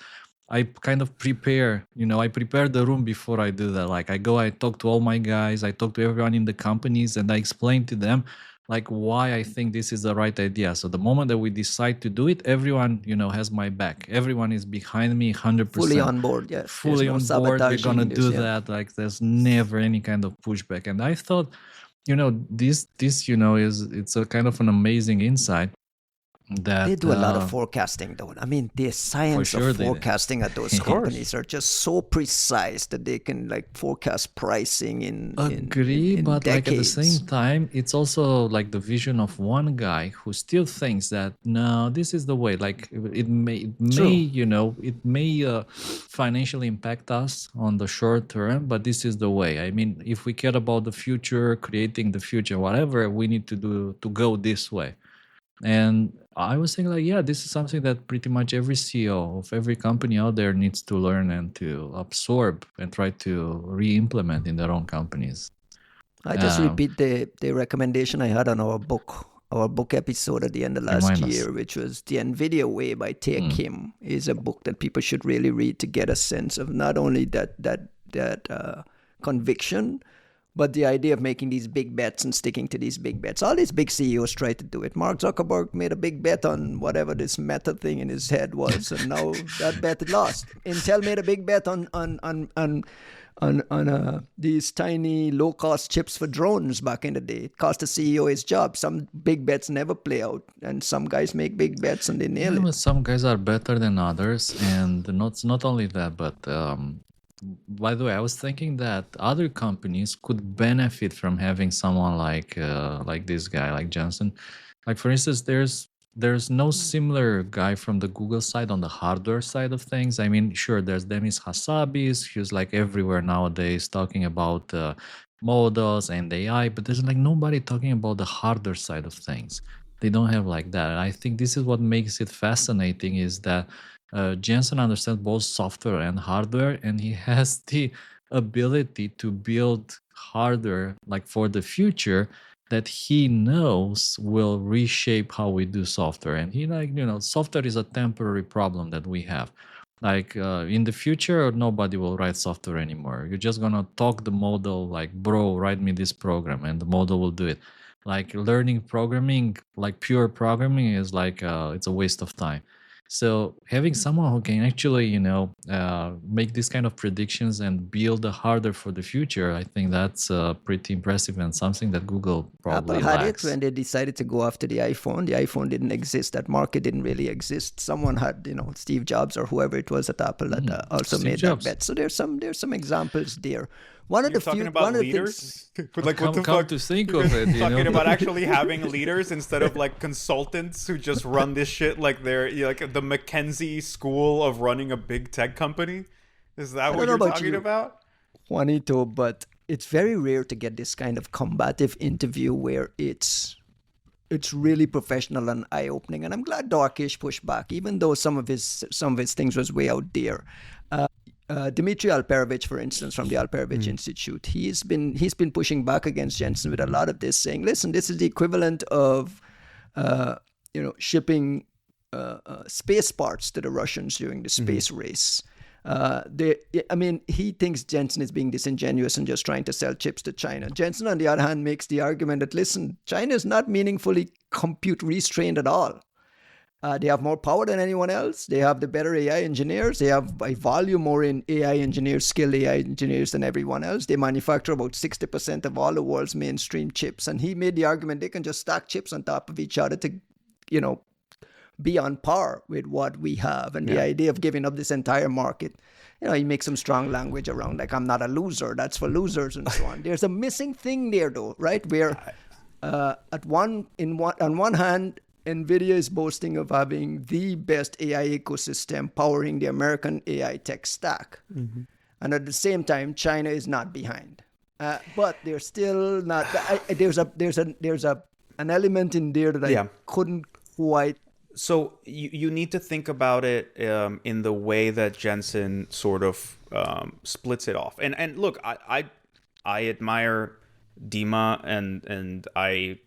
I kind of prepare the room before I do that. Like I talk to all my guys, I talk to everyone in the companies, and I explain to them like why I think this is the right idea. So the moment that we decide to do it, everyone, has my back. Everyone is behind me 100%. Fully on board, yes. Fully on board, we're going to do that. Like there's never any kind of pushback. And I thought, this it's a kind of an amazing insight. That they do a lot of forecasting, though. I mean, the science of forecasting at those companies are just so precise that they can like forecast pricing in but decades. Like at the same time, it's also like the vision of one guy who still thinks that no, this is the way. Like it may financially impact us on the short term, but this is the way. I mean, if we care about the future, creating the future, whatever, we need to go this way. And I was saying like, yeah, this is something that pretty much every CEO of every company out there needs to learn and to absorb and try to re-implement in their own companies. I just repeat the recommendation I had on our book episode at the end of last year, which was The NVIDIA Way by Tae Kim, is a book that people should really read to get a sense of not only that conviction, but the idea of making these big bets and sticking to these big bets. All these big CEOs try to do it. Mark Zuckerberg made a big bet on whatever this meta thing in his head was, and now that bet lost. Intel made a big bet on these tiny low-cost chips for drones back in the day. It cost the CEO his job. Some big bets never play out, and some guys make big bets and they nail it. Some guys are better than others, and not only that, but by the way, I was thinking that other companies could benefit from having someone like this guy, like Jensen. Like for instance, there's no similar guy from the Google side on the hardware side of things. I mean, sure, there's Demis Hassabis, who's like everywhere nowadays talking about models and AI, but there's like nobody talking about the hardware side of things. They don't have like that. And I think this is what makes it fascinating, is that Jensen understands both software and hardware, and he has the ability to build hardware like for the future that he knows will reshape how we do software. And he software is a temporary problem that we have. Like in the future, nobody will write software anymore. You're just gonna talk the model like, bro, write me this program, and the model will do it. Like learning programming, like pure programming, is like it's a waste of time. So having someone who can actually, make these kind of predictions and build a hardware for the future, I think that's pretty impressive and something that Google Apple probably had it lacks. when they decided to go after the iPhone. The iPhone didn't exist. That market didn't really exist. Someone had, Steve Jobs or whoever it was at Apple that also Steve made Jobs. that bet. So there's some examples there. One of You're the talking few about one of the leaders? things, Like, what the Come fuck? to think of it, Talking about actually having leaders instead of like consultants who just run this shit like they're like the McKinsey school of running a big tech company. Is that what don't know you're about talking you. about? Juanito, but it's very rare to get this kind of combative interview where it's really professional and eye-opening. And I'm glad Dwarkesh pushed back, even though some of his things was way out there. Dmitry Alperovich, for instance, from the Alperovich Institute, he's been pushing back against Jensen with a lot of this, saying, "Listen, this is the equivalent of, shipping space parts to the Russians during the space race." He thinks Jensen is being disingenuous and just trying to sell chips to China. Jensen, on the other hand, makes the argument that, listen, China is not meaningfully compute restrained at all. They have more power than anyone else. They have the better AI engineers. They have by volume more in AI engineers, skilled AI engineers than everyone else. They manufacture about 60% of all the world's mainstream chips. And he made the argument they can just stack chips on top of each other to, be on par with what we have. And the idea of giving up this entire market, he makes some strong language around, like, I'm not a loser, that's for losers, and so on. There's a missing thing there, though, right? Where on one hand, NVIDIA is boasting of having the best AI ecosystem powering the American AI tech stack. And at the same time, China is not behind. But they're still not. There's an element in there that I couldn't quite. So you need to think about it in the way that Jensen sort of splits it off. And look, I admire Dima and I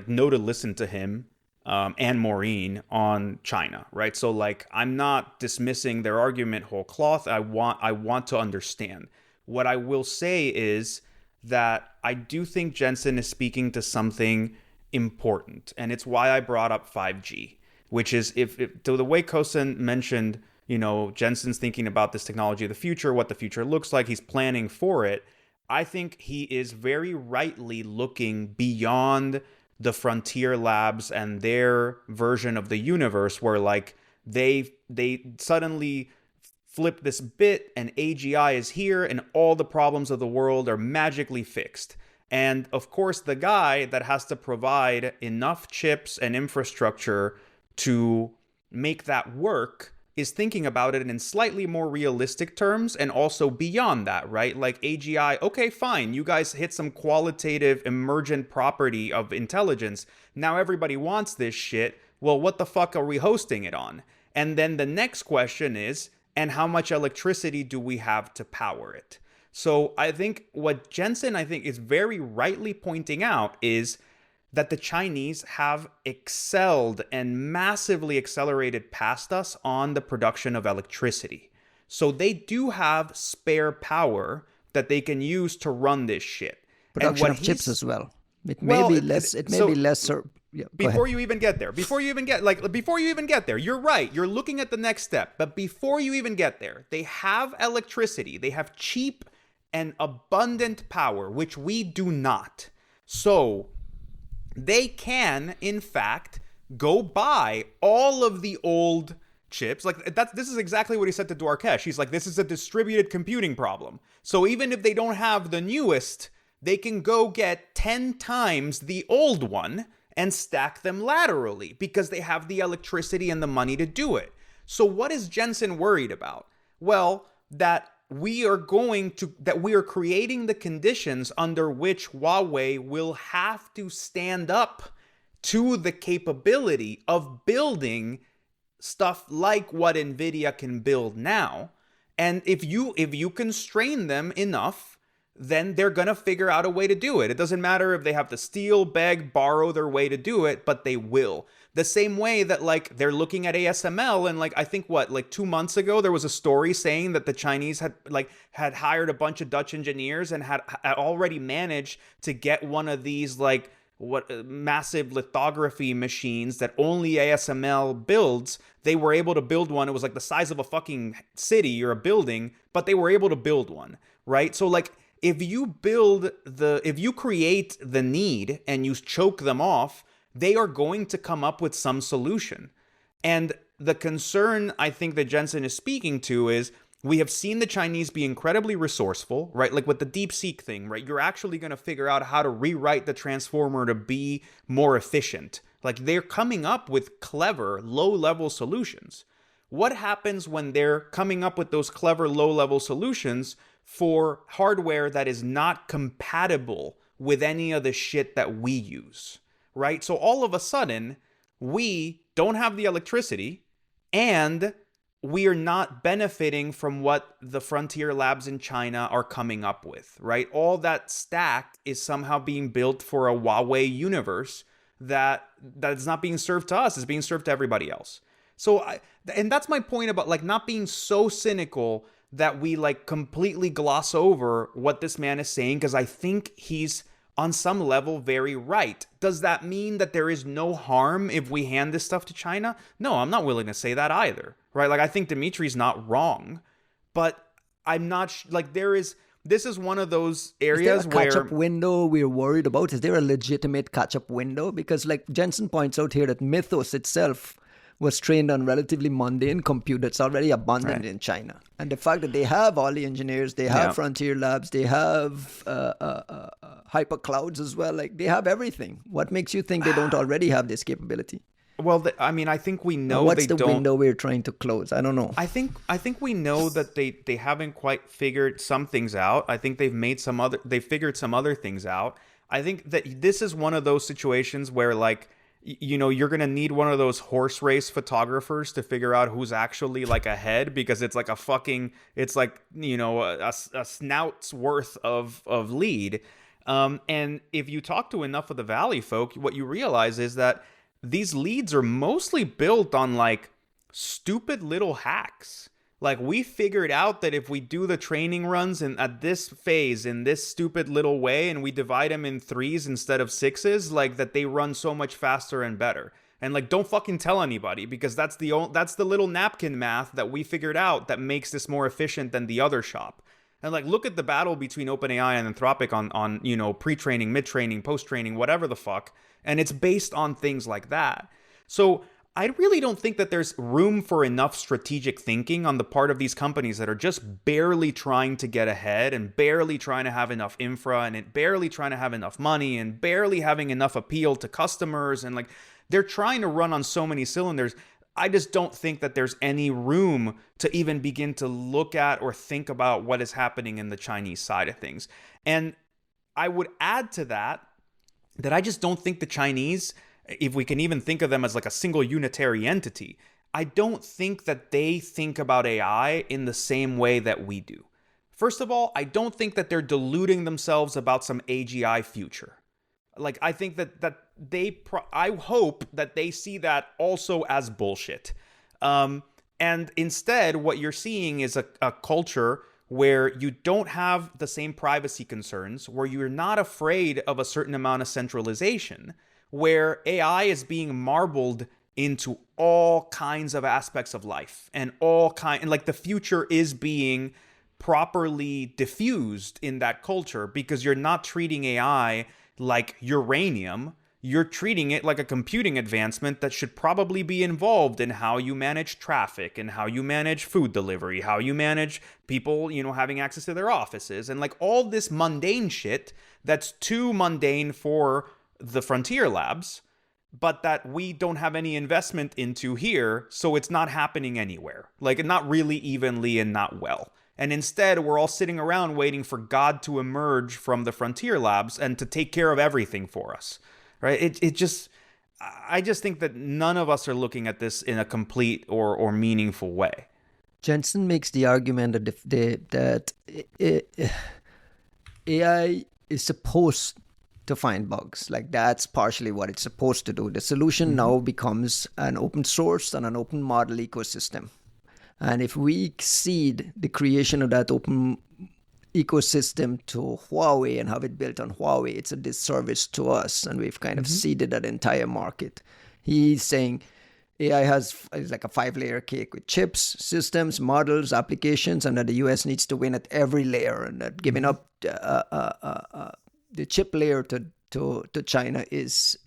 know to listen to him and Maureen on China, right? So like, I'm not dismissing their argument whole cloth. I want to understand. What I will say is that I do think Jensen is speaking to something important, and it's why I brought up 5G, which is if to the way Kosen mentioned, Jensen's thinking about this technology of the future, what the future looks like, he's planning for it. I think he is very rightly looking beyond the frontier labs and their version of the universe, where like they suddenly flip this bit and AGI is here and all the problems of the world are magically fixed. And of course, the guy that has to provide enough chips and infrastructure to make that work is thinking about it in slightly more realistic terms and also beyond that, right? Like AGI, okay, fine, you guys hit some qualitative emergent property of intelligence. Now everybody wants this shit. Well, what the fuck are we hosting it on? And then the next question is, and how much electricity do we have to power it? So I think what Jensen, is very rightly pointing out is that the Chinese have excelled and massively accelerated past us on the production of electricity. So they do have spare power that they can use to run this shit. Production of chips as well. It may be less. Before you even get there, you're right. You're looking at the next step. But before you even get there, they have electricity. They have cheap and abundant power, which we do not. So they can, in fact, go buy all of the old chips. This is exactly what he said to Dwarkesh. He's like, this is a distributed computing problem. So even if they don't have the newest, they can go get 10 times the old one and stack them laterally because they have the electricity and the money to do it. So what is Jensen worried about? Well, that we are creating the conditions under which Huawei will have to stand up to the capability of building stuff like what NVIDIA can build now. And if you constrain them enough, then they're going to figure out a way to do it. It doesn't matter if they have to steal, beg, borrow their way to do it, but they will. The same way that they're looking at ASML and I think 2 months ago, there was a story saying that the Chinese had hired a bunch of Dutch engineers and had already managed to get one of these massive lithography machines that only ASML builds. They were able to build one. It was like the size of a fucking city or a building, but they were able to build one, right? So like if you create the need and you choke them off, they are going to come up with some solution. And the concern I think that Jensen is speaking to is we have seen the Chinese be incredibly resourceful, right? Like with the DeepSeek thing, right? You're actually going to figure out how to rewrite the transformer to be more efficient. Like they're coming up with clever, low-level solutions. What happens when they're coming up with those clever, low-level solutions for hardware that is not compatible with any of the shit that we use, right? So all of a sudden, we don't have the electricity and we are not benefiting from what the frontier labs in China are coming up with, right? All that stack is somehow being built for a Huawei universe that is not being served to us, it's being served to everybody else. So, and that's my point about like not being so cynical that we like completely gloss over what this man is saying, because I think he's on some level very right. Does that mean that there is no harm if we hand this stuff to China? No, I'm not willing to say that either, right? Like I think Dimitri's not wrong, but I'm not like this is one of those areas is there a where catch-up window we're worried about? Is there a legitimate catch-up window? Because like Jensen points out here that Mythos itself was trained on relatively mundane compute that's already abundant in China. And the fact that they have all the engineers, they have frontier labs, they have hyper clouds as well, like they have everything. What makes you think they don't already have this capability? Well, I mean, I think we know what's they the window we're trying to close? I don't know. I think we know that they haven't quite figured some things out. I think they figured some other things out. I think that this is one of those situations where like, you know, you're going to need one of those horse race photographers to figure out who's actually like ahead, because it's like it's like, you know, a snout's worth of lead. And if you talk to enough of the Valley folk, what you realize is that these leads are mostly built on like stupid little hacks. Like we figured out that if we do the training runs at this phase in this stupid little way and we divide them in 3s instead of 6s, like that they run so much faster and better. And like don't fucking tell anybody, because that's the little napkin math that we figured out that makes this more efficient than the other shop. And like look at the battle between OpenAI and Anthropic on you know, pre-training, mid-training, post-training, whatever the fuck. And it's based on things like that. So I really don't think that there's room for enough strategic thinking on the part of these companies that are just barely trying to get ahead and barely trying to have enough infra and barely trying to have enough money and barely having enough appeal to customers. And like they're trying to run on so many cylinders. I just don't think that there's any room to even begin to look at or think about what is happening in the Chinese side of things. And I would add to that I just don't think the Chinese, if we can even think of them as like a single unitary entity, I don't think that they think about AI in the same way that we do. First of all, I don't think that they're deluding themselves about some AGI future. Like, I think I hope that they see that also as bullshit. And instead, what you're seeing is a culture where you don't have the same privacy concerns, where you're not afraid of a certain amount of centralization, where AI is being marbled into all kinds of aspects of life and like the future is being properly diffused in that culture, because you're not treating AI like uranium. You're treating it like a computing advancement that should probably be involved in how you manage traffic and how you manage food delivery, how you manage people, you know, having access to their offices, and like all this mundane shit that's too mundane for the frontier labs, but that we don't have any investment into here, so it's not happening anywhere. Like, not really evenly and not well. And instead, we're all sitting around waiting for God to emerge from the frontier labs and to take care of everything for us. Right? I just think that none of us are looking at this in a complete or meaningful way. Jensen makes the argument that AI is supposed to find bugs. Like, that's partially what it's supposed to do. The solution now becomes an open source and an open model ecosystem. And if we exceed the creation of that open ecosystem to Huawei and have it built on Huawei, it's a disservice to us, and we've kind of ceded that entire market. He's saying AI is like a 5-layer cake with chips, systems, models, applications, and that the US needs to win at every layer, and that giving up the chip layer to China is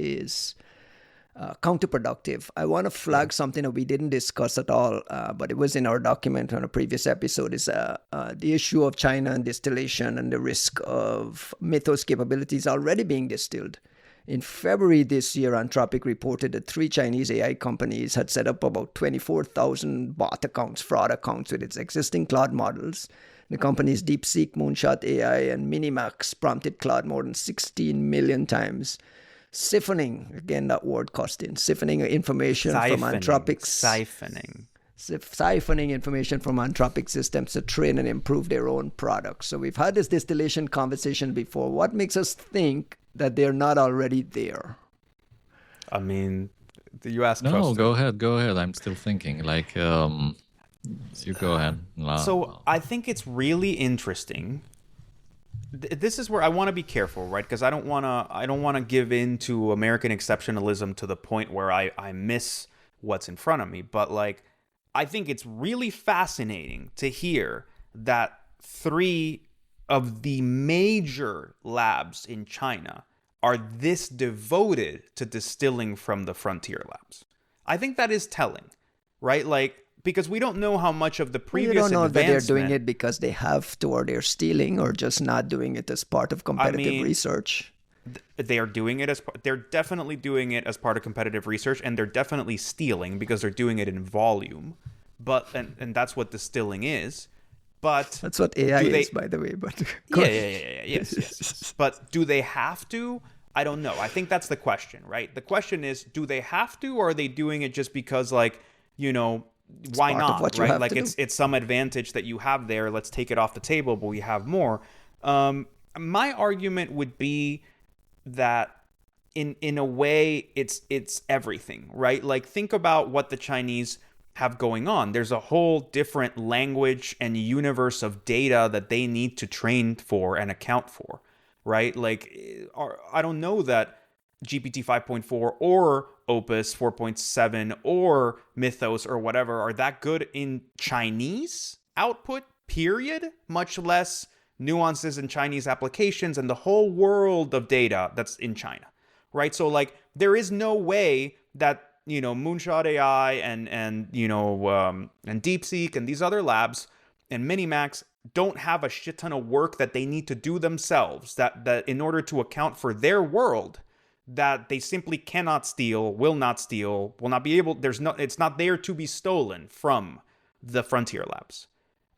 counterproductive. I want to flag something that we didn't discuss at all, but it was in our document on a previous episode, is the issue of China and distillation and the risk of Mythos capabilities already being distilled. In February this year, Anthropic reported that 3 Chinese AI companies had set up about 24,000 bot accounts, fraud accounts with its existing Claude models. The companies DeepSeek, Moonshot AI, and Minimax prompted Claude more than 16 million times. Siphoning, again, that word costing, siphoning information from Anthropic's... Siphoning information from Anthropic systems to train and improve their own products. So we've had this distillation conversation before. What makes us think that they're not already there? I mean, you asked. No, go ahead. I'm still thinking. Like, you go ahead. So I think it's really interesting. This is where I want to be careful, right? Because I don't want to give in to American exceptionalism to the point where I miss what's in front of me. But like, I think it's really fascinating to hear that 3 of the major labs in China are this devoted to distilling from the frontier labs. I think that is telling, right? Like, because we don't know how much of the previous advancement... We don't know that they're doing advancement... it because they have to, or they're stealing, or just not doing it as part of competitive research. They are doing it they're definitely doing it as part of competitive research, and they're definitely stealing because they're doing it in volume. But and that's what distilling is. But that's what AI is, by the way. But yes. But do they have to? I don't know. I think that's the question, right? The question is, do they have to, or are they doing it just because, like, you know, why not, right? Like, it's some advantage that you have there. Let's take it off the table, but we have more. My argument would be that in a way, it's everything, right? Like, think about what the Chinese have going on. There's a whole different language and universe of data that they need to train for and account for, right? Like, I don't know that GPT 5.4 or Opus 4.7 or Mythos or whatever are that good in Chinese output, period, much less nuances in Chinese applications and the whole world of data that's in China, right? So, like, there is no way that, you know, Moonshot AI and you know, and DeepSeek and these other labs and Minimax don't have a shit ton of work that they need to do themselves, that in order to account for their world, that they simply cannot steal, will not be able, it's not there to be stolen from the frontier labs.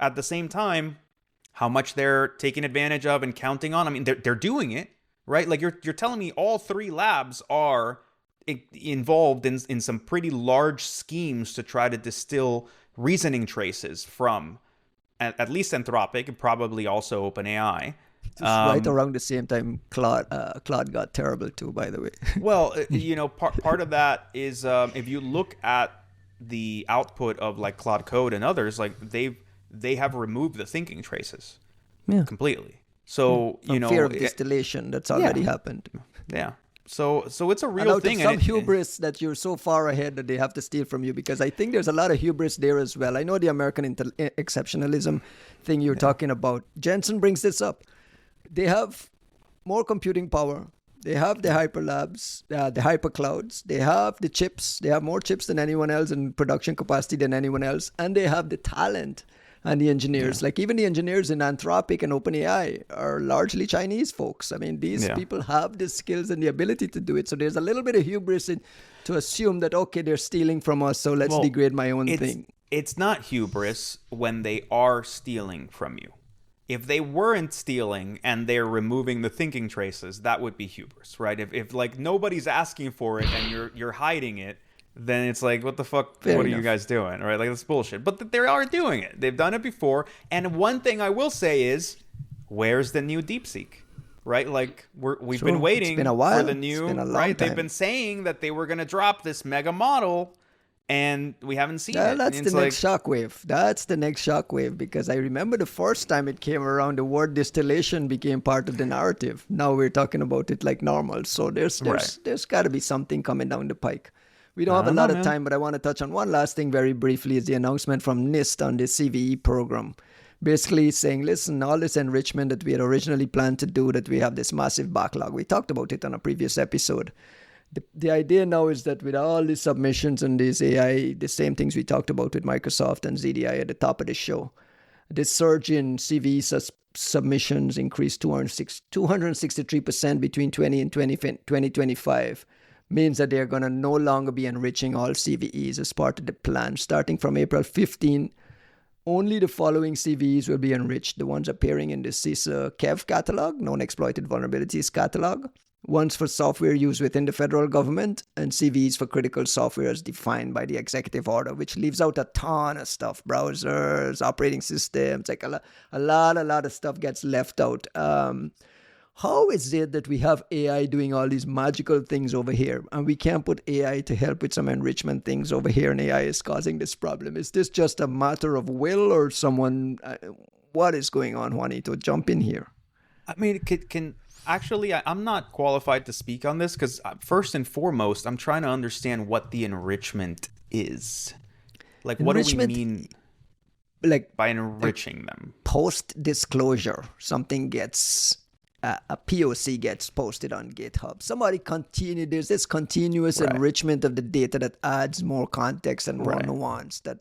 At the same time, how much they're taking advantage of and counting on, I mean, they're doing it, right? Like, you're telling me all 3 labs are involved in some pretty large schemes to try to distill reasoning traces from at least Anthropic and probably also OpenAI. Right around the same time, Claude got terrible too, by the way. Well, you know, part of that is if you look at the output of like Claude Code and others, like they have removed the thinking traces completely. So From you know, fear of distillation, that's already happened. Yeah. So it's a real thing. Some hubris that you're so far ahead that they have to steal from you, because I think there's a lot of hubris there as well. I know the American exceptionalism thing you're talking about. Jensen brings this up. They have more computing power. They have the hyperlabs, the hyperclouds. They have the chips. They have more chips than anyone else and production capacity than anyone else. And they have the talent and the engineers. Like, even the engineers in Anthropic and OpenAI are largely Chinese folks. I mean, these people have the skills and the ability to do it. So there's a little bit of hubris to assume that, okay, they're stealing from us, so let's degrade my own thing. It's not hubris when they are stealing from you. If they weren't stealing and they're removing the thinking traces, that would be hubris, right? If like nobody's asking for it and you're hiding it, then it's like, what the fuck? What are you guys doing? Right? Like, that's bullshit. But they are doing it. They've done it before. And one thing I will say is, where's the new DeepSeek? Right? Like, we've been waiting for the new. Right? They've been saying that they were going to drop this mega model, and we haven't seen Yeah, it. that's And the it's next shockwave. That's the next shockwave, because I remember the first time it came around, the word distillation became part of the narrative. Now we're talking about it like normal. So there's got to be something coming down the pike. We don't have a lot of time, but I want to touch on one last thing very briefly. Is the announcement from NIST on the CVE program. Basically saying, listen, all this enrichment that we had originally planned to do, that we have this massive backlog. We talked about it on a previous episode. The idea now is that with all these submissions and this AI, the same things we talked about with Microsoft and ZDI at the top of the show, this surge in CVE submissions increased 263% between 2025 means that they're going to no longer be enriching all CVEs as part of the plan. Starting from April 15, only the following CVEs will be enriched: the ones appearing in the CISA KEV catalog, known exploited vulnerabilities catalog, ones for software used within the federal government, and CVEs for critical software as defined by the executive order, which leaves out a ton of stuff: browsers, operating systems, like a lot of stuff gets left out. How is it that we have AI doing all these magical things over here, and we can't put AI to help with some enrichment things over here, and AI is causing this problem? Is this just a matter of will, or someone... what is going on, Juanito? Jump in here. I mean, can actually, I'm not qualified to speak on this, because first and foremost, I'm trying to understand what the enrichment is. Like, what do we mean by enriching them? Post-disclosure, something gets... a POC gets posted on GitHub. There's this continuous enrichment of the data that adds more context and more nuance, that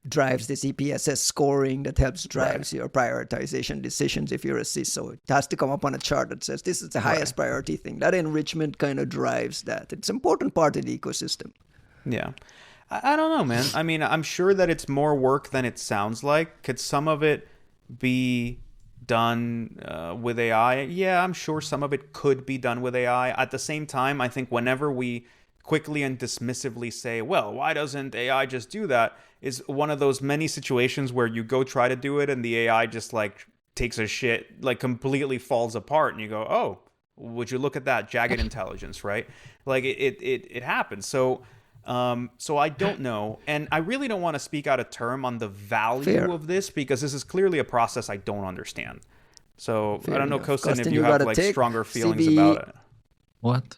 drives this EPSS scoring, that helps drives your prioritization decisions if you're a CISO. It has to come up on a chart that says this is the highest priority thing. That enrichment kind of drives that. It's an important part of the ecosystem. Yeah. I don't know, man. I mean, I'm sure that it's more work than it sounds like. Could some of it be done with AI? Yeah, I'm sure some of it could be done with AI. At the same time, I think whenever we quickly and dismissively say, well, why doesn't AI just do that, is one of those many situations where you go try to do it and the AI just like takes a shit, like completely falls apart, and you go, oh, would you look at that jagged intelligence, right? Like it happens. So I don't know, and I really don't want to speak out of term on the value of this, because this is clearly a process I don't understand. So I don't know, Kostin, if you have like stronger feelings about it. What?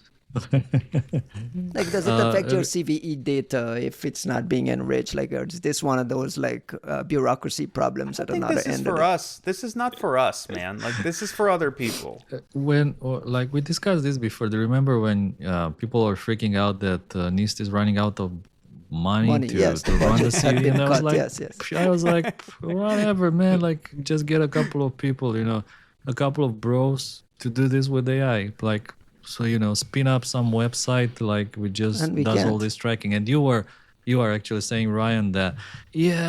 Like, does it affect your CVE data if it's not being enriched? Like, is this one of those like bureaucracy problems at another end? This is for us. This is not for us, man. Like, this is for other people. Like we discussed this before. Do you remember when people are freaking out that NIST is running out of money to run the CV? And I was like, I was like, whatever, man. Like, just get a couple of people, a couple of bros to do this with AI. Like, so spin up some website like does all this tracking. And you are actually saying, Ryan, that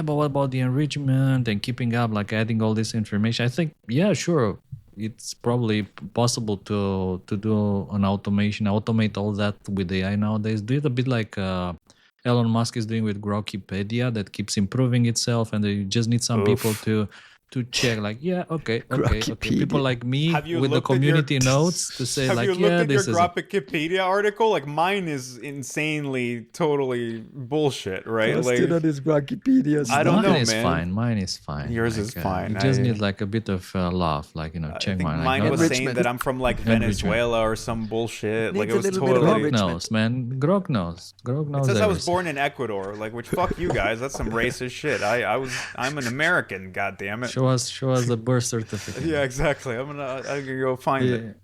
but what about the enrichment and keeping up, like adding all this information? I think sure, it's probably possible to do an automate all that with AI nowadays. Do it a bit like Elon Musk is doing with Grokpedia, that keeps improving itself, and you just need some people to check, like, okay. People like me with the community notes to say, like, this is... Have you looked at your Grokpedia article? Like, mine is insanely, totally bullshit, right? Like, still on his Grokpedia stuff. I don't know, man. Mine is fine. Yours is fine. You just need, like, a bit of laugh, like, check mine. Mine was saying that I'm from, like, Venezuela or some bullshit. Like, it was totally... Grok knows, man. Grok knows. It says I was born in Ecuador. Like, which, fuck you guys. That's some racist shit. I'm an American, goddammit. Show us the birth certificate. Yeah, exactly. I'm gonna go find it.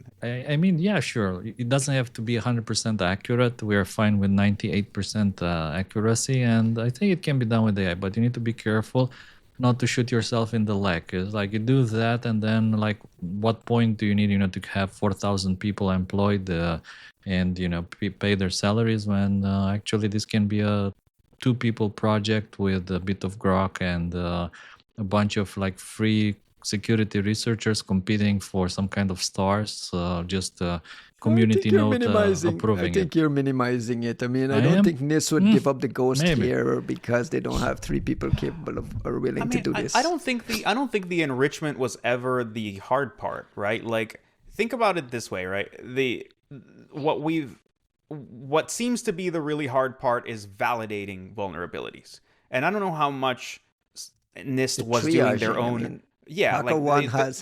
I mean, sure. It doesn't have to be 100% accurate. We are fine with 98% accuracy, and I think it can be done with AI. But you need to be careful not to shoot yourself in the leg. It's like you do that, and then like, what point do you need, to have 4,000 people employed and pay their salaries, when actually this can be a 2-people project with a bit of grok and a bunch of like free security researchers competing for some kind of stars, community note approving it. I think you're minimizing it. I mean, I don't think NIST would give up the ghost here because they don't have 3 people capable of or willing to do this. I don't think the enrichment was ever the hard part, right? Like, think about it this way, right? What we've what seems to be the really hard part is validating vulnerabilities. And I don't know how much NIST was doing their own.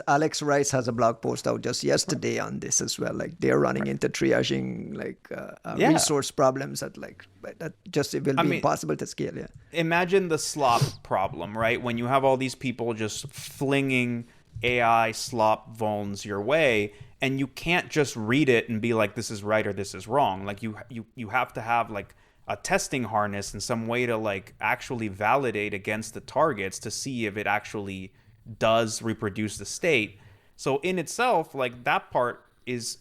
Alex Rice has a blog post out just yesterday on this as well. Like they're running into triaging resource problems that it will be impossible to scale. Yeah. Imagine the slop problem, right? When you have all these people just flinging AI slop vulns your way, and you can't just read it and be like, this is right or this is wrong. Like you have to have like a testing harness and some way to like actually validate against the targets to see if it actually does reproduce the state. So in itself, like that part is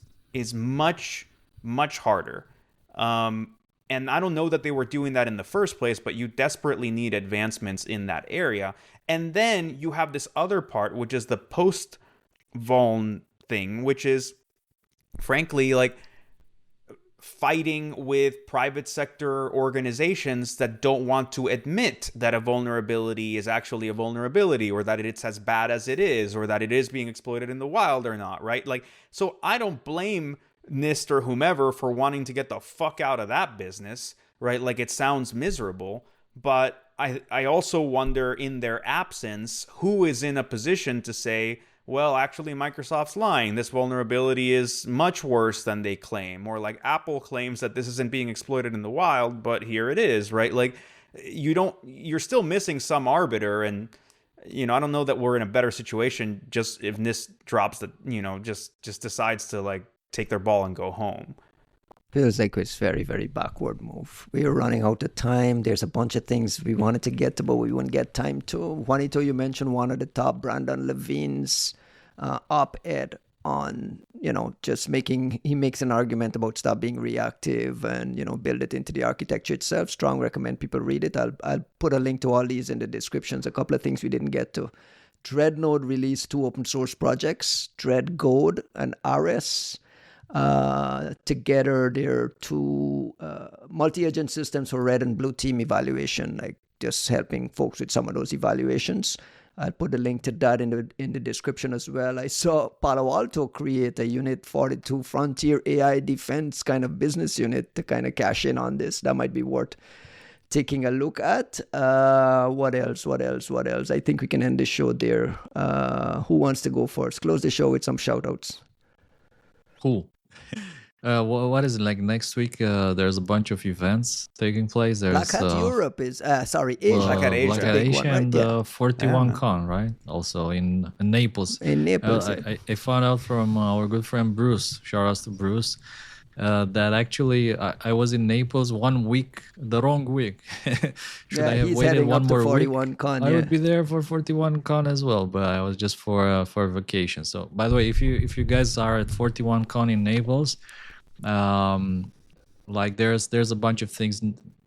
much harder. And I don't know that they were doing that in the first place, but you desperately need advancements in that area. And then you have this other part, which is the post vuln thing, which is frankly like fighting with private sector organizations that don't want to admit that a vulnerability is actually a vulnerability, or that it's as bad as it is, or that it is being exploited in the wild or not, right? Like, so I don't blame NIST or whomever for wanting to get the fuck out of that business, right? Like, it sounds miserable, but I also wonder, in their absence, who is in a position to say, well, actually, Microsoft's lying. This vulnerability is much worse than they claim. Or like Apple claims that this isn't being exploited in the wild, but here it is, right? Like you're still missing some arbiter. And, I don't know that we're in a better situation just if NIST drops the, just decides to like take their ball and go home. Feels like it's very, very backward move. We are running out of time. There's a bunch of things we wanted to get to, but we wouldn't get time to. Juanito, you mentioned one of the top, Brandon Levine's op-ed on, he makes an argument about stop being reactive and, build it into the architecture itself. Strong recommend people read it. I'll put a link to all these in the descriptions. A couple of things we didn't get to. Dreadnode released 2 open source projects, DreadGode and RS. Together, they're 2 multi-agent systems for red and blue team evaluation, like just helping folks with some of those evaluations. I'll put a link to that in the description as well. I saw Palo Alto create a Unit 42 Frontier AI Defense kind of business unit to kind of cash in on this. That might be worth taking a look at. What else? I think we can end the show there. Who wants to go first? Close the show with some shout outs. Cool. What is it like next week? There's a bunch of events taking place. There's Black Hat Europe is Asia. Black Hat Asia, and right? 41Con, right? Also in Naples. In Naples. I found out from our good friend Bruce. Shout out to Bruce. That actually I was in Naples 1 week, the wrong week. Should I have waited one more week? I would be there for 41Con as well, but I was just for vacation. So, by the way, if you guys are at 41Con in Naples, like there's a bunch of things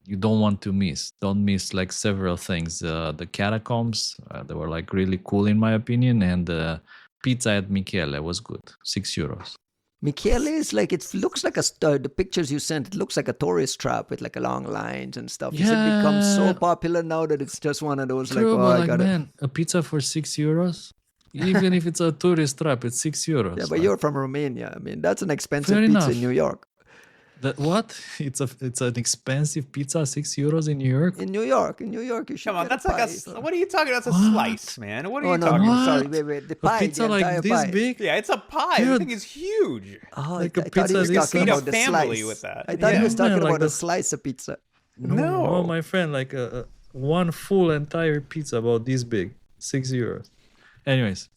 you don't want to miss. Don't miss like several things. The catacombs, they were like really cool in my opinion, and the pizza at Michele was good, €6. Michele is like, it looks like the pictures you sent, it looks like a tourist trap with like long lines and stuff. Yeah. It's become so popular now that it's just one of those true, man, a pizza for €6? Even if it's a tourist trap, it's €6. Yeah, but you're from Romania. I mean, that's an expensive pizza in New York. That what? It's an expensive pizza, €6 in New York. In New York, you should. Come on, that's like what are you talking about? That's a slice, man. What are you talking about? Sorry, wait. The pie, a pizza like this pie. big? Yeah, it's a pie. The thing is huge. Oh, like a pizza this feed a family with that. I thought he was talking about a slice of pizza. No, oh, my friend, like one full entire pizza about this big, €6. Anyways,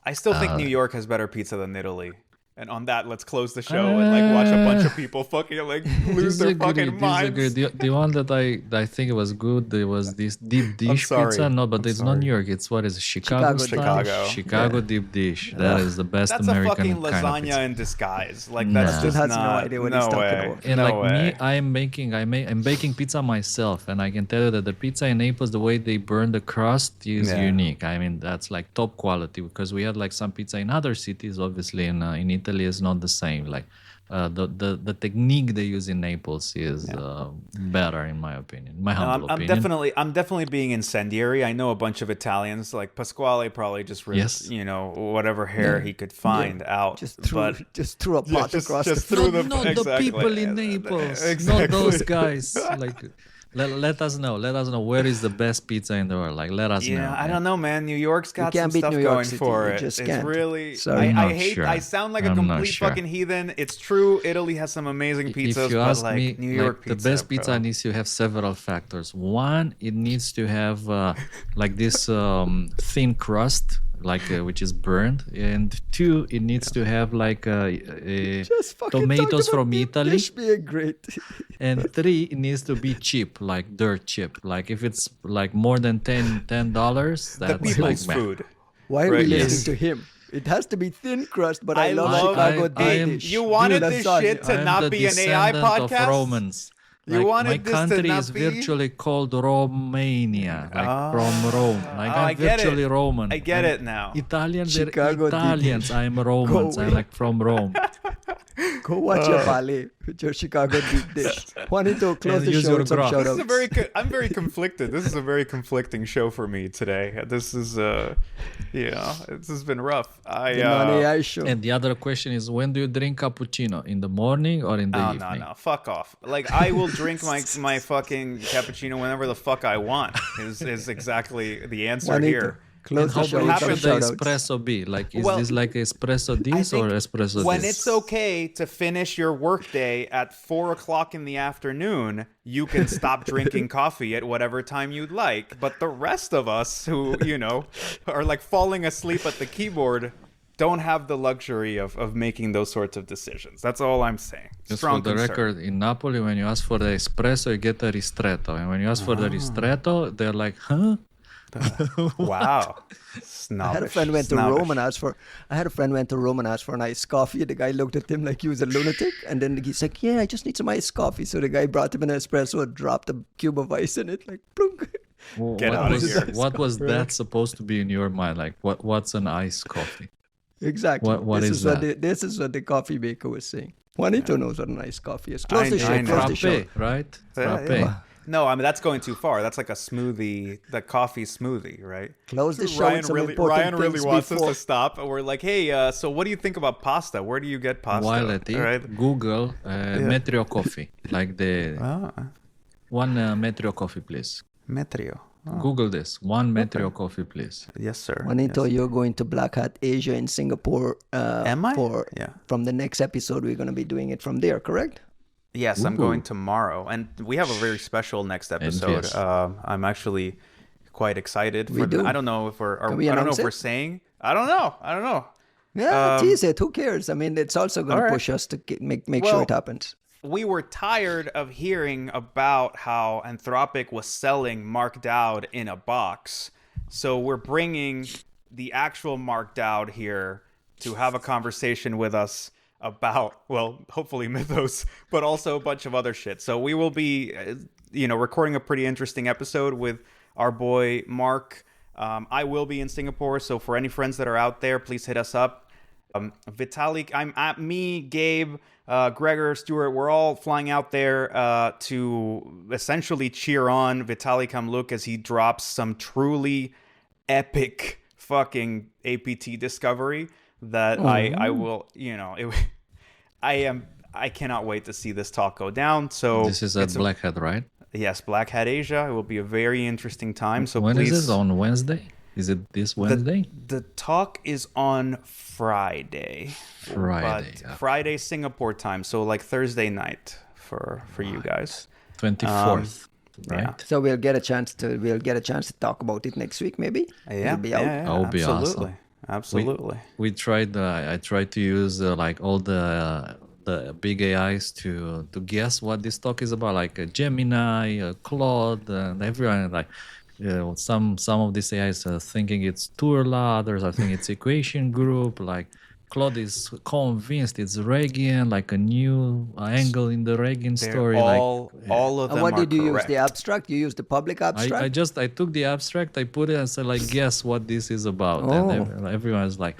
I still think New York has better pizza than Italy. And on that, let's close the show and like watch a bunch of people fucking like lose their fucking minds. The one that I think it was good, there was this deep dish pizza. No, but it's not New York. It's what is it? Chicago deep dish. That is the best American That's a fucking kind of lasagna in disguise. Like that's just has not. No idea what he's talking about. And like me, I'm baking pizza myself, and I can tell you that the pizza in Naples, the way they burn the crust is unique. I mean, that's like top quality, because we had like some pizza in other cities, obviously in Italy is not the same. Like the technique they use in Naples is better, in my opinion. My humble opinion. I'm definitely being incendiary. I know a bunch of Italians, like Pasquale, probably just ripped, whatever hair he could find out. Just threw a pot across just the threw the people in Naples, not those guys. Like, let us know. Let us know where is the best pizza in the world. Like, let us know. Yeah, I don't know, man. New York's got some stuff going for it. It's really. I hate. I sound like a complete fucking heathen. It's true. Italy has some amazing pizzas, if you but ask like me, New York the pizza, best pizza needs to have several factors. One, it needs to have like this thin crust, like which is burned, and two, it needs to have like tomatoes from Italy. Dish being great. And three, it needs to be cheap, like dirt cheap. Like if it's like more than $10, that's the people's like, food. Why are we listening to him? It has to be thin crust, but I love Chicago dish. You wanted this shit to not be an AI podcast? Of Romans. You wanted my this to country not is be? virtually called Romania, like from Rome. Like I'm virtually Roman. I get it now. Italians Chicago are Italians. I'm Romans. I'm like from Rome. Go watch your ballet with your Chicago deep dish. Juanito, close the show with some shout outs. I'm very conflicted. This is a very conflicting show for me today. This is this has been rough. AI show. And the other question is, when do you drink cappuccino? In the morning or in the evening? No, fuck off. Like, I will drink my fucking cappuccino whenever the fuck I want. Is exactly the answer Juanito, here. Close the And show how with should some the shout outs. espresso be? Like, is Well, this like espresso this or espresso when this? it's okay to finish your workday at 4:00 in the afternoon, you can stop drinking coffee at whatever time you'd like. But the rest of us who, are like falling asleep at the keyboard don't have the luxury of making those sorts of decisions. That's all I'm saying. Just for the record, in Napoli, when you ask for the espresso, you get a ristretto. And when you ask for the ristretto, they're like, huh? Wow. I had a friend went to Rome and asked for. an iced coffee. The guy looked at him like he was a lunatic, and then he's like, "Yeah, I just need some iced coffee." So the guy brought him an espresso and dropped a cube of ice in it, like plunk. Get out of here. What was that supposed to be in your mind? Like, what's an iced coffee? Exactly. What is that? This is what the coffee maker was saying. Juanito knows what a nice coffee is. Close the show. I know. Close the show. Frappe, right? Frappe. Yeah. No, I mean, that's going too far. That's like a smoothie, the coffee smoothie, right? Close the show. Ryan really wants us to stop. And we're like, hey, so what do you think about pasta? Where do you get pasta? While at it, right? Google Metrio coffee. Like one Metrio coffee, please. Metrio. Oh. Google this. One Metrio coffee, please. Yes, sir. Juanito, you're going to Black Hat Asia in Singapore. Am I? From the next episode, we're going to be doing it from there, correct? Yes, I'm going tomorrow, and we have a very special next episode. I'm actually quite excited. I don't know if we're saying. I don't know. Yeah, tease it. Who cares? I mean, it's also going to push us to make sure it happens. We were tired of hearing about how Anthropic was selling Mark Dowd in a box, so we're bringing the actual Mark Dowd here to have a conversation with us about, well, hopefully Mythos, but also a bunch of other shit. So we will be, recording a pretty interesting episode with our boy Mark. I will be in Singapore, so for any friends that are out there, please hit us up. Vitalik, I'm at me, Gabe, Gregor, Stuart. We're all flying out there to essentially cheer on Vitalik Hamluk as he drops some truly epic fucking APT discovery that I will, I cannot wait to see this talk go down. So this is at Black Hat, right? Yes, Black Hat Asia. It will be a very interesting time. So when please, is it? On Wednesday? Is it this Wednesday? The talk is on Friday. Friday Singapore time. So like Thursday night for you guys. 24th. Right. Yeah. So we'll get a chance to talk about it next week, maybe. Yeah. It'll be out. That would be awesome. Absolutely. We tried. I tried to use like all the big AIs to guess what this talk is about, like Gemini, Claude, and everyone. Like, some of these AIs are thinking it's Turla, others are thinking it's equation group. Like Claude is convinced it's Regian, like a new angle in the Regian story. All of them. And what did you correct. use? The abstract? You used the public abstract? I took the abstract, I put it and said, like, guess what this is about. And everyone's like,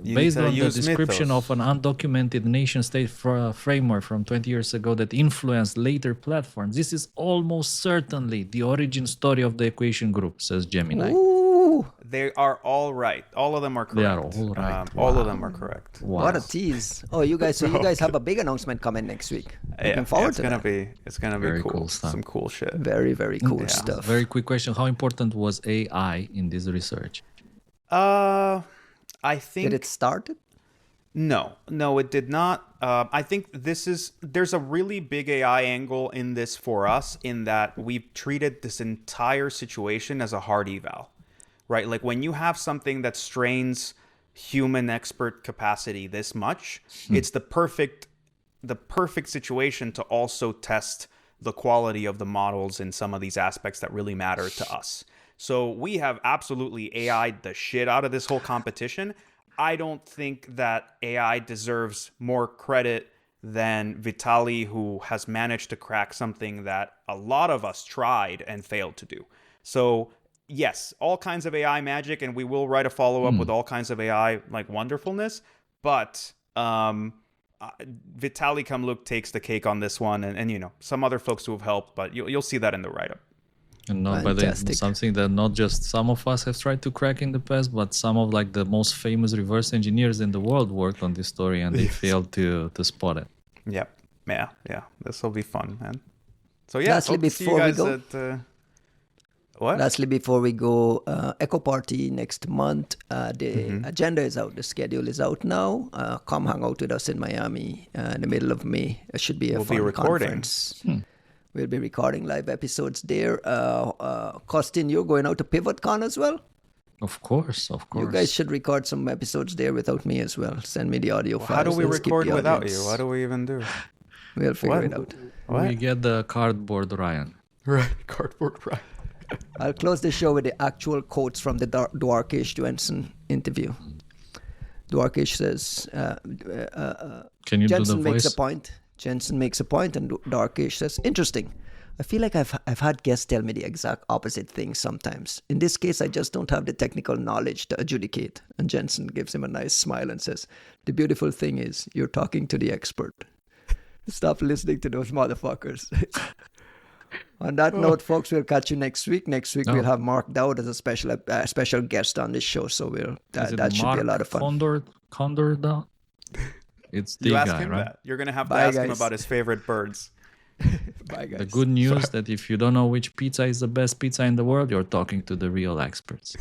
You Based need to on the use description Mythos. of an undocumented nation-state framework from 20 years ago that influenced later platforms, this is almost certainly the origin story of the equation group, says Gemini. Ooh, They are all right. All of them are correct. They are all right. All of them are correct. Wow. what a tease! Oh, you guys, so you guys have a big announcement coming next week. Looking forward it's to gonna that. it's gonna be Very cool. cool stuff. Some cool shit. Very, very cool Yeah. stuff. Very quick question. How important was AI in this research? I think Did it start it? No, it did not. I think there's a really big AI angle in this for us in that we've treated this entire situation as a hard eval, right? Like when you have something that strains human expert capacity this much, it's the perfect situation to also test the quality of the models in some of these aspects that really matter to us. So we have absolutely AI'd the shit out of this whole competition. I don't think that AI deserves more credit than Vitali, who has managed to crack something that a lot of us tried and failed to do. So yes, all kinds of AI magic, and we will write a follow-up with all kinds of AI like wonderfulness, but Vitali Kamluk takes the cake on this one, and you know, some other folks who have helped, but you'll see that in the write-up. And not by the Fantastic. something that not just some of us have tried to crack in the past, but some of like the most famous reverse engineers in the world worked on this story and they failed to spot it. Yep. Yeah. This will be fun, man. So yeah, Lastly, hope to see you before we guys go- at what? Lastly, before we go, Echo Party next month. The agenda is out. The schedule is out now. Come hang out with us in Miami in the middle of May. It should be a We'll fun be recording. conference. We'll be recording live episodes there. Costin, you're going out to PivotCon as well? Of course. You guys should record some episodes there without me as well. Send me the audio files. How do we Let's keep record the without audience. you? What do we even do? We'll figure What? it out. We get the cardboard Ryan. Right, cardboard right. I'll close the show with the actual quotes from the Dwarkesh Jensen interview. Dwarkesh says, Can you Jensen do the makes voice? a point. Jensen makes a point, and Dwarkesh says, interesting. I feel like I've had guests tell me the exact opposite thing sometimes. In this case, I just don't have the technical knowledge to adjudicate. And Jensen gives him a nice smile and says, the beautiful thing is you're talking to the expert. Stop listening to those motherfuckers. On that note, folks, we'll catch you next week. Next week, we'll have Mark Dowd as a special guest on this show. So that should be a lot of fun. Condor Dowd? It's the You ask guy, him right? that. You're gonna have to Bye, ask him guys. about his favorite birds. Bye, guys. The good news that if you don't know which pizza is the best pizza in the world, you're talking to the real experts.